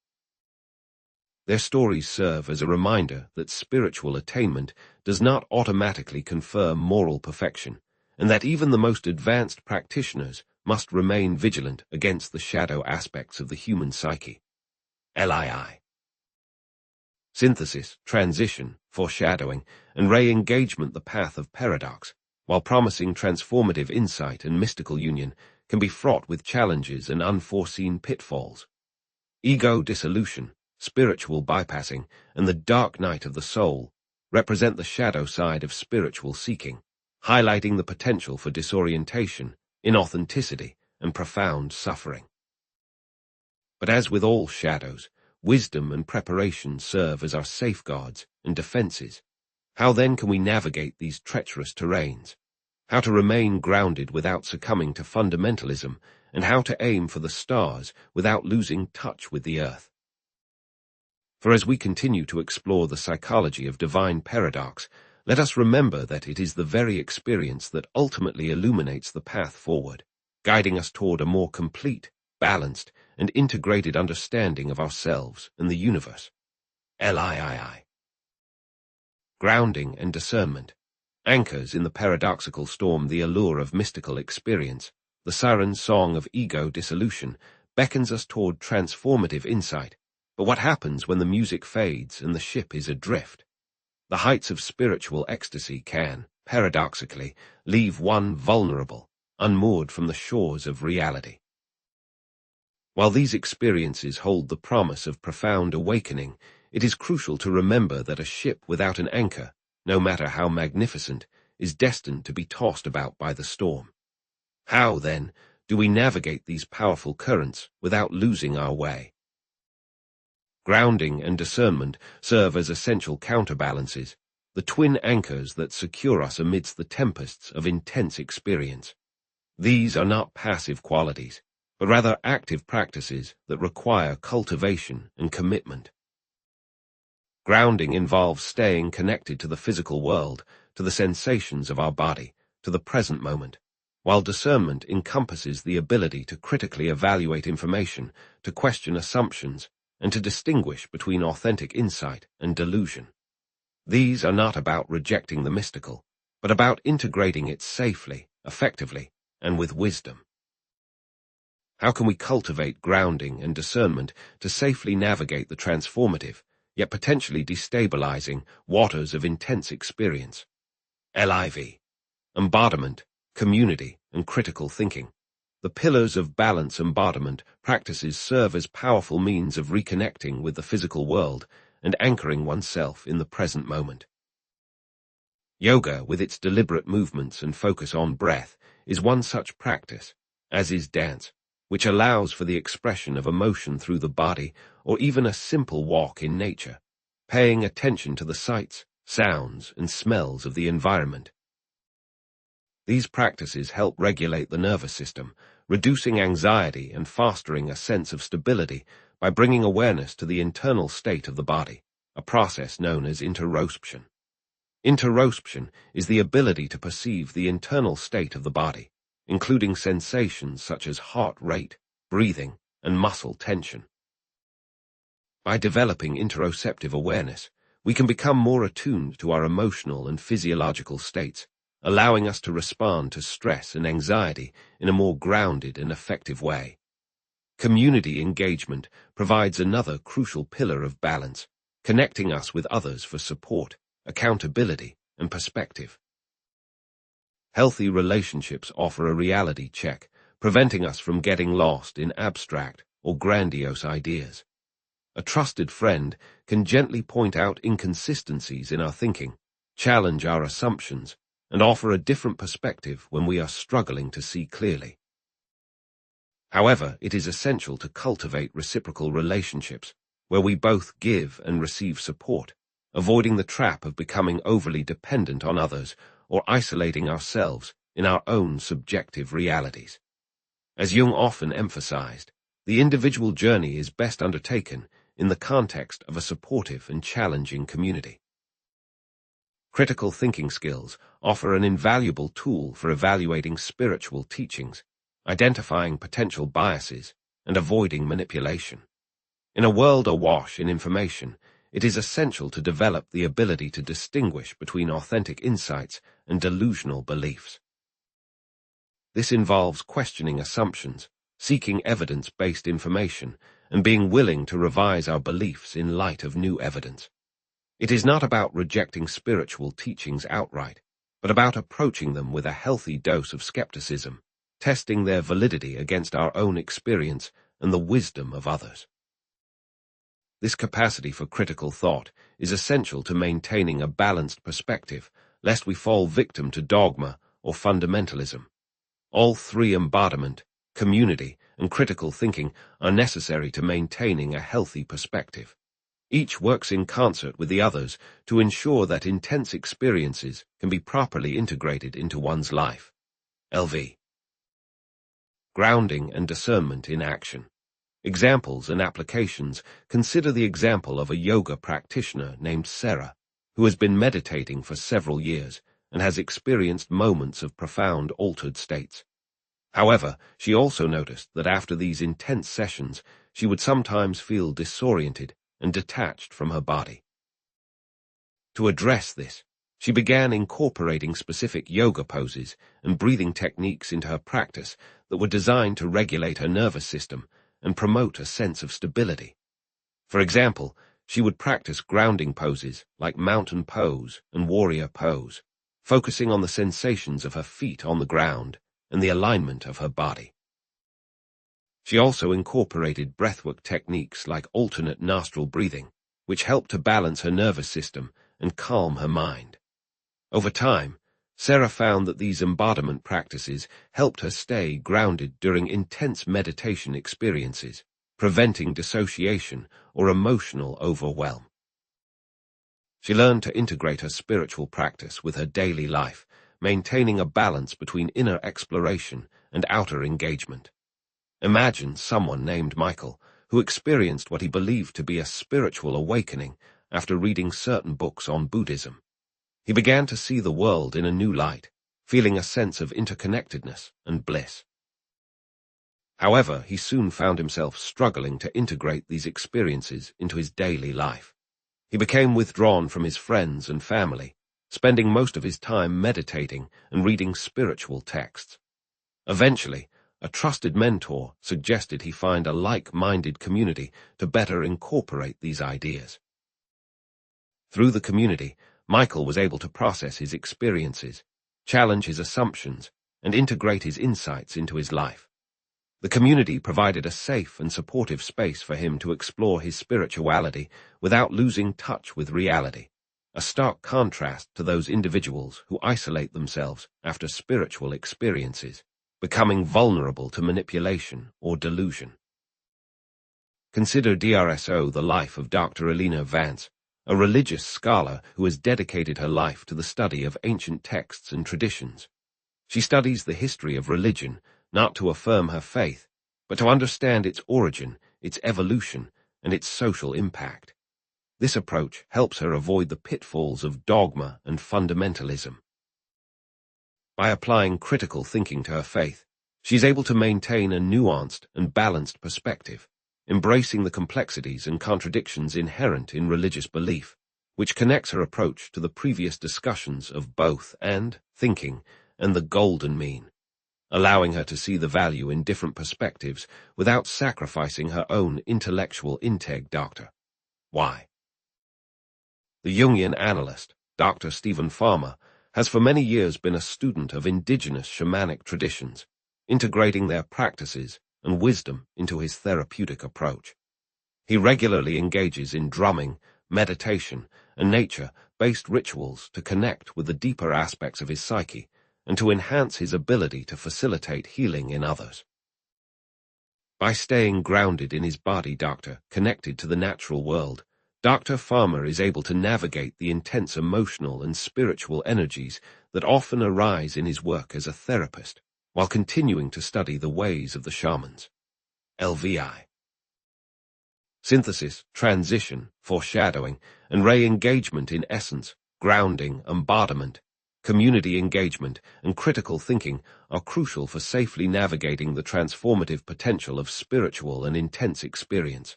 Their stories serve as a reminder that spiritual attainment does not automatically confer moral perfection, and that even the most advanced practitioners must remain vigilant against the shadow aspects of the human psyche. LII. Synthesis, transition, foreshadowing, and re-engagement the path of paradox, while promising transformative insight and mystical union, can be fraught with challenges and unforeseen pitfalls. Ego dissolution, spiritual bypassing, and the dark night of the soul represent the shadow side of spiritual seeking, highlighting the potential for disorientation, inauthenticity, and profound suffering. But as with all shadows, wisdom and preparation serve as our safeguards and defenses. How then can we navigate these treacherous terrains? How to remain grounded without succumbing to fundamentalism, and how to aim for the stars without losing touch with the earth? For as we continue to explore the psychology of divine paradox, let us remember that it is the very experience that ultimately illuminates the path forward, guiding us toward a more complete, balanced, and integrated understanding of ourselves and the universe. LII. Grounding and discernment anchors in the paradoxical storm the allure of mystical experience. The siren song of ego dissolution beckons us toward transformative insight. But what happens when the music fades and the ship is adrift? The heights of spiritual ecstasy can, paradoxically, leave one vulnerable, unmoored from the shores of reality. While these experiences hold the promise of profound awakening, it is crucial to remember that a ship without an anchor, no matter how magnificent, is destined to be tossed about by the storm. How, then, do we navigate these powerful currents without losing our way? Grounding and discernment serve as essential counterbalances, the twin anchors that secure us amidst the tempests of intense experience. These are not passive qualities, but rather active practices that require cultivation and commitment. Grounding involves staying connected to the physical world, to the sensations of our body, to the present moment, while discernment encompasses the ability to critically evaluate information, to question assumptions, and to distinguish between authentic insight and delusion. These are not about rejecting the mystical, but about integrating it safely, effectively, and with wisdom. How can we cultivate grounding and discernment to safely navigate the transformative, yet potentially destabilizing, waters of intense experience? LIV. Embodiment, community, and critical thinking. The pillars of balance embodiment practices serve as powerful means of reconnecting with the physical world and anchoring oneself in the present moment. Yoga, with its deliberate movements and focus on breath, is one such practice, as is dance, which allows for the expression of emotion through the body or even a simple walk in nature, paying attention to the sights, sounds, and smells of the environment. These practices help regulate the nervous system, reducing anxiety and fostering a sense of stability by bringing awareness to the internal state of the body, a process known as interoception. Interoception is the ability to perceive the internal state of the body, including sensations such as heart rate, breathing, and muscle tension. By developing interoceptive awareness, we can become more attuned to our emotional and physiological states, allowing us to respond to stress and anxiety in a more grounded and effective way. Community engagement provides another crucial pillar of balance, connecting us with others for support, accountability, and perspective. Healthy relationships offer a reality check, preventing us from getting lost in abstract or grandiose ideas. A trusted friend can gently point out inconsistencies in our thinking, challenge our assumptions, and offer a different perspective when we are struggling to see clearly. However, it is essential to cultivate reciprocal relationships, where we both give and receive support, avoiding the trap of becoming overly dependent on others or isolating ourselves in our own subjective realities. As Jung often emphasized, the individual journey is best undertaken in the context of a supportive and challenging community. Critical thinking skills offer an invaluable tool for evaluating spiritual teachings, identifying potential biases, and avoiding manipulation. In a world awash in information, it is essential to develop the ability to distinguish between authentic insights and delusional beliefs. This involves questioning assumptions, seeking evidence-based information, and being willing to revise our beliefs in light of new evidence. It is not about rejecting spiritual teachings outright, but about approaching them with a healthy dose of skepticism, testing their validity against our own experience and the wisdom of others. This capacity for critical thought is essential to maintaining a balanced perspective, lest we fall victim to dogma or fundamentalism. All three, embodiment, community, and critical thinking, are necessary to maintaining a healthy perspective. Each works in concert with the others to ensure that intense experiences can be properly integrated into one's life. LV. Grounding and discernment in action. Examples and applications. Consider the example of a yoga practitioner named Sarah, who has been meditating for several years and has experienced moments of profound altered states. However, she also noticed that after these intense sessions, she would sometimes feel disoriented and detached from her body. To address this, she began incorporating specific yoga poses and breathing techniques into her practice that were designed to regulate her nervous system and promote a sense of stability. For example, she would practice grounding poses like mountain pose and warrior pose, focusing on the sensations of her feet on the ground and the alignment of her body. She also incorporated breathwork techniques like alternate nostril breathing, which helped to balance her nervous system and calm her mind. Over time, Sarah found that these embodiment practices helped her stay grounded during intense meditation experiences, preventing dissociation or emotional overwhelm. She learned to integrate her spiritual practice with her daily life, maintaining a balance between inner exploration and outer engagement. Imagine someone named Michael who experienced what he believed to be a spiritual awakening after reading certain books on Buddhism. He began to see the world in a new light, feeling a sense of interconnectedness and bliss. However, he soon found himself struggling to integrate these experiences into his daily life. He became withdrawn from his friends and family, spending most of his time meditating and reading spiritual texts. Eventually, a trusted mentor suggested he find a like-minded community to better incorporate these ideas. Through the community, Michael was able to process his experiences, challenge his assumptions, and integrate his insights into his life. The community provided a safe and supportive space for him to explore his spirituality without losing touch with reality, a stark contrast to those individuals who isolate themselves after spiritual experiences, becoming vulnerable to manipulation or delusion. Consider DRSO, the life of Dr. Elena Vance, a religious scholar who has dedicated her life to the study of ancient texts and traditions. She studies the history of religion, not to affirm her faith, but to understand its origin, its evolution, and its social impact. This approach helps her avoid the pitfalls of dogma and fundamentalism. By applying critical thinking to her faith, she is able to maintain a nuanced and balanced perspective, embracing the complexities and contradictions inherent in religious belief, which connects her approach to the previous discussions of both and thinking and the golden mean, allowing her to see the value in different perspectives without sacrificing her own intellectual integ. Dr. Why? The Jungian analyst, Dr. Stephen Farmer, has for many years been a student of indigenous shamanic traditions, integrating their practices and wisdom into his therapeutic approach. He regularly engages in drumming, meditation, and nature-based rituals to connect with the deeper aspects of his psyche and to enhance his ability to facilitate healing in others. By staying grounded in his body, connected to the natural world, Dr. Farmer is able to navigate the intense emotional and spiritual energies that often arise in his work as a therapist, while continuing to study the ways of the shamans. LVI. Synthesis, transition, foreshadowing, and re-engagement in essence Grounding, embodiment, community engagement, and critical thinking are crucial for safely navigating the transformative potential of spiritual and intense experience.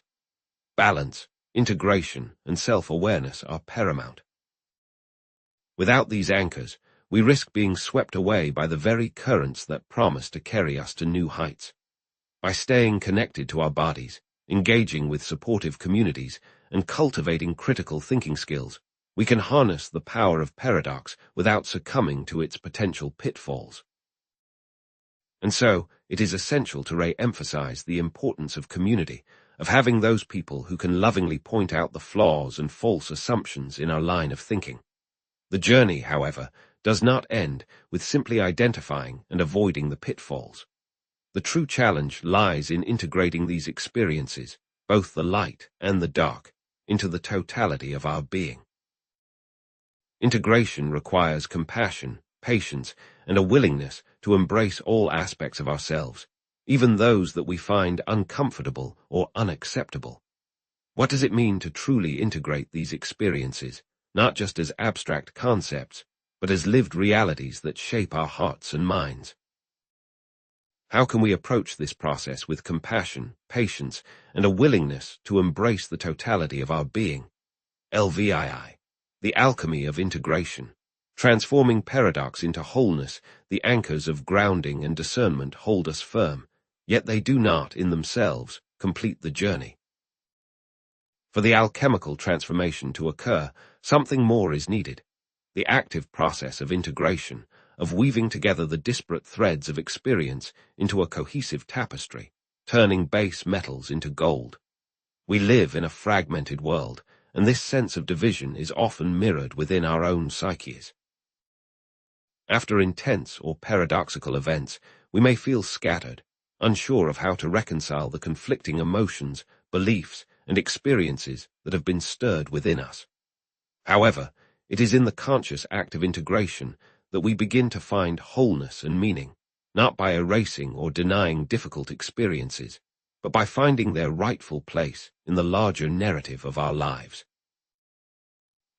Balance, integration, and self-awareness are paramount. Without these anchors, we risk being swept away by the very currents that promise to carry us to new heights. By staying connected to our bodies, engaging with supportive communities, and cultivating critical thinking skills, we can harness the power of paradox without succumbing to its potential pitfalls. And so, it is essential to re-emphasize the importance of community, of having those people who can lovingly point out the flaws and false assumptions in our line of thinking. The journey, however, does not end with simply identifying and avoiding the pitfalls. The true challenge lies in integrating these experiences, both the light and the dark, into the totality of our being. Integration requires compassion, patience, and a willingness to embrace all aspects of ourselves, even those that we find uncomfortable or unacceptable. What does it mean to truly integrate these experiences, not just as abstract concepts, but as lived realities that shape our hearts and minds? How can we approach this process with compassion, patience, and a willingness to embrace the totality of our being? LVII. The alchemy of integration. Transforming paradox into wholeness, the anchors of grounding and discernment hold us firm, yet they do not, in themselves, complete the journey. For the alchemical transformation to occur, something more is needed. The active process of integration, of weaving together the disparate threads of experience into a cohesive tapestry, turning base metals into gold. We live in a fragmented world, and this sense of division is often mirrored within our own psyches. After intense or paradoxical events, we may feel scattered, unsure of how to reconcile the conflicting emotions, beliefs, and experiences that have been stirred within us. However, it is in the conscious act of integration that we begin to find wholeness and meaning, not by erasing or denying difficult experiences, but by finding their rightful place in the larger narrative of our lives.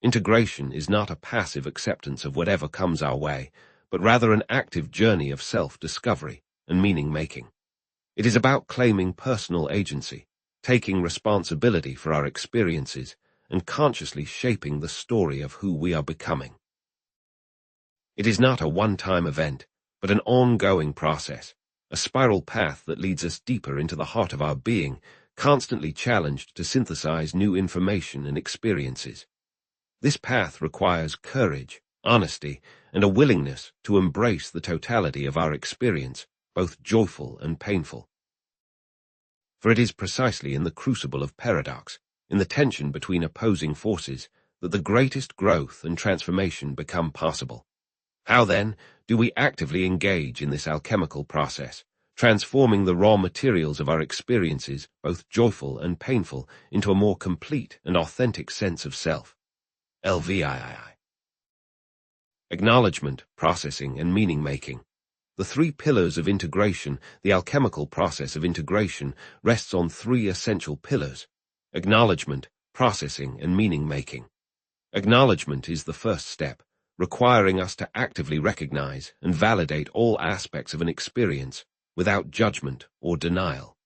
Integration is not a passive acceptance of whatever comes our way, but rather an active journey of self-discovery and meaning-making. It is about claiming personal agency, taking responsibility for our experiences, and consciously shaping the story of who we are becoming. It is not a one-time event, but an ongoing process, a spiral path that leads us deeper into the heart of our being, constantly challenged to synthesize new information and experiences. This path requires courage, honesty, and a willingness to embrace the totality of our experience, both joyful and painful. For it is precisely in the crucible of paradox, in the tension between opposing forces, that the greatest growth and transformation become possible. How, then, do we actively engage in this alchemical process, transforming the raw materials of our experiences, both joyful and painful, into a more complete and authentic sense of self? LVII. Acknowledgement, processing, and meaning-making. The three pillars of integration, the alchemical process of integration, rests on three essential pillars: acknowledgement, processing, and meaning-making. Acknowledgement is the first step, requiring us to actively recognize and validate all aspects of an experience without judgment or denial.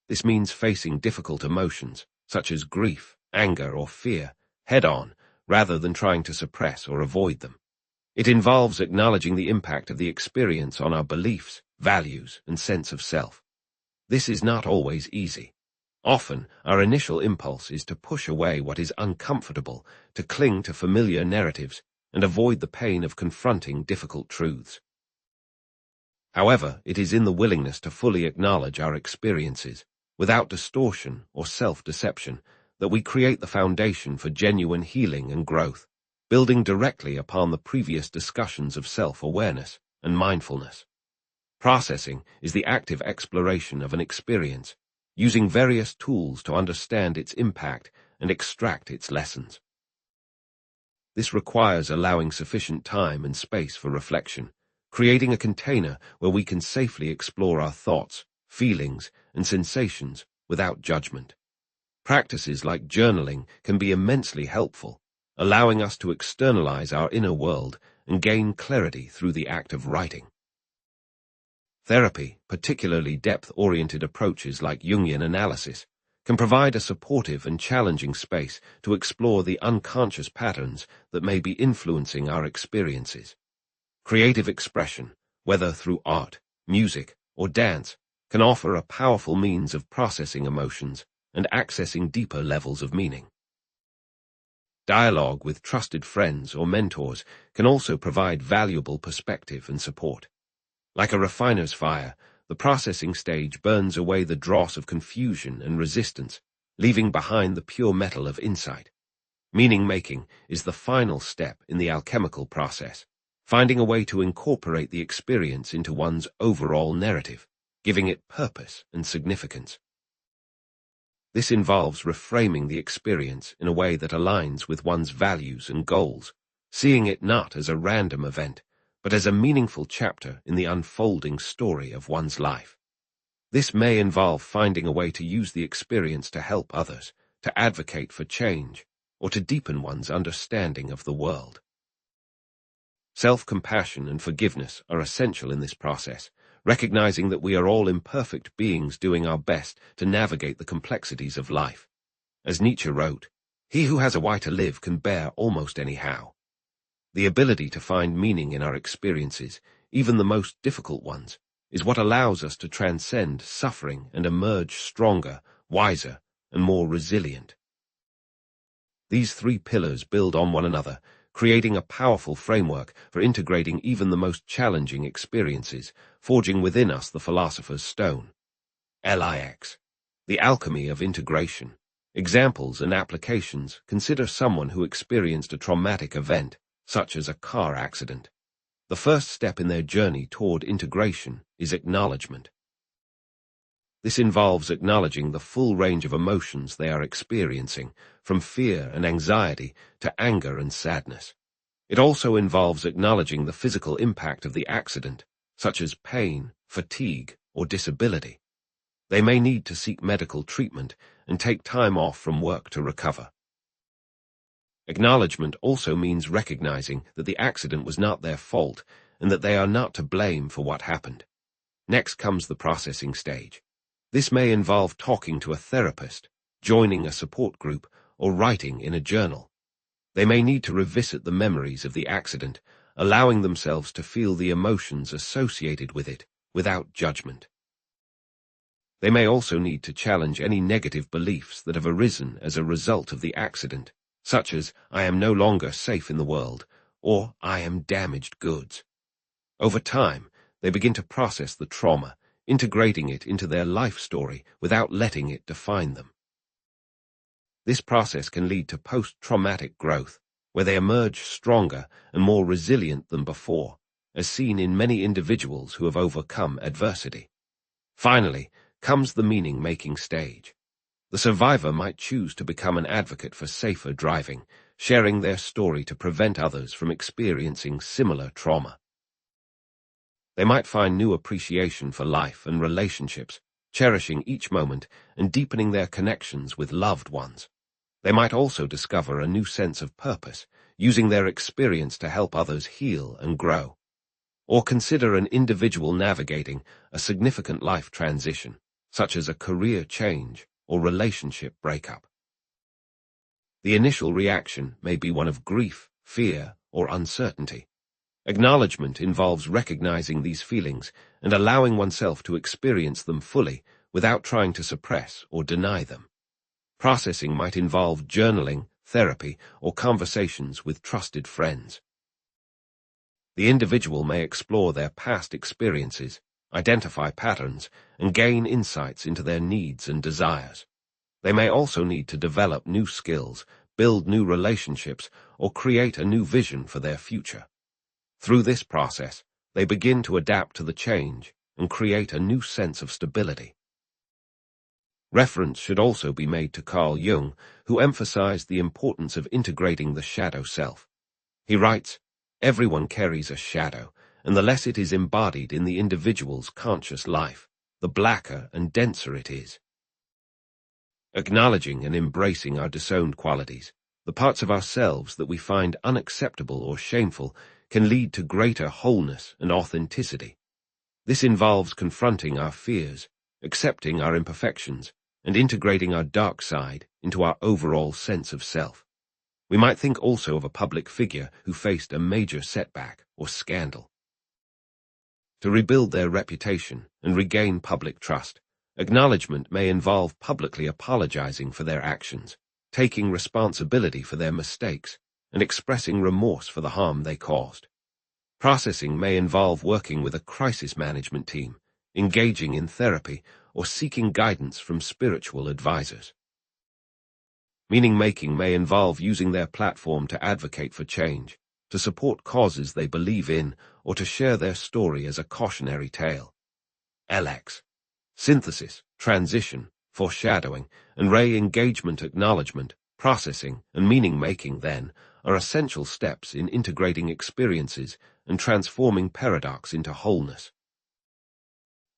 This means facing difficult emotions, such as grief, anger, or fear, head-on, rather than trying to suppress or avoid them. It involves acknowledging the impact of the experience on our beliefs, values, and sense of self. This is not always easy. Often, our initial impulse is to push away what is uncomfortable, to cling to familiar narratives, and avoid the pain of confronting difficult truths. However, it is in the willingness to fully acknowledge our experiences, without distortion or self-deception, that we create the foundation for genuine healing and growth, building directly upon the previous discussions of self-awareness and mindfulness. Processing is the active exploration of an experience, using various tools to understand its impact and extract its lessons. This requires allowing sufficient time and space for reflection, creating a container where we can safely explore our thoughts, feelings, and sensations without judgment. Practices like journaling can be immensely helpful, allowing us to externalize our inner world and gain clarity through the act of writing. Therapy, particularly depth-oriented approaches like Jungian analysis, can provide a supportive and challenging space to explore the unconscious patterns that may be influencing our experiences. Creative expression, whether through art, music, or dance, can offer a powerful means of processing emotions and accessing deeper levels of meaning. Dialogue with trusted friends or mentors can also provide valuable perspective and support. Like a refiner's fire, the processing stage burns away the dross of confusion and resistance, leaving behind the pure metal of insight. Meaning-making is the final step in the alchemical process, finding a way to incorporate the experience into one's overall narrative, giving it purpose and significance. This involves reframing the experience in a way that aligns with one's values and goals, seeing it not as a random event, but as a meaningful chapter in the unfolding story of one's life. This may involve finding a way to use the experience to help others, to advocate for change, or to deepen one's understanding of the world. Self-compassion and forgiveness are essential in this process, recognizing that we are all imperfect beings doing our best to navigate the complexities of life. As Nietzsche wrote, "He who has a why to live can bear almost any how." The ability to find meaning in our experiences, even the most difficult ones, is what allows us to transcend suffering and emerge stronger, wiser, and more resilient. These three pillars build on one another, creating a powerful framework for integrating even the most challenging experiences, forging within us the philosopher's stone. LIX. The alchemy of integration. Examples and applications consider someone who experienced a traumatic event, such as a car accident. The first step in their journey toward integration is acknowledgement. This involves acknowledging the full range of emotions they are experiencing, from fear and anxiety to anger and sadness. It also involves acknowledging the physical impact of the accident, such as pain, fatigue, or disability. They may need to seek medical treatment and take time off from work to recover. Acknowledgement also means recognizing that the accident was not their fault and that they are not to blame for what happened. Next comes the processing stage. This may involve talking to a therapist, joining a support group, or writing in a journal. They may need to revisit the memories of the accident, allowing themselves to feel the emotions associated with it without judgment. They may also need to challenge any negative beliefs that have arisen as a result of the accident, such as, "I am no longer safe in the world," or "I am damaged goods." Over time, they begin to process the trauma, integrating it into their life story without letting it define them. This process can lead to post-traumatic growth, where they emerge stronger and more resilient than before, as seen in many individuals who have overcome adversity. Finally, comes the meaning-making stage. The survivor might choose to become an advocate for safer driving, sharing their story to prevent others from experiencing similar trauma. They might find new appreciation for life and relationships, cherishing each moment and deepening their connections with loved ones. They might also discover a new sense of purpose, using their experience to help others heal and grow. Or consider an individual navigating a significant life transition, such as a career change or relationship breakup. The initial reaction may be one of grief, fear, or uncertainty. Acknowledgement involves recognizing these feelings and allowing oneself to experience them fully without trying to suppress or deny them. Processing might involve journaling, therapy, or conversations with trusted friends. The individual may explore their past experiences, identify patterns, and gain insights into their needs and desires. They may also need to develop new skills, build new relationships, or create a new vision for their future. Through this process, they begin to adapt to the change and create a new sense of stability. Reference should also be made to Carl Jung, who emphasized the importance of integrating the shadow self. He writes, "Everyone carries a shadow, and the less it is embodied in the individual's conscious life, the blacker and denser it is." Acknowledging and embracing our disowned qualities, the parts of ourselves that we find unacceptable or shameful can lead to greater wholeness and authenticity. This involves confronting our fears, accepting our imperfections, and integrating our dark side into our overall sense of self. We might think also of a public figure who faced a major setback or scandal. To rebuild their reputation and regain public trust, acknowledgement may involve publicly apologizing for their actions, taking responsibility for their mistakes, and expressing remorse for the harm they caused. Processing may involve working with a crisis management team, engaging in therapy, or seeking guidance from spiritual advisors. Meaning-making may involve using their platform to advocate for change, to support causes they believe in, or to share their story as a cautionary tale. LX. Synthesis, transition, foreshadowing, and re-engagement acknowledgement, processing, and meaning-making, then, are essential steps in integrating experiences and transforming paradox into wholeness.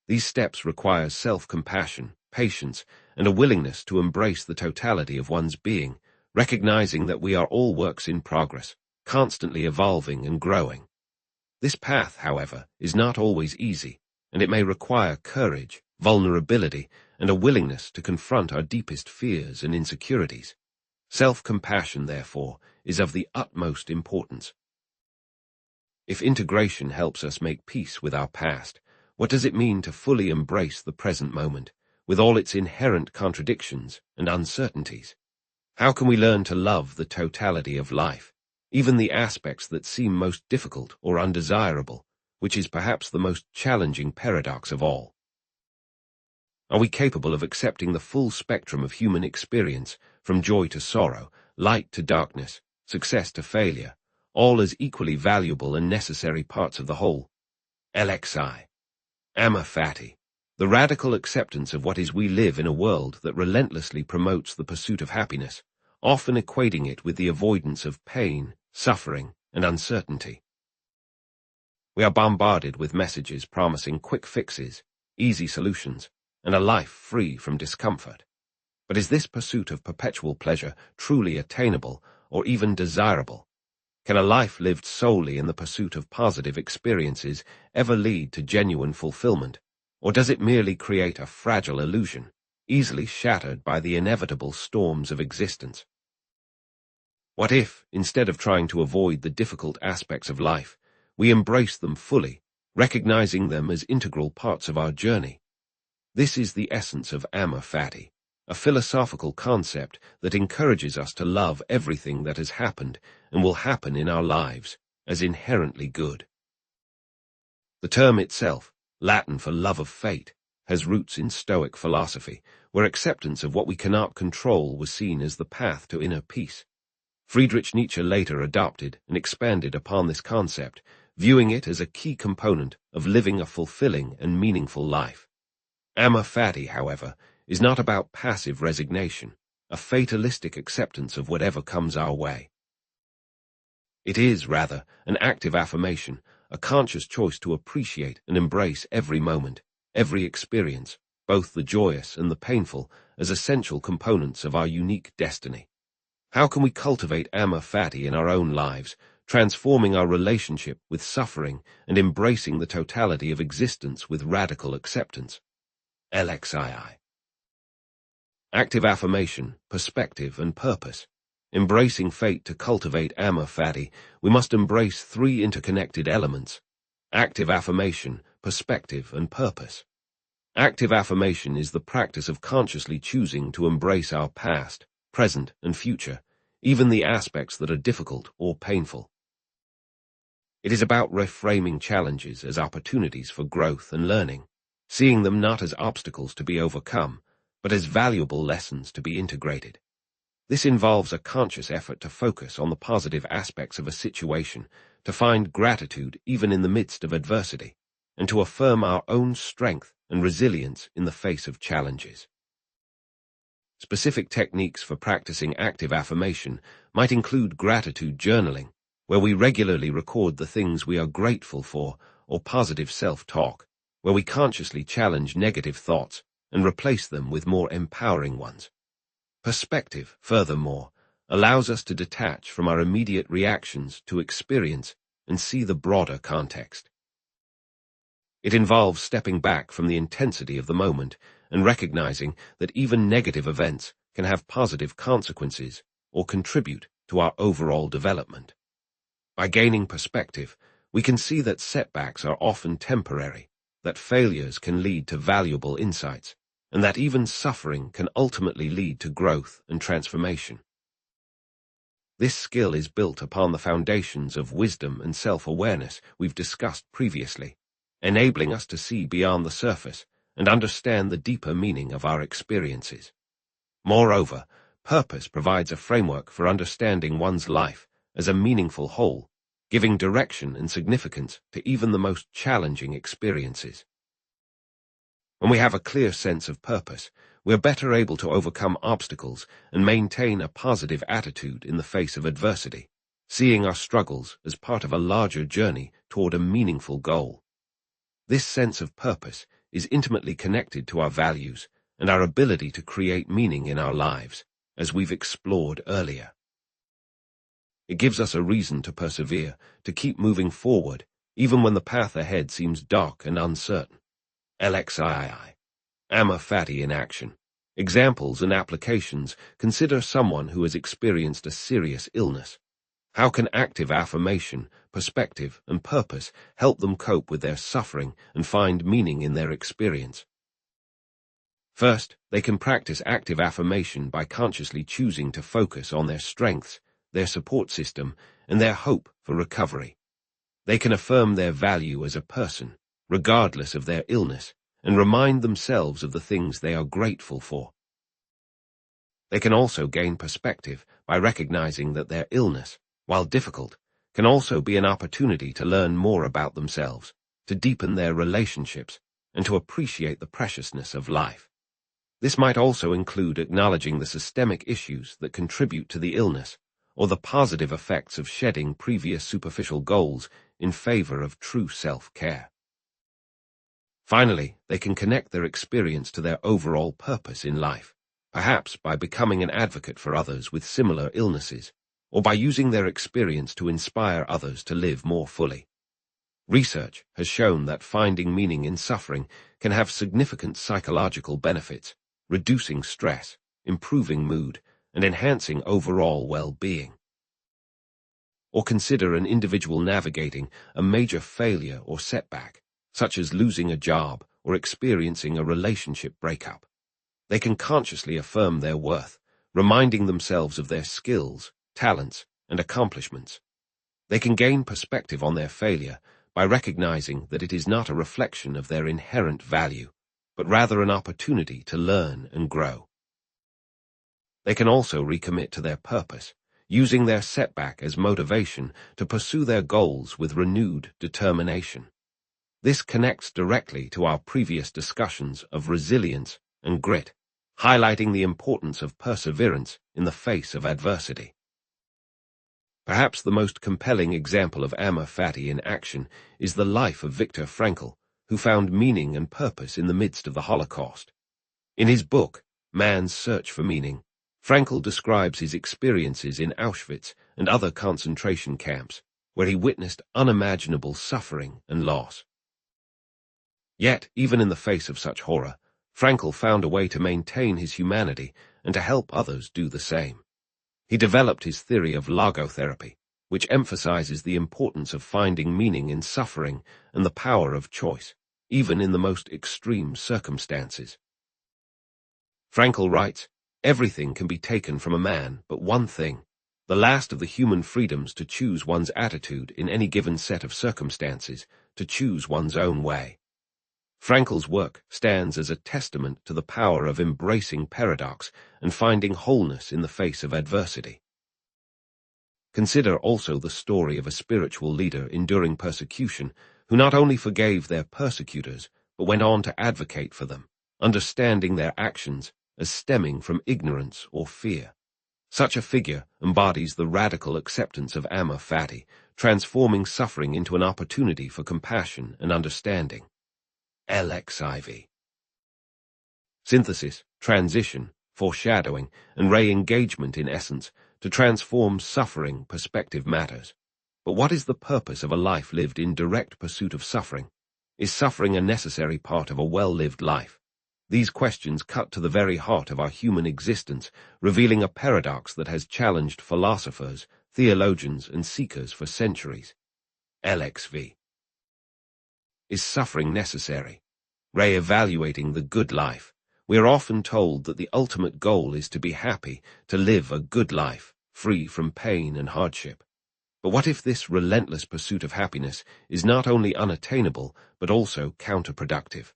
These steps require self-compassion, patience, and a willingness to embrace the totality of one's being, recognizing that we are all works in progress, constantly evolving and growing. This path, however, is not always easy, and it may require courage, vulnerability, and a willingness to confront our deepest fears and insecurities. Self-compassion, therefore, is of the utmost importance. If integration helps us make peace with our past, what does it mean to fully embrace the present moment, with all its inherent contradictions and uncertainties? How can we learn to love the totality of life, even the aspects that seem most difficult or undesirable, which is perhaps the most challenging paradox of all? Are we capable of accepting the full spectrum of human experience, from joy to sorrow, light to darkness, success to failure, all as equally valuable and necessary parts of the whole? LXI. Amor Fati. The radical acceptance of what is we live in a world that relentlessly promotes the pursuit of happiness, often equating it with the avoidance of pain, suffering, and uncertainty. We are bombarded with messages promising quick fixes, easy solutions, and a life free from discomfort. But is this pursuit of perpetual pleasure truly attainable or even desirable? Can a life lived solely in the pursuit of positive experiences ever lead to genuine fulfillment, or does it merely create a fragile illusion, easily shattered by the inevitable storms of existence? What if, instead of trying to avoid the difficult aspects of life, we embrace them fully, recognizing them as integral parts of our journey? This is the essence of Amor Fati, a philosophical concept that encourages us to love everything that has happened and will happen in our lives as inherently good. The term itself, Latin for love of fate, has roots in Stoic philosophy, where acceptance of what we cannot control was seen as the path to inner peace. Friedrich Nietzsche later adopted and expanded upon this concept, viewing it as a key component of living a fulfilling and meaningful life. Amor Fati, however, is not about passive resignation, a fatalistic acceptance of whatever comes our way. It is, rather, an active affirmation, a conscious choice to appreciate and embrace every moment, every experience, both the joyous and the painful, as essential components of our unique destiny. How can we cultivate Amor Fati in our own lives, transforming our relationship with suffering and embracing the totality of existence with radical acceptance? LXII. Active affirmation, perspective, and purpose. Embracing fate to cultivate Amor Fati, we must embrace three interconnected elements: active affirmation, perspective, and purpose. Active affirmation is the practice of consciously choosing to embrace our past, present, and future, even the aspects that are difficult or painful. It is about reframing challenges as opportunities for growth and learning, seeing them not as obstacles to be overcome, but as valuable lessons to be integrated. This involves a conscious effort to focus on the positive aspects of a situation, to find gratitude even in the midst of adversity, and to affirm our own strength and resilience in the face of challenges. Specific techniques for practicing active affirmation might include gratitude journaling, where we regularly record the things we are grateful for, or positive self-talk, where we consciously challenge negative thoughts and replace them with more empowering ones. Perspective, furthermore, allows us to detach from our immediate reactions to experience and see the broader context. It involves stepping back from the intensity of the moment and recognizing that even negative events can have positive consequences or contribute to our overall development. By gaining perspective, we can see that setbacks are often temporary, that failures can lead to valuable insights, and that even suffering can ultimately lead to growth and transformation. This skill is built upon the foundations of wisdom and self-awareness we've discussed previously, enabling us to see beyond the surface and understand the deeper meaning of our experiences. Moreover, purpose provides a framework for understanding one's life as a meaningful whole, giving direction and significance to even the most challenging experiences. When we have a clear sense of purpose, we're better able to overcome obstacles and maintain a positive attitude in the face of adversity, seeing our struggles as part of a larger journey toward a meaningful goal. This sense of purpose is intimately connected to our values and our ability to create meaning in our lives, as we've explored earlier. It gives us a reason to persevere, to keep moving forward, even when the path ahead seems dark and uncertain. LXII. Amor Fati in action. Examples and applications. Consider someone who has experienced a serious illness. How can active affirmation, perspective, and purpose help them cope with their suffering and find meaning in their experience? First, they can practice active affirmation by consciously choosing to focus on their strengths, their support system, and their hope for recovery. They can affirm their value as a person, regardless of their illness, and remind themselves of the things they are grateful for. They can also gain perspective by recognizing that their illness, while difficult, can also be an opportunity to learn more about themselves, to deepen their relationships, and to appreciate the preciousness of life. This might also include acknowledging the systemic issues that contribute to the illness, or the positive effects of shedding previous superficial goals in favor of true self-care. Finally, they can connect their experience to their overall purpose in life, perhaps by becoming an advocate for others with similar illnesses, or by using their experience to inspire others to live more fully. Research has shown that finding meaning in suffering can have significant psychological benefits, reducing stress, improving mood, and enhancing overall well-being. Or consider an individual navigating a major failure or setback, such as losing a job or experiencing a relationship breakup. They can consciously affirm their worth, reminding themselves of their skills, talents, and accomplishments. They can gain perspective on their failure by recognizing that it is not a reflection of their inherent value, but rather an opportunity to learn and grow. They can also recommit to their purpose, using their setback as motivation to pursue their goals with renewed determination. This connects directly to our previous discussions of resilience and grit, highlighting the importance of perseverance in the face of adversity. Perhaps the most compelling example of amor fati in action is the life of Viktor Frankl, who found meaning and purpose in the midst of the Holocaust. In his book, Man's Search for Meaning, Frankl describes his experiences in Auschwitz and other concentration camps, where he witnessed unimaginable suffering and loss. Yet, even in the face of such horror, Frankl found a way to maintain his humanity and to help others do the same. He developed his theory of logotherapy, which emphasizes the importance of finding meaning in suffering and the power of choice, even in the most extreme circumstances. Frankl writes, "Everything can be taken from a man but one thing, the last of the human freedoms to choose one's attitude in any given set of circumstances, to choose one's own way." Frankl's work stands as a testament to the power of embracing paradox and finding wholeness in the face of adversity. Consider also the story of a spiritual leader enduring persecution who not only forgave their persecutors but went on to advocate for them, understanding their actions as stemming from ignorance or fear. Such a figure embodies the radical acceptance of amor fati, transforming suffering into an opportunity for compassion and understanding. LXIV. Synthesis, transition, foreshadowing, and re-engagement in essence To transform suffering, perspective matters. But what is the purpose of a life lived in direct pursuit of suffering? Is suffering a necessary part of a well-lived life? These questions cut to the very heart of our human existence, revealing a paradox that has challenged philosophers, theologians, and seekers for centuries. LXV. Is suffering necessary? Re-evaluating the good life. We are often told that the ultimate goal is to be happy, to live a good life, free from pain and hardship. But what if this relentless pursuit of happiness is not only unattainable, but also counterproductive?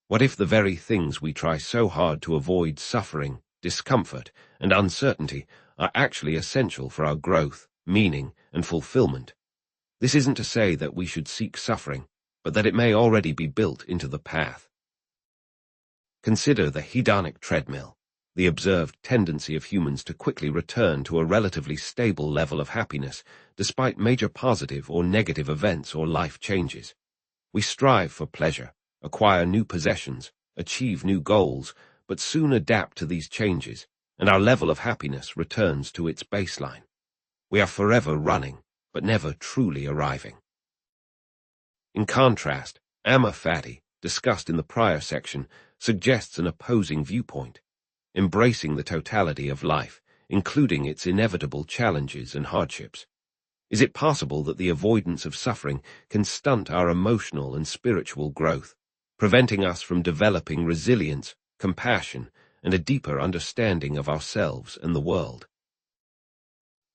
What if the very things we try so hard to avoid, suffering, discomfort, and uncertainty, are actually essential for our growth, meaning, and fulfillment? This isn't to say that we should seek suffering, but that it may already be built into the path. Consider the hedonic treadmill, the observed tendency of humans to quickly return to a relatively stable level of happiness despite major positive or negative events or life changes. We strive for pleasure, acquire new possessions, achieve new goals, but soon adapt to these changes, and our level of happiness returns to its baseline. We are forever running, but never truly arriving. In contrast, Amor Fati, discussed in the prior section, suggests an opposing viewpoint, embracing the totality of life, including its inevitable challenges and hardships. Is it possible that the avoidance of suffering can stunt our emotional and spiritual growth, preventing us from developing resilience, compassion, and a deeper understanding of ourselves and the world?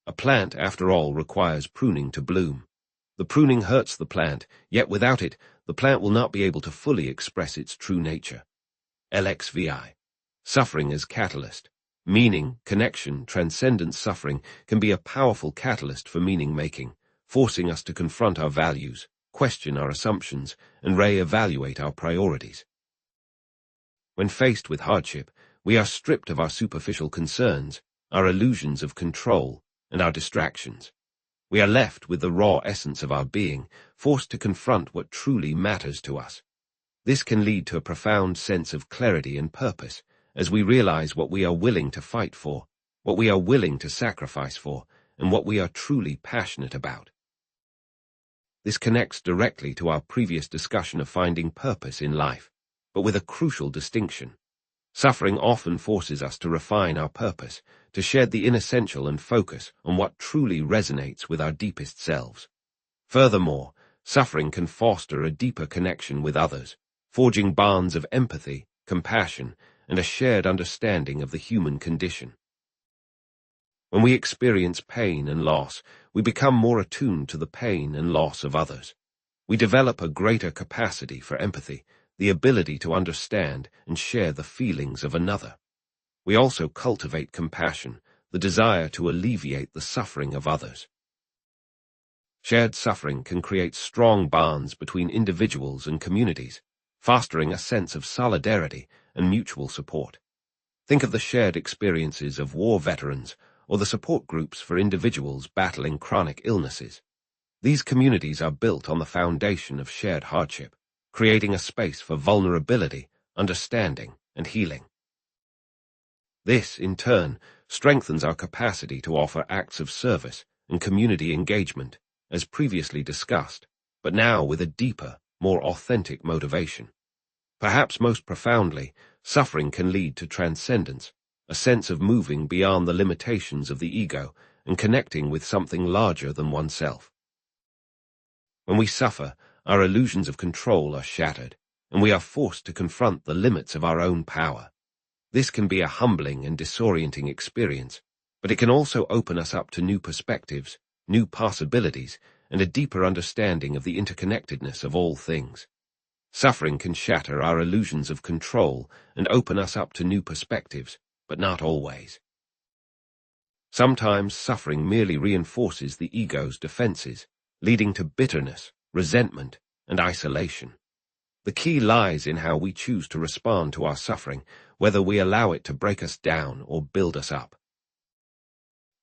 A plant, after all, requires pruning to bloom. The pruning hurts the plant, yet without it, the plant will not be able to fully express its true nature. LXVI. Suffering as catalyst. Meaning, connection, transcendent suffering can be a powerful catalyst for meaning-making, forcing us to confront our values, question our assumptions, and re-evaluate our priorities. When faced with hardship, we are stripped of our superficial concerns, our illusions of control, and our distractions. We are left with the raw essence of our being, forced to confront what truly matters to us. This can lead to a profound sense of clarity and purpose, as we realize what we are willing to fight for, what we are willing to sacrifice for, and what we are truly passionate about. This connects directly to our previous discussion of finding purpose in life, but with a crucial distinction. Suffering often forces us to refine our purpose, to shed the inessential and focus on what truly resonates with our deepest selves. Furthermore, suffering can foster a deeper connection with others, forging bonds of empathy, compassion, and a shared understanding of the human condition. When we experience pain and loss, we become more attuned to the pain and loss of others. We develop a greater capacity for empathy, the ability to understand and share the feelings of another. We also cultivate compassion, the desire to alleviate the suffering of others. Shared suffering can create strong bonds between individuals and communities, fostering a sense of solidarity and mutual support. Think of the shared experiences of war veterans or the support groups for individuals battling chronic illnesses. These communities are built on the foundation of shared hardship, creating a space for vulnerability, understanding, and healing. This, in turn, strengthens our capacity to offer acts of service and community engagement, as previously discussed, but now with a deeper, more authentic motivation. Perhaps most profoundly, suffering can lead to transcendence, a sense of moving beyond the limitations of the ego and connecting with something larger than oneself. When we suffer, our illusions of control are shattered, and we are forced to confront the limits of our own power. This can be a humbling and disorienting experience, but it can also open us up to new perspectives, new possibilities, and a deeper understanding of the interconnectedness of all things. Suffering can shatter our illusions of control and open us up to new perspectives, but not always. Sometimes suffering merely reinforces the ego's defenses, leading to bitterness, resentment, and isolation. The key lies in how we choose to respond to our suffering, whether we allow it to break us down or build us up.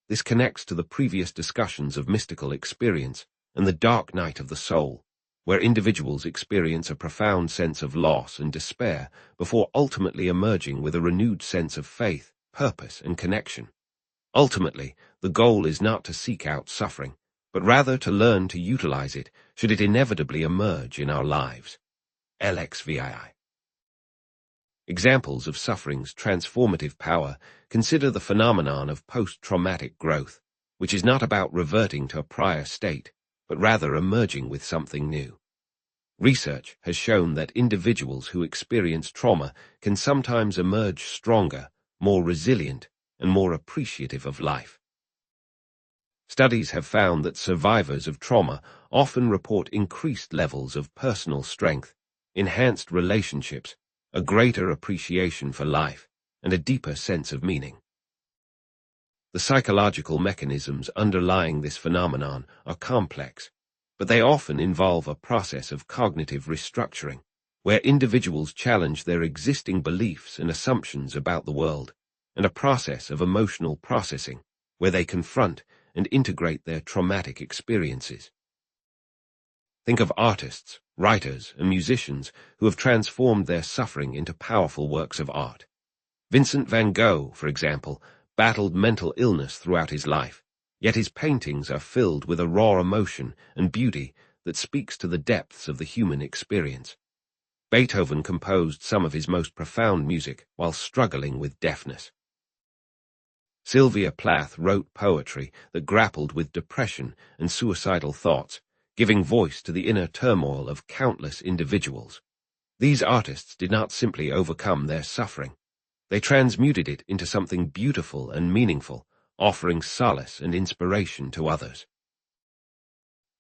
This connects to the previous discussions of mystical experience and the dark night of the soul, where individuals experience a profound sense of loss and despair before ultimately emerging with a renewed sense of faith, purpose, and connection. Ultimately, the goal is not to seek out suffering, but rather to learn to utilize it should it inevitably emerge in our lives. LXVII. Examples of suffering's transformative power consider the phenomenon of post-traumatic growth, which is not about reverting to a prior state, but rather emerging with something new. Research has shown that individuals who experience trauma can sometimes emerge stronger, more resilient, and more appreciative of life. Studies have found that survivors of trauma often report increased levels of personal strength, enhanced relationships, a greater appreciation for life, and a deeper sense of meaning. The psychological mechanisms underlying this phenomenon are complex, but they often involve a process of cognitive restructuring, where individuals challenge their existing beliefs and assumptions about the world, and a process of emotional processing, where they confront and integrate their traumatic experiences. Think of artists, writers, and musicians who have transformed their suffering into powerful works of art. Vincent van Gogh, for example, battled mental illness throughout his life, yet his paintings are filled with a raw emotion and beauty that speaks to the depths of the human experience. Beethoven composed some of his most profound music while struggling with deafness. Sylvia Plath wrote poetry that grappled with depression and suicidal thoughts, giving voice to the inner turmoil of countless individuals. These artists did not simply overcome their suffering. They transmuted it into something beautiful and meaningful, offering solace and inspiration to others.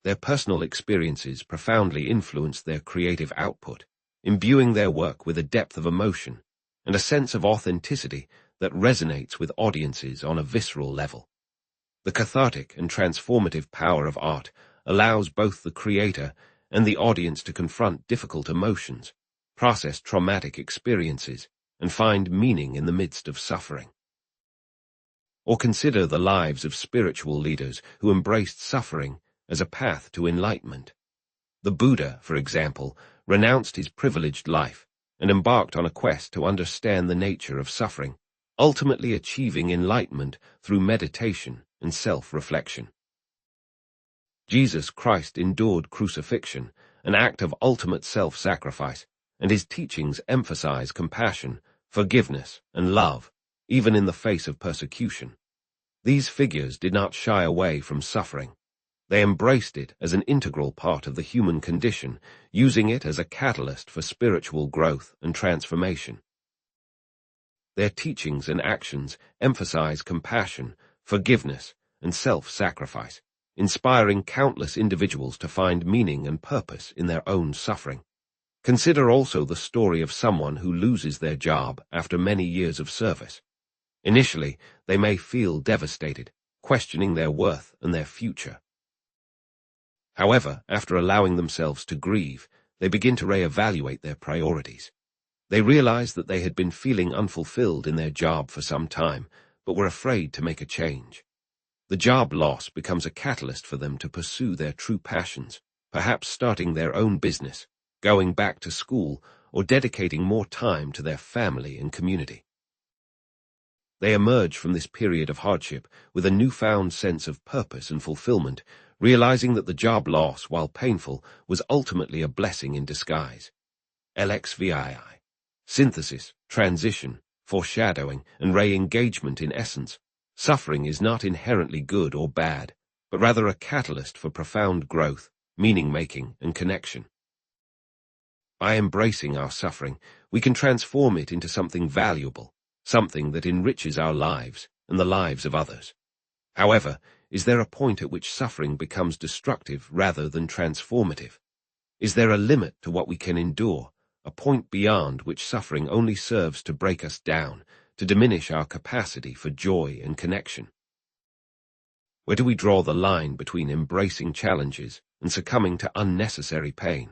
Their personal experiences profoundly influenced their creative output, imbuing their work with a depth of emotion and a sense of authenticity that resonates with audiences on a visceral level. The cathartic and transformative power of art allows both the creator and the audience to confront difficult emotions, process traumatic experiences, and find meaning in the midst of suffering. Or consider the lives of spiritual leaders who embraced suffering as a path to enlightenment. The Buddha, for example, renounced his privileged life and embarked on a quest to understand the nature of suffering, ultimately achieving enlightenment through meditation and self-reflection. Jesus Christ endured crucifixion, an act of ultimate self-sacrifice, and his teachings emphasize compassion, forgiveness, and love, even in the face of persecution. These figures did not shy away from suffering. They embraced it as an integral part of the human condition, using it as a catalyst for spiritual growth and transformation. Their teachings and actions emphasize compassion, forgiveness, and self-sacrifice, inspiring countless individuals to find meaning and purpose in their own suffering. Consider also the story of someone who loses their job after many years of service. Initially, they may feel devastated, questioning their worth and their future. However, after allowing themselves to grieve, they begin to reevaluate their priorities. They realize that they had been feeling unfulfilled in their job for some time, but were afraid to make a change. The job loss becomes a catalyst for them to pursue their true passions, perhaps starting their own business, going back to school, or dedicating more time to their family and community. They emerge from this period of hardship with a newfound sense of purpose and fulfillment, realizing that the job loss, while painful, was ultimately a blessing in disguise. LXVII. Synthesis, transition, foreshadowing, and re-engagement in essence. Suffering is not inherently good or bad, but rather a catalyst for profound growth, meaning-making, and connection. By embracing our suffering, we can transform it into something valuable, something that enriches our lives and the lives of others. However, is there a point at which suffering becomes destructive rather than transformative? Is there a limit to what we can endure, a point beyond which suffering only serves to break us down, to diminish our capacity for joy and connection? Where do we draw the line between embracing challenges and succumbing to unnecessary pain?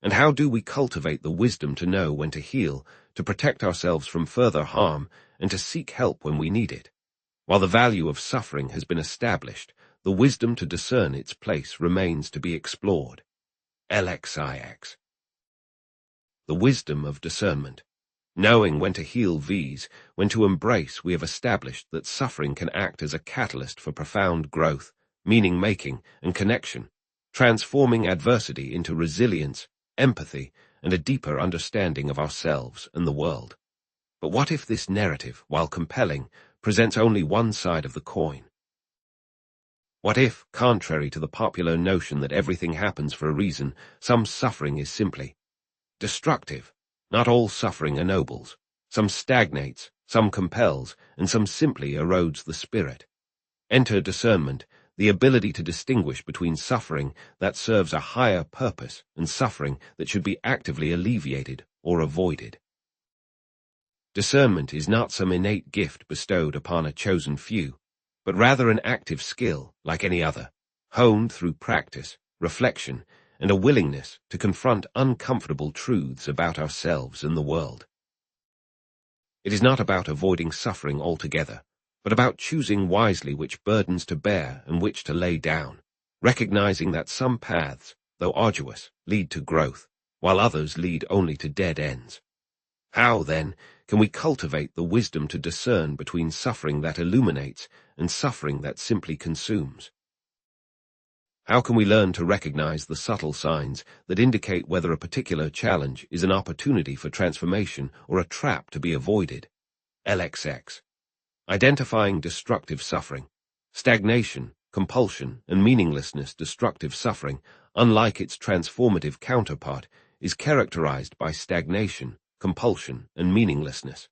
And how do we cultivate the wisdom to know when to heal, to protect ourselves from further harm, and to seek help when we need it? While the value of suffering has been established, the wisdom to discern its place remains to be explored. LXIX. The wisdom of discernment. Knowing when to heal these, when to embrace, we have established that suffering can act as a catalyst for profound growth, meaning-making, and connection, transforming adversity into resilience, empathy, and a deeper understanding of ourselves and the world. But what if this narrative, while compelling, presents only one side of the coin? What if, contrary to the popular notion that everything happens for a reason, some suffering is simply destructive? Not all suffering ennobles. Some stagnates, some compels, and some simply erodes the spirit. Enter discernment, the ability to distinguish between suffering that serves a higher purpose and suffering that should be actively alleviated or avoided. Discernment is not some innate gift bestowed upon a chosen few, but rather an active skill like any other, honed through practice, reflection, and a willingness to confront uncomfortable truths about ourselves and the world. It is not about avoiding suffering altogether, but about choosing wisely which burdens to bear and which to lay down, recognizing that some paths, though arduous, lead to growth, while others lead only to dead ends. How, then, can we cultivate the wisdom to discern between suffering that illuminates and suffering that simply consumes? How can we learn to recognize the subtle signs that indicate whether a particular challenge is an opportunity for transformation or a trap to be avoided? LXX. Identifying destructive suffering. Stagnation, compulsion, and meaninglessness. Destructive suffering, unlike its transformative counterpart, is characterized by stagnation, compulsion, and meaninglessness.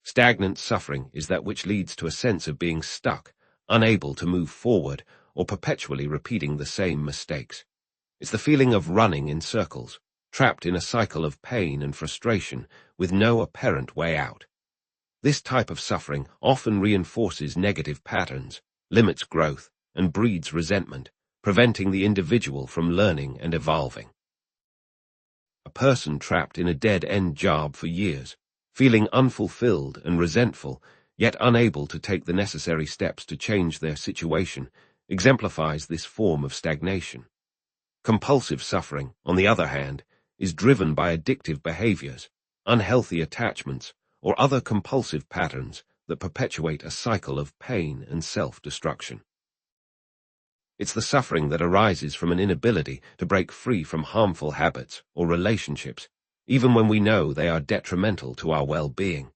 Stagnant suffering is that which leads to a sense of being stuck, unable to move forward, or perpetually repeating the same mistakes. It's the feeling of running in circles, trapped in a cycle of pain and frustration, with no apparent way out. This type of suffering often reinforces negative patterns, limits growth, and breeds resentment, preventing the individual from learning and evolving. A person trapped in a dead-end job for years, feeling unfulfilled and resentful, yet unable to take the necessary steps to change their situation, exemplifies this form of stagnation. Compulsive suffering, on the other hand, is driven by addictive behaviors, unhealthy attachments, or other compulsive patterns that perpetuate a cycle of pain and self-destruction. It's the suffering that arises from an inability to break free from harmful habits or relationships, even when we know they are detrimental to our well-being.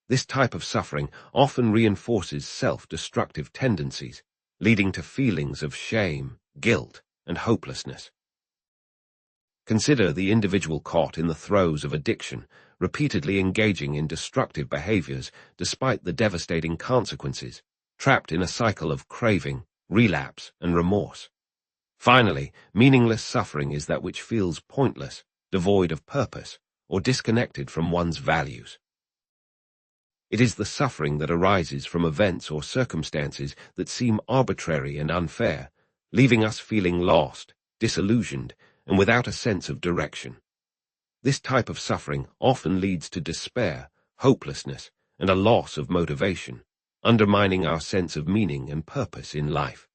This type of suffering often reinforces self-destructive tendencies, leading to feelings of shame, guilt, and hopelessness. Consider the individual caught in the throes of addiction, repeatedly engaging in destructive behaviors despite the devastating consequences, trapped in a cycle of craving, relapse, and remorse. Finally, meaningless suffering is that which feels pointless, devoid of purpose, or disconnected from one's values. It is the suffering that arises from events or circumstances that seem arbitrary and unfair, leaving us feeling lost, disillusioned, and without a sense of direction. This type of suffering often leads to despair, hopelessness, and a loss of motivation, undermining our sense of meaning and purpose in life.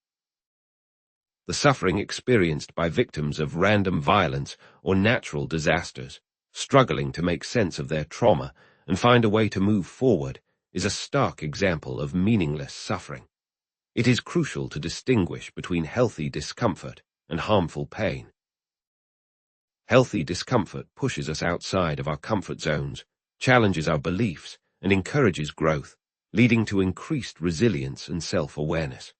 The suffering experienced by victims of random violence or natural disasters, struggling to make sense of their trauma and find a way to move forward, is a stark example of meaningless suffering. It is crucial to distinguish between healthy discomfort and harmful pain. Healthy discomfort pushes us outside of our comfort zones, challenges our beliefs, and encourages growth, leading to increased resilience and self-awareness.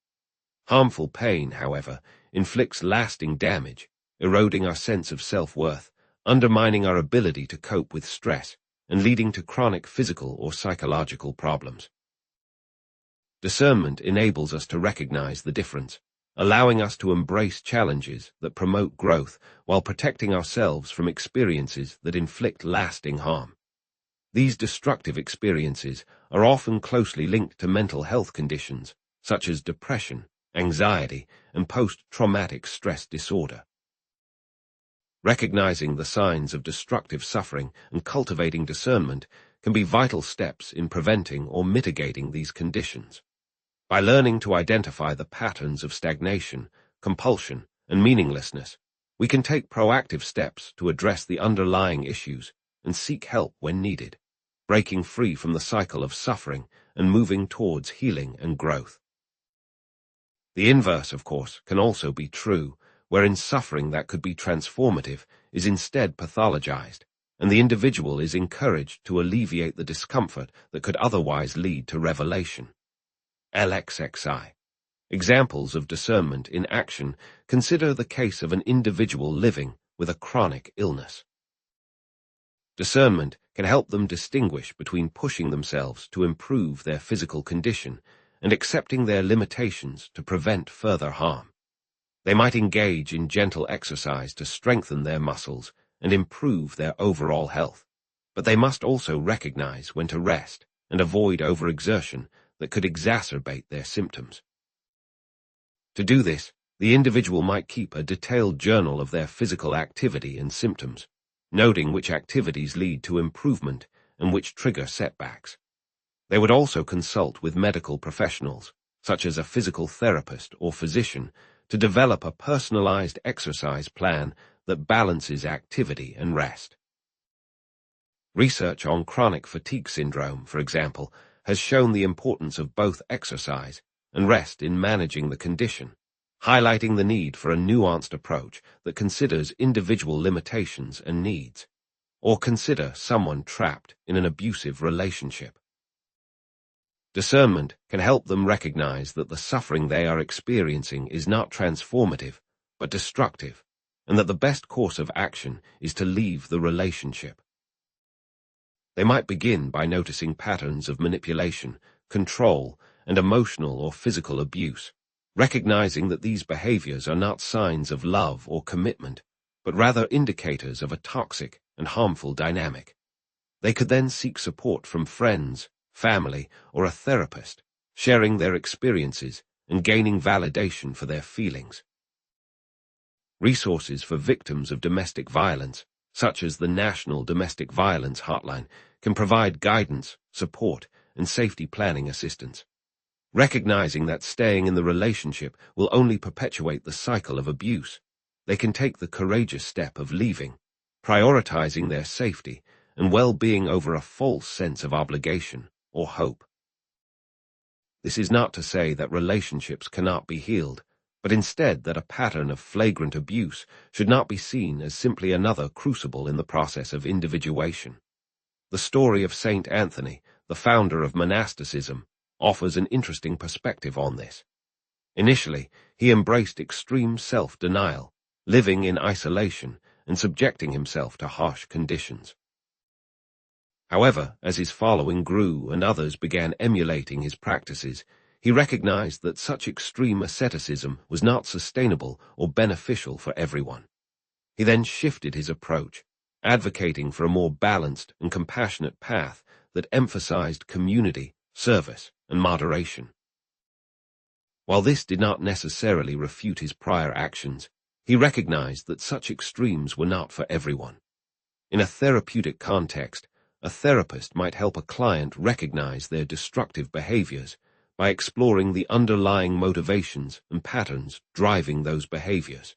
Harmful pain, however, inflicts lasting damage, eroding our sense of self-worth, undermining our ability to cope with stress, and leading to chronic physical or psychological problems. Discernment enables us to recognize the difference, allowing us to embrace challenges that promote growth while protecting ourselves from experiences that inflict lasting harm. These destructive experiences are often closely linked to mental health conditions, such as depression, anxiety, and post-traumatic stress disorder. Recognizing the signs of destructive suffering and cultivating discernment can be vital steps in preventing or mitigating these conditions. By learning to identify the patterns of stagnation, compulsion, and meaninglessness, we can take proactive steps to address the underlying issues and seek help when needed, breaking free from the cycle of suffering and moving towards healing and growth. The inverse, of course, can also be true, wherein suffering that could be transformative is instead pathologized, and the individual is encouraged to alleviate the discomfort that could otherwise lead to revelation. LXXI. Examples of discernment in action consider the case of an individual living with a chronic illness. Discernment can help them distinguish between pushing themselves to improve their physical condition and accepting their limitations to prevent further harm. They might engage in gentle exercise to strengthen their muscles and improve their overall health, but they must also recognize when to rest and avoid overexertion that could exacerbate their symptoms. To do this, the individual might keep a detailed journal of their physical activity and symptoms, noting which activities lead to improvement and which trigger setbacks. They would also consult with medical professionals, such as a physical therapist or physician, to develop a personalized exercise plan that balances activity and rest. Research on chronic fatigue syndrome, for example, has shown the importance of both exercise and rest in managing the condition, highlighting the need for a nuanced approach that considers individual limitations and needs, or consider someone trapped in an abusive relationship. Discernment can help them recognize that the suffering they are experiencing is not transformative, but destructive, and that the best course of action is to leave the relationship. They might begin by noticing patterns of manipulation, control, and emotional or physical abuse, recognizing that these behaviors are not signs of love or commitment, but rather indicators of a toxic and harmful dynamic. They could then seek support from friends, family, or a therapist, sharing their experiences and gaining validation for their feelings. Resources for victims of domestic violence, such as the National Domestic Violence Hotline, can provide guidance, support, and safety planning assistance. Recognizing that staying in the relationship will only perpetuate the cycle of abuse, they can take the courageous step of leaving, prioritizing their safety and well-being over a false sense of obligation or hope. This is not to say that relationships cannot be healed, but instead that a pattern of flagrant abuse should not be seen as simply another crucible in the process of individuation. The story of Saint Anthony, the founder of monasticism, offers an interesting perspective on this. Initially, he embraced extreme self-denial, living in isolation and subjecting himself to harsh conditions. However, as his following grew and others began emulating his practices, he recognized that such extreme asceticism was not sustainable or beneficial for everyone. He then shifted his approach, advocating for a more balanced and compassionate path that emphasized community, service, and moderation. While this did not necessarily refute his prior actions, he recognized that such extremes were not for everyone. In a therapeutic context, a therapist might help a client recognize their destructive behaviors by exploring the underlying motivations and patterns driving those behaviors.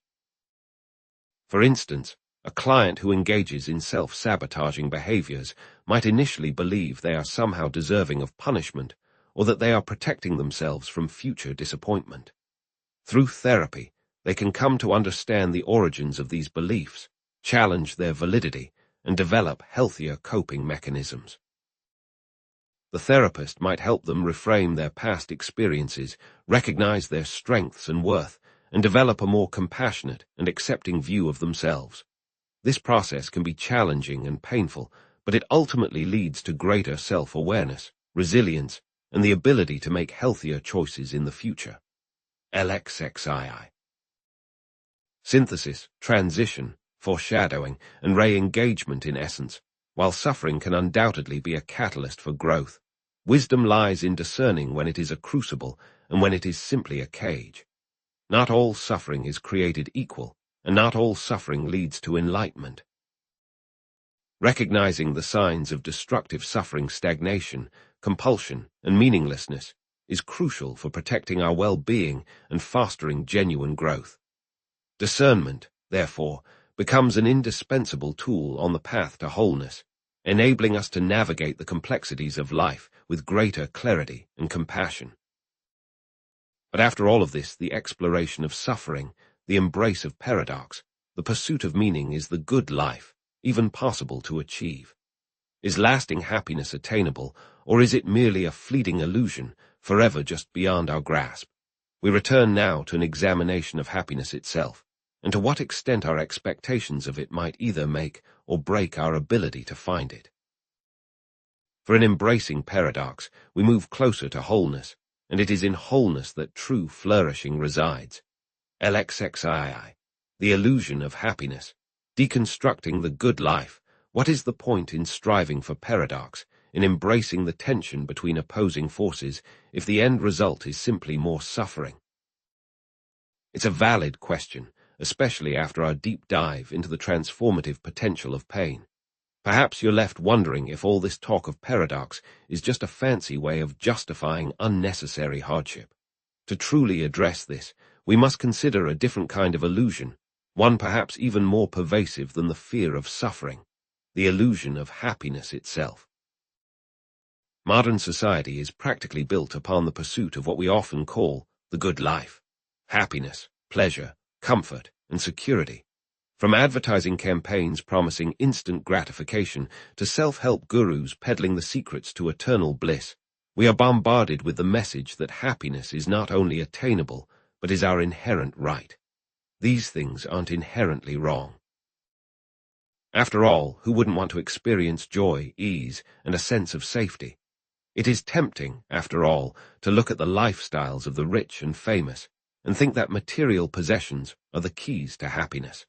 For instance, a client who engages in self-sabotaging behaviors might initially believe they are somehow deserving of punishment or that they are protecting themselves from future disappointment. Through therapy, they can come to understand the origins of these beliefs, challenge their validity, and develop healthier coping mechanisms. The therapist might help them reframe their past experiences, recognize their strengths and worth, and develop a more compassionate and accepting view of themselves. This process can be challenging and painful, but it ultimately leads to greater self-awareness, resilience, and the ability to make healthier choices in the future. LXXII. Synthesis, transition, foreshadowing, and re-engagement in essence. While suffering can undoubtedly be a catalyst for growth, wisdom lies in discerning when it is a crucible and when it is simply a cage. Not all suffering is created equal, and not all suffering leads to enlightenment. Recognizing the signs of destructive suffering, stagnation, compulsion, and meaninglessness is crucial for protecting our well-being and fostering genuine growth. Discernment, therefore, becomes an indispensable tool on the path to wholeness, enabling us to navigate the complexities of life with greater clarity and compassion. But after all of this, the exploration of suffering, the embrace of paradox, the pursuit of meaning, is the good life even possible to achieve? Is lasting happiness attainable, or is it merely a fleeting illusion, forever just beyond our grasp? We return now to an examination of happiness itself, and to what extent our expectations of it might either make or break our ability to find it. For in embracing paradox, we move closer to wholeness, and it is in wholeness that true flourishing resides. LXXII, the illusion of happiness, deconstructing the good life. What is the point in striving for paradox, in embracing the tension between opposing forces, if the end result is simply more suffering? It's a valid question, especially after our deep dive into the transformative potential of pain. Perhaps you're left wondering if all this talk of paradox is just a fancy way of justifying unnecessary hardship. To truly address this, we must consider a different kind of illusion, one perhaps even more pervasive than the fear of suffering, the illusion of happiness itself. Modern society is practically built upon the pursuit of what we often call the good life: happiness, pleasure, comfort, and security. From advertising campaigns promising instant gratification to self-help gurus peddling the secrets to eternal bliss, we are bombarded with the message that happiness is not only attainable, but is our inherent right. These things aren't inherently wrong. After all, who wouldn't want to experience joy, ease, and a sense of safety? It is tempting, after all, to look at the lifestyles of the rich and famous and think that material possessions are the keys to happiness.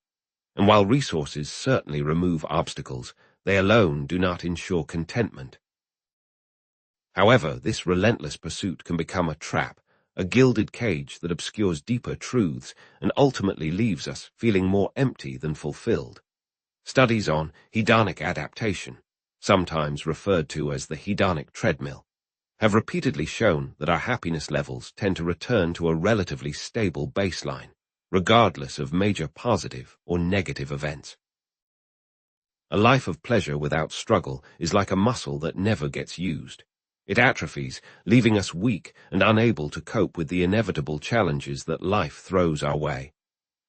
And while resources certainly remove obstacles, they alone do not ensure contentment. However, this relentless pursuit can become a trap, a gilded cage that obscures deeper truths and ultimately leaves us feeling more empty than fulfilled. Studies on hedonic adaptation, sometimes referred to as the hedonic treadmill, have repeatedly shown that our happiness levels tend to return to a relatively stable baseline, regardless of major positive or negative events. A life of pleasure without struggle is like a muscle that never gets used. It atrophies, leaving us weak and unable to cope with the inevitable challenges that life throws our way.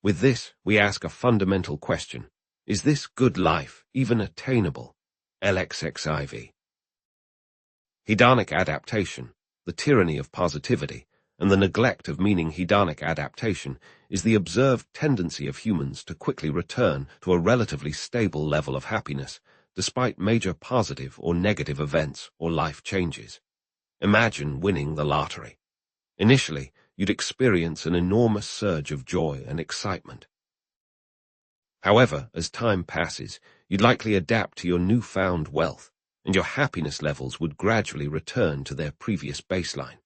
With this, we ask a fundamental question: is this good life even attainable? LXXIV. Hedonic adaptation, the tyranny of positivity, and the neglect of meaning. Hedonic adaptation is the observed tendency of humans to quickly return to a relatively stable level of happiness, despite major positive or negative events or life changes. Imagine winning the lottery. Initially, you'd experience an enormous surge of joy and excitement. However, as time passes, you'd likely adapt to your newfound wealth, and your happiness levels would gradually return to their previous baseline.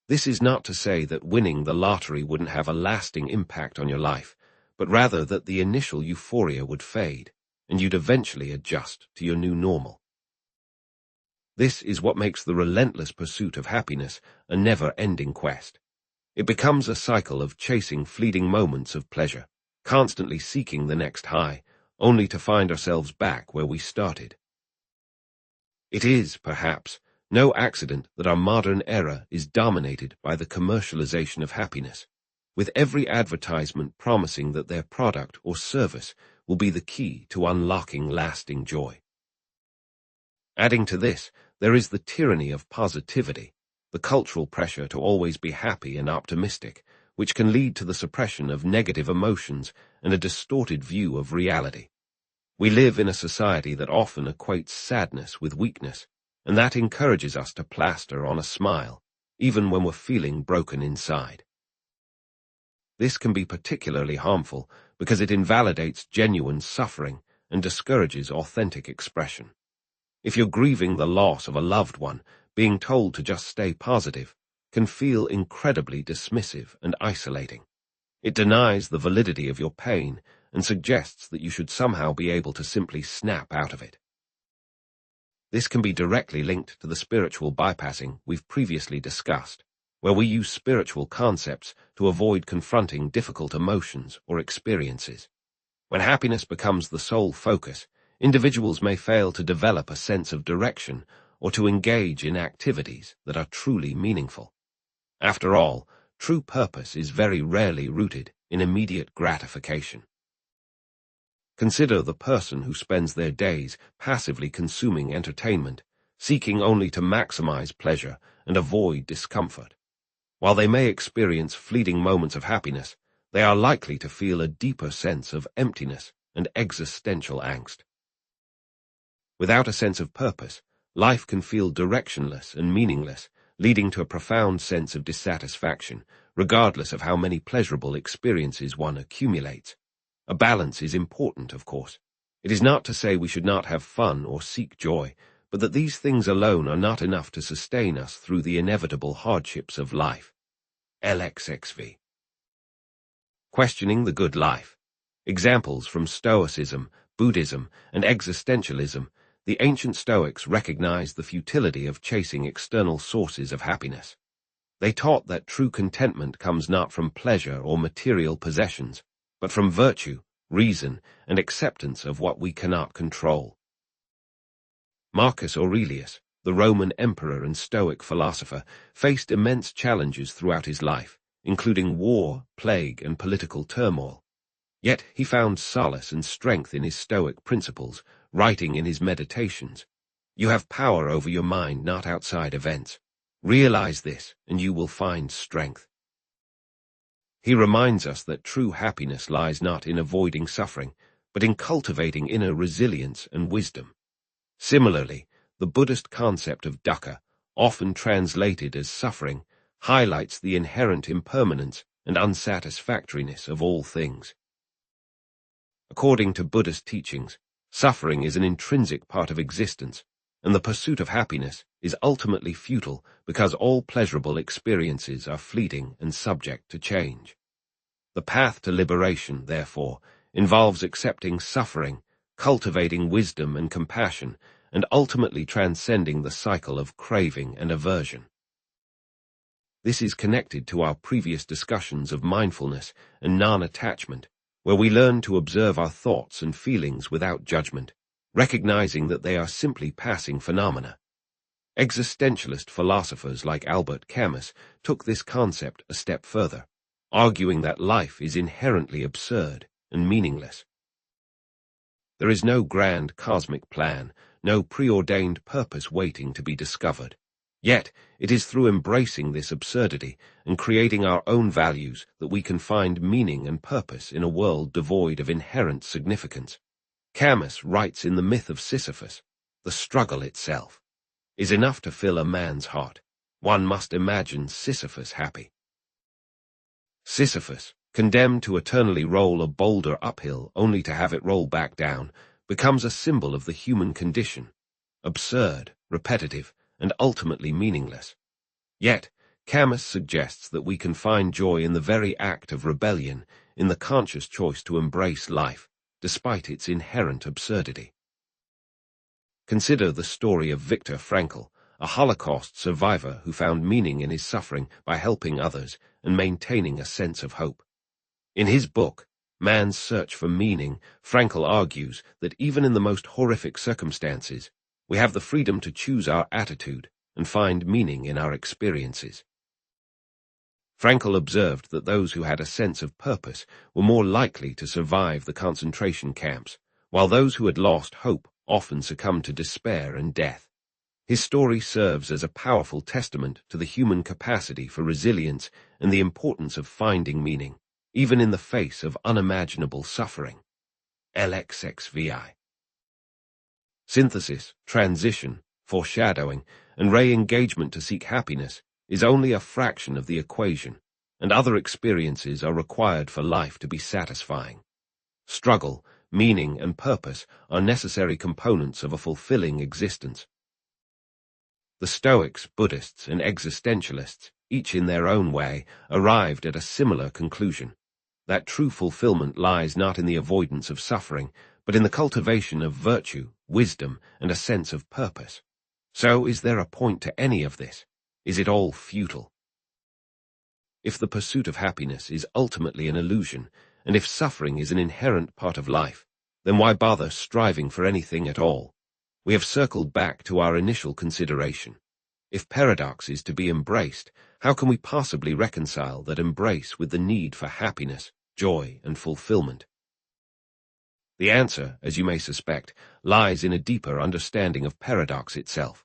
This is not to say that winning the lottery wouldn't have a lasting impact on your life, but rather that the initial euphoria would fade, and you'd eventually adjust to your new normal. This is what makes the relentless pursuit of happiness a never-ending quest. It becomes a cycle of chasing fleeting moments of pleasure, constantly seeking the next high, only to find ourselves back where we started. It is, perhaps, no accident that our modern era is dominated by the commercialization of happiness, with every advertisement promising that their product or service will be the key to unlocking lasting joy. Adding to this, there is the tyranny of positivity, the cultural pressure to always be happy and optimistic, which can lead to the suppression of negative emotions and a distorted view of reality. We live in a society that often equates sadness with weakness, and that encourages us to plaster on a smile, even when we're feeling broken inside. This can be particularly harmful because it invalidates genuine suffering and discourages authentic expression. If you're grieving the loss of a loved one, being told to just stay positive can feel incredibly dismissive and isolating. It denies the validity of your pain and suggests that you should somehow be able to simply snap out of it. This can be directly linked to the spiritual bypassing we've previously discussed, where we use spiritual concepts to avoid confronting difficult emotions or experiences. When happiness becomes the sole focus, individuals may fail to develop a sense of direction or to engage in activities that are truly meaningful. After all, true purpose is very rarely rooted in immediate gratification. Consider the person who spends their days passively consuming entertainment, seeking only to maximize pleasure and avoid discomfort. While they may experience fleeting moments of happiness, they are likely to feel a deeper sense of emptiness and existential angst. Without a sense of purpose, life can feel directionless and meaningless, leading to a profound sense of dissatisfaction, regardless of how many pleasurable experiences one accumulates. A balance is important, of course. It is not to say we should not have fun or seek joy, but that these things alone are not enough to sustain us through the inevitable hardships of life. LXXV. Questioning the good life. Examples from Stoicism, Buddhism, and existentialism. The ancient Stoics recognized the futility of chasing external sources of happiness. They taught that true contentment comes not from pleasure or material possessions, but from virtue, reason, and acceptance of what we cannot control. Marcus Aurelius, the Roman emperor and Stoic philosopher, faced immense challenges throughout his life, including war, plague, and political turmoil. Yet he found solace and strength in his Stoic principles, writing in his Meditations, "You have power over your mind, not outside events. Realize this, and you will find strength." He reminds us that true happiness lies not in avoiding suffering, but in cultivating inner resilience and wisdom. Similarly, the Buddhist concept of dukkha, often translated as suffering, highlights the inherent impermanence and unsatisfactoriness of all things. According to Buddhist teachings, suffering is an intrinsic part of existence, and the pursuit of happiness is ultimately futile because all pleasurable experiences are fleeting and subject to change. The path to liberation, therefore, involves accepting suffering, cultivating wisdom and compassion, and ultimately transcending the cycle of craving and aversion. This is connected to our previous discussions of mindfulness and non-attachment, where we learn to observe our thoughts and feelings without judgment, recognizing that they are simply passing phenomena. Existentialist philosophers like Albert Camus took this concept a step further, arguing that life is inherently absurd and meaningless. There is no grand cosmic plan, no preordained purpose waiting to be discovered. Yet, it is through embracing this absurdity and creating our own values that we can find meaning and purpose in a world devoid of inherent significance. Camus writes in The Myth of Sisyphus, "The struggle itself is enough to fill a man's heart. One must imagine Sisyphus happy." Sisyphus, condemned to eternally roll a boulder uphill only to have it roll back down, becomes a symbol of the human condition, absurd, repetitive, and ultimately meaningless. Yet, Camus suggests that we can find joy in the very act of rebellion, in the conscious choice to embrace life, despite its inherent absurdity. Consider the story of Viktor Frankl, a Holocaust survivor who found meaning in his suffering by helping others and maintaining a sense of hope. In his book, Man's Search for Meaning, Frankl argues that even in the most horrific circumstances, we have the freedom to choose our attitude and find meaning in our experiences. Frankl observed that those who had a sense of purpose were more likely to survive the concentration camps, while those who had lost hope often succumbed to despair and death. His story serves as a powerful testament to the human capacity for resilience and the importance of finding meaning, even in the face of unimaginable suffering. LXXVI. Synthesis, transition, foreshadowing, and re-engagement to seek happiness is only a fraction of the equation, and other experiences are required for life to be satisfying. Struggle, meaning, and purpose are necessary components of a fulfilling existence. The Stoics, Buddhists, and existentialists, each in their own way, arrived at a similar conclusion, that true fulfillment lies not in the avoidance of suffering, but in the cultivation of virtue, wisdom, and a sense of purpose. So, is there a point to any of this? Is it all futile? If the pursuit of happiness is ultimately an illusion, and if suffering is an inherent part of life, then why bother striving for anything at all? We have circled back to our initial consideration. If paradox is to be embraced, how can we possibly reconcile that embrace with the need for happiness, joy, and fulfillment? The answer, as you may suspect, lies in a deeper understanding of paradox itself.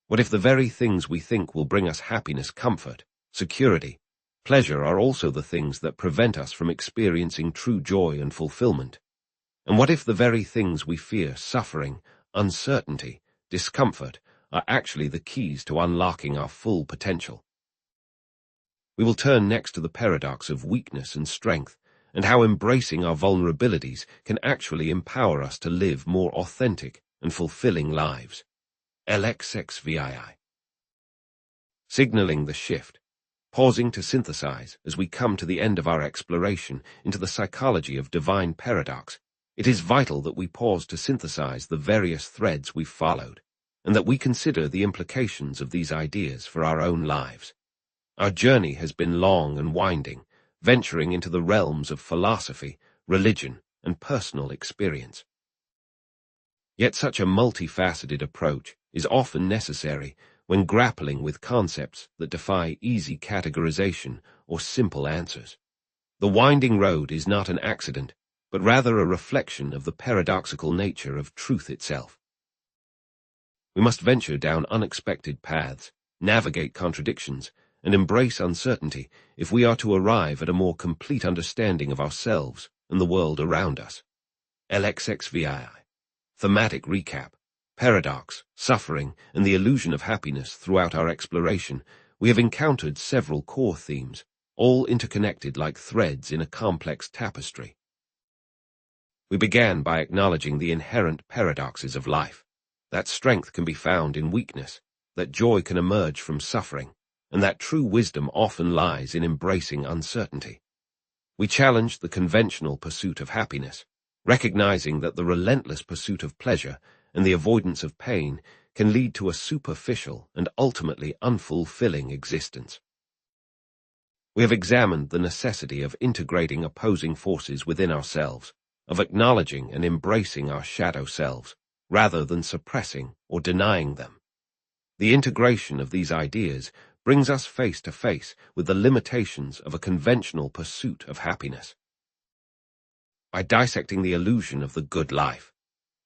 What if the very things we think will bring us happiness, comfort, security, pleasure are also the things that prevent us from experiencing true joy and fulfillment? And what if the very things we fear, suffering, uncertainty, discomfort, are actually the keys to unlocking our full potential? We will turn next to the paradox of weakness and strength, and how embracing our vulnerabilities can actually empower us to live more authentic and fulfilling lives. LXXVII. Signaling the shift. Pausing to synthesize as we come to the end of our exploration into the psychology of divine paradox, it is vital that we pause to synthesize the various threads we've followed, and that we consider the implications of these ideas for our own lives. Our journey has been long and winding, venturing into the realms of philosophy, religion, and personal experience. Yet such a multifaceted approach is often necessary when grappling with concepts that defy easy categorization or simple answers. The winding road is not an accident, but rather a reflection of the paradoxical nature of truth itself. We must venture down unexpected paths, navigate contradictions, and embrace uncertainty if we are to arrive at a more complete understanding of ourselves and the world around us. LXXVII. Thematic recap. Paradox, suffering, and the illusion of happiness. Throughout our exploration, we have encountered several core themes, all interconnected like threads in a complex tapestry. We began by acknowledging the inherent paradoxes of life, that strength can be found in weakness, that joy can emerge from suffering, and that true wisdom often lies in embracing uncertainty. We challenged the conventional pursuit of happiness, recognizing that the relentless pursuit of pleasure and the avoidance of pain can lead to a superficial and ultimately unfulfilling existence. We have examined the necessity of integrating opposing forces within ourselves, of acknowledging and embracing our shadow selves, rather than suppressing or denying them. The integration of these ideas brings us face to face with the limitations of a conventional pursuit of happiness. By dissecting the illusion of the good life,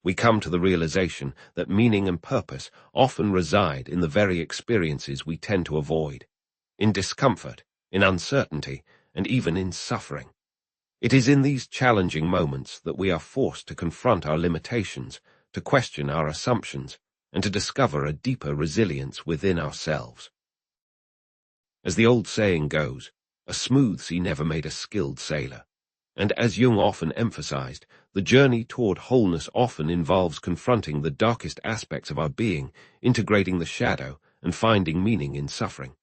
we come to the realization that meaning and purpose often reside in the very experiences we tend to avoid, in discomfort, in uncertainty, and even in suffering. It is in these challenging moments that we are forced to confront our limitations, to question our assumptions, and to discover a deeper resilience within ourselves. As the old saying goes, a smooth sea never made a skilled sailor. And as Jung often emphasized, the journey toward wholeness often involves confronting the darkest aspects of our being, integrating the shadow, and finding meaning in suffering.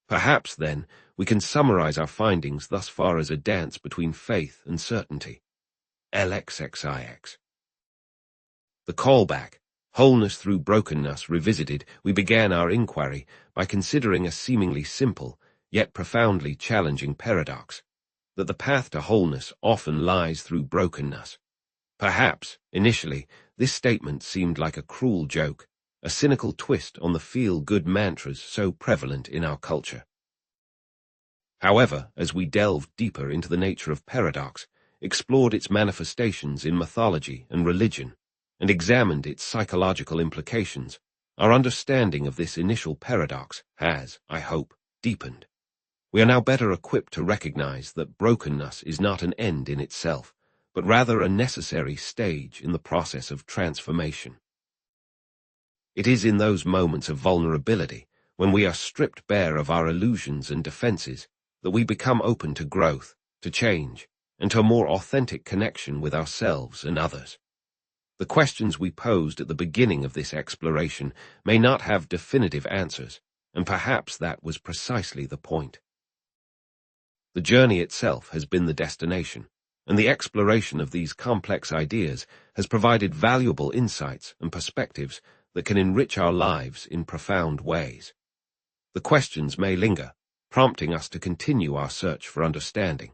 Perhaps, then, we can summarize our findings thus far as a dance between faith and certainty. LXXIX. The callback, wholeness through brokenness revisited, we began our inquiry by considering a seemingly simple, yet profoundly challenging paradox, that the path to wholeness often lies through brokenness. Perhaps, initially, this statement seemed like a cruel joke, a cynical twist on the feel-good mantras so prevalent in our culture. However, as we delved deeper into the nature of paradox, explored its manifestations in mythology and religion, and examined its psychological implications, our understanding of this initial paradox has, I hope, deepened. We are now better equipped to recognize that brokenness is not an end in itself, but rather a necessary stage in the process of transformation. It is in those moments of vulnerability, when we are stripped bare of our illusions and defenses, that we become open to growth, to change, and to a more authentic connection with ourselves and others. The questions we posed at the beginning of this exploration may not have definitive answers, and perhaps that was precisely the point. The journey itself has been the destination, and the exploration of these complex ideas has provided valuable insights and perspectives that can enrich our lives in profound ways. The questions may linger, prompting us to continue our search for understanding,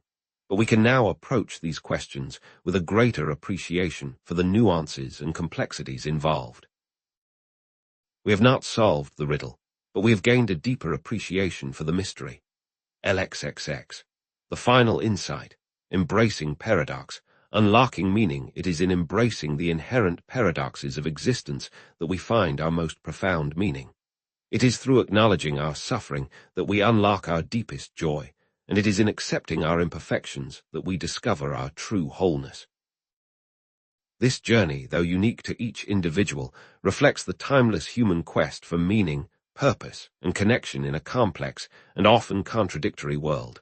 but we can now approach these questions with a greater appreciation for the nuances and complexities involved. We have not solved the riddle, but we have gained a deeper appreciation for the mystery. LXXX. The final insight, embracing paradox, unlocking meaning. It is in embracing the inherent paradoxes of existence that we find our most profound meaning. It is through acknowledging our suffering that we unlock our deepest joy, and it is in accepting our imperfections that we discover our true wholeness. This journey, though unique to each individual, reflects the timeless human quest for meaning, purpose, and connection in a complex and often contradictory world.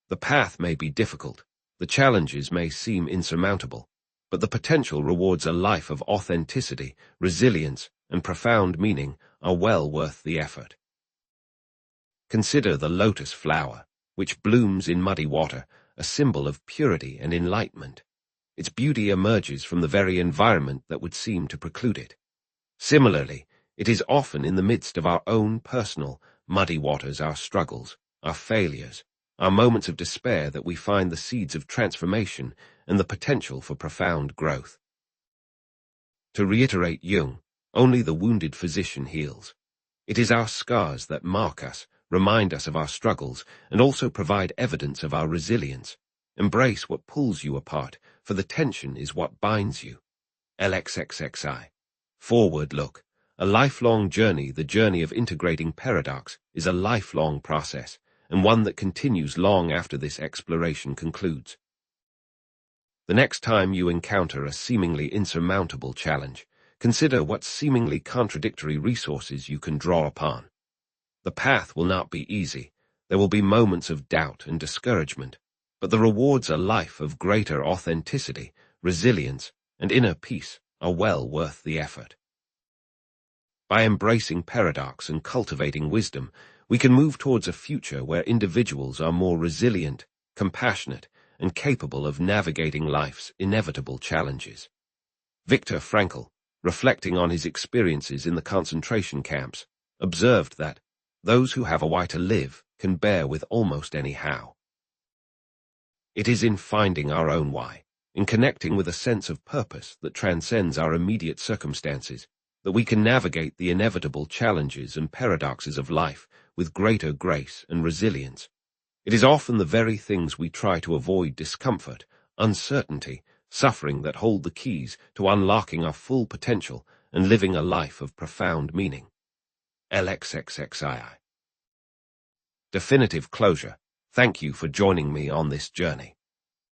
The path may be difficult, the challenges may seem insurmountable, but the potential rewards a life of authenticity, resilience, and profound meaning are well worth the effort. Consider the lotus flower, which blooms in muddy water, a symbol of purity and enlightenment. Its beauty emerges from the very environment that would seem to preclude it. Similarly, it is often in the midst of our own personal muddy waters, our struggles, our failures, our moments of despair, that we find the seeds of transformation and the potential for profound growth. To reiterate Jung, only the wounded physician heals. It is our scars that mark us, remind us of our struggles, and also provide evidence of our resilience. Embrace what pulls you apart, for the tension is what binds you. LXXXI. Forward look. A lifelong journey. The journey of integrating paradox is a lifelong process, and one that continues long after this exploration concludes. The next time you encounter a seemingly insurmountable challenge, consider what seemingly contradictory resources you can draw upon. The path will not be easy. There will be moments of doubt and discouragement, but the rewards a life of greater authenticity, resilience, and inner peace are well worth the effort. By embracing paradox and cultivating wisdom, we can move towards a future where individuals are more resilient, compassionate, and capable of navigating life's inevitable challenges. Viktor Frankl, reflecting on his experiences in the concentration camps, observed that those who have a why to live can bear with almost any how. It is in finding our own why, in connecting with a sense of purpose that transcends our immediate circumstances, that we can navigate the inevitable challenges and paradoxes of life with greater grace and resilience. It is often the very things we try to avoid: discomfort, uncertainty, suffering, that hold the keys to unlocking our full potential and living a life of profound meaning. LXXXII. Definitive closure. Thank you for joining me on this journey.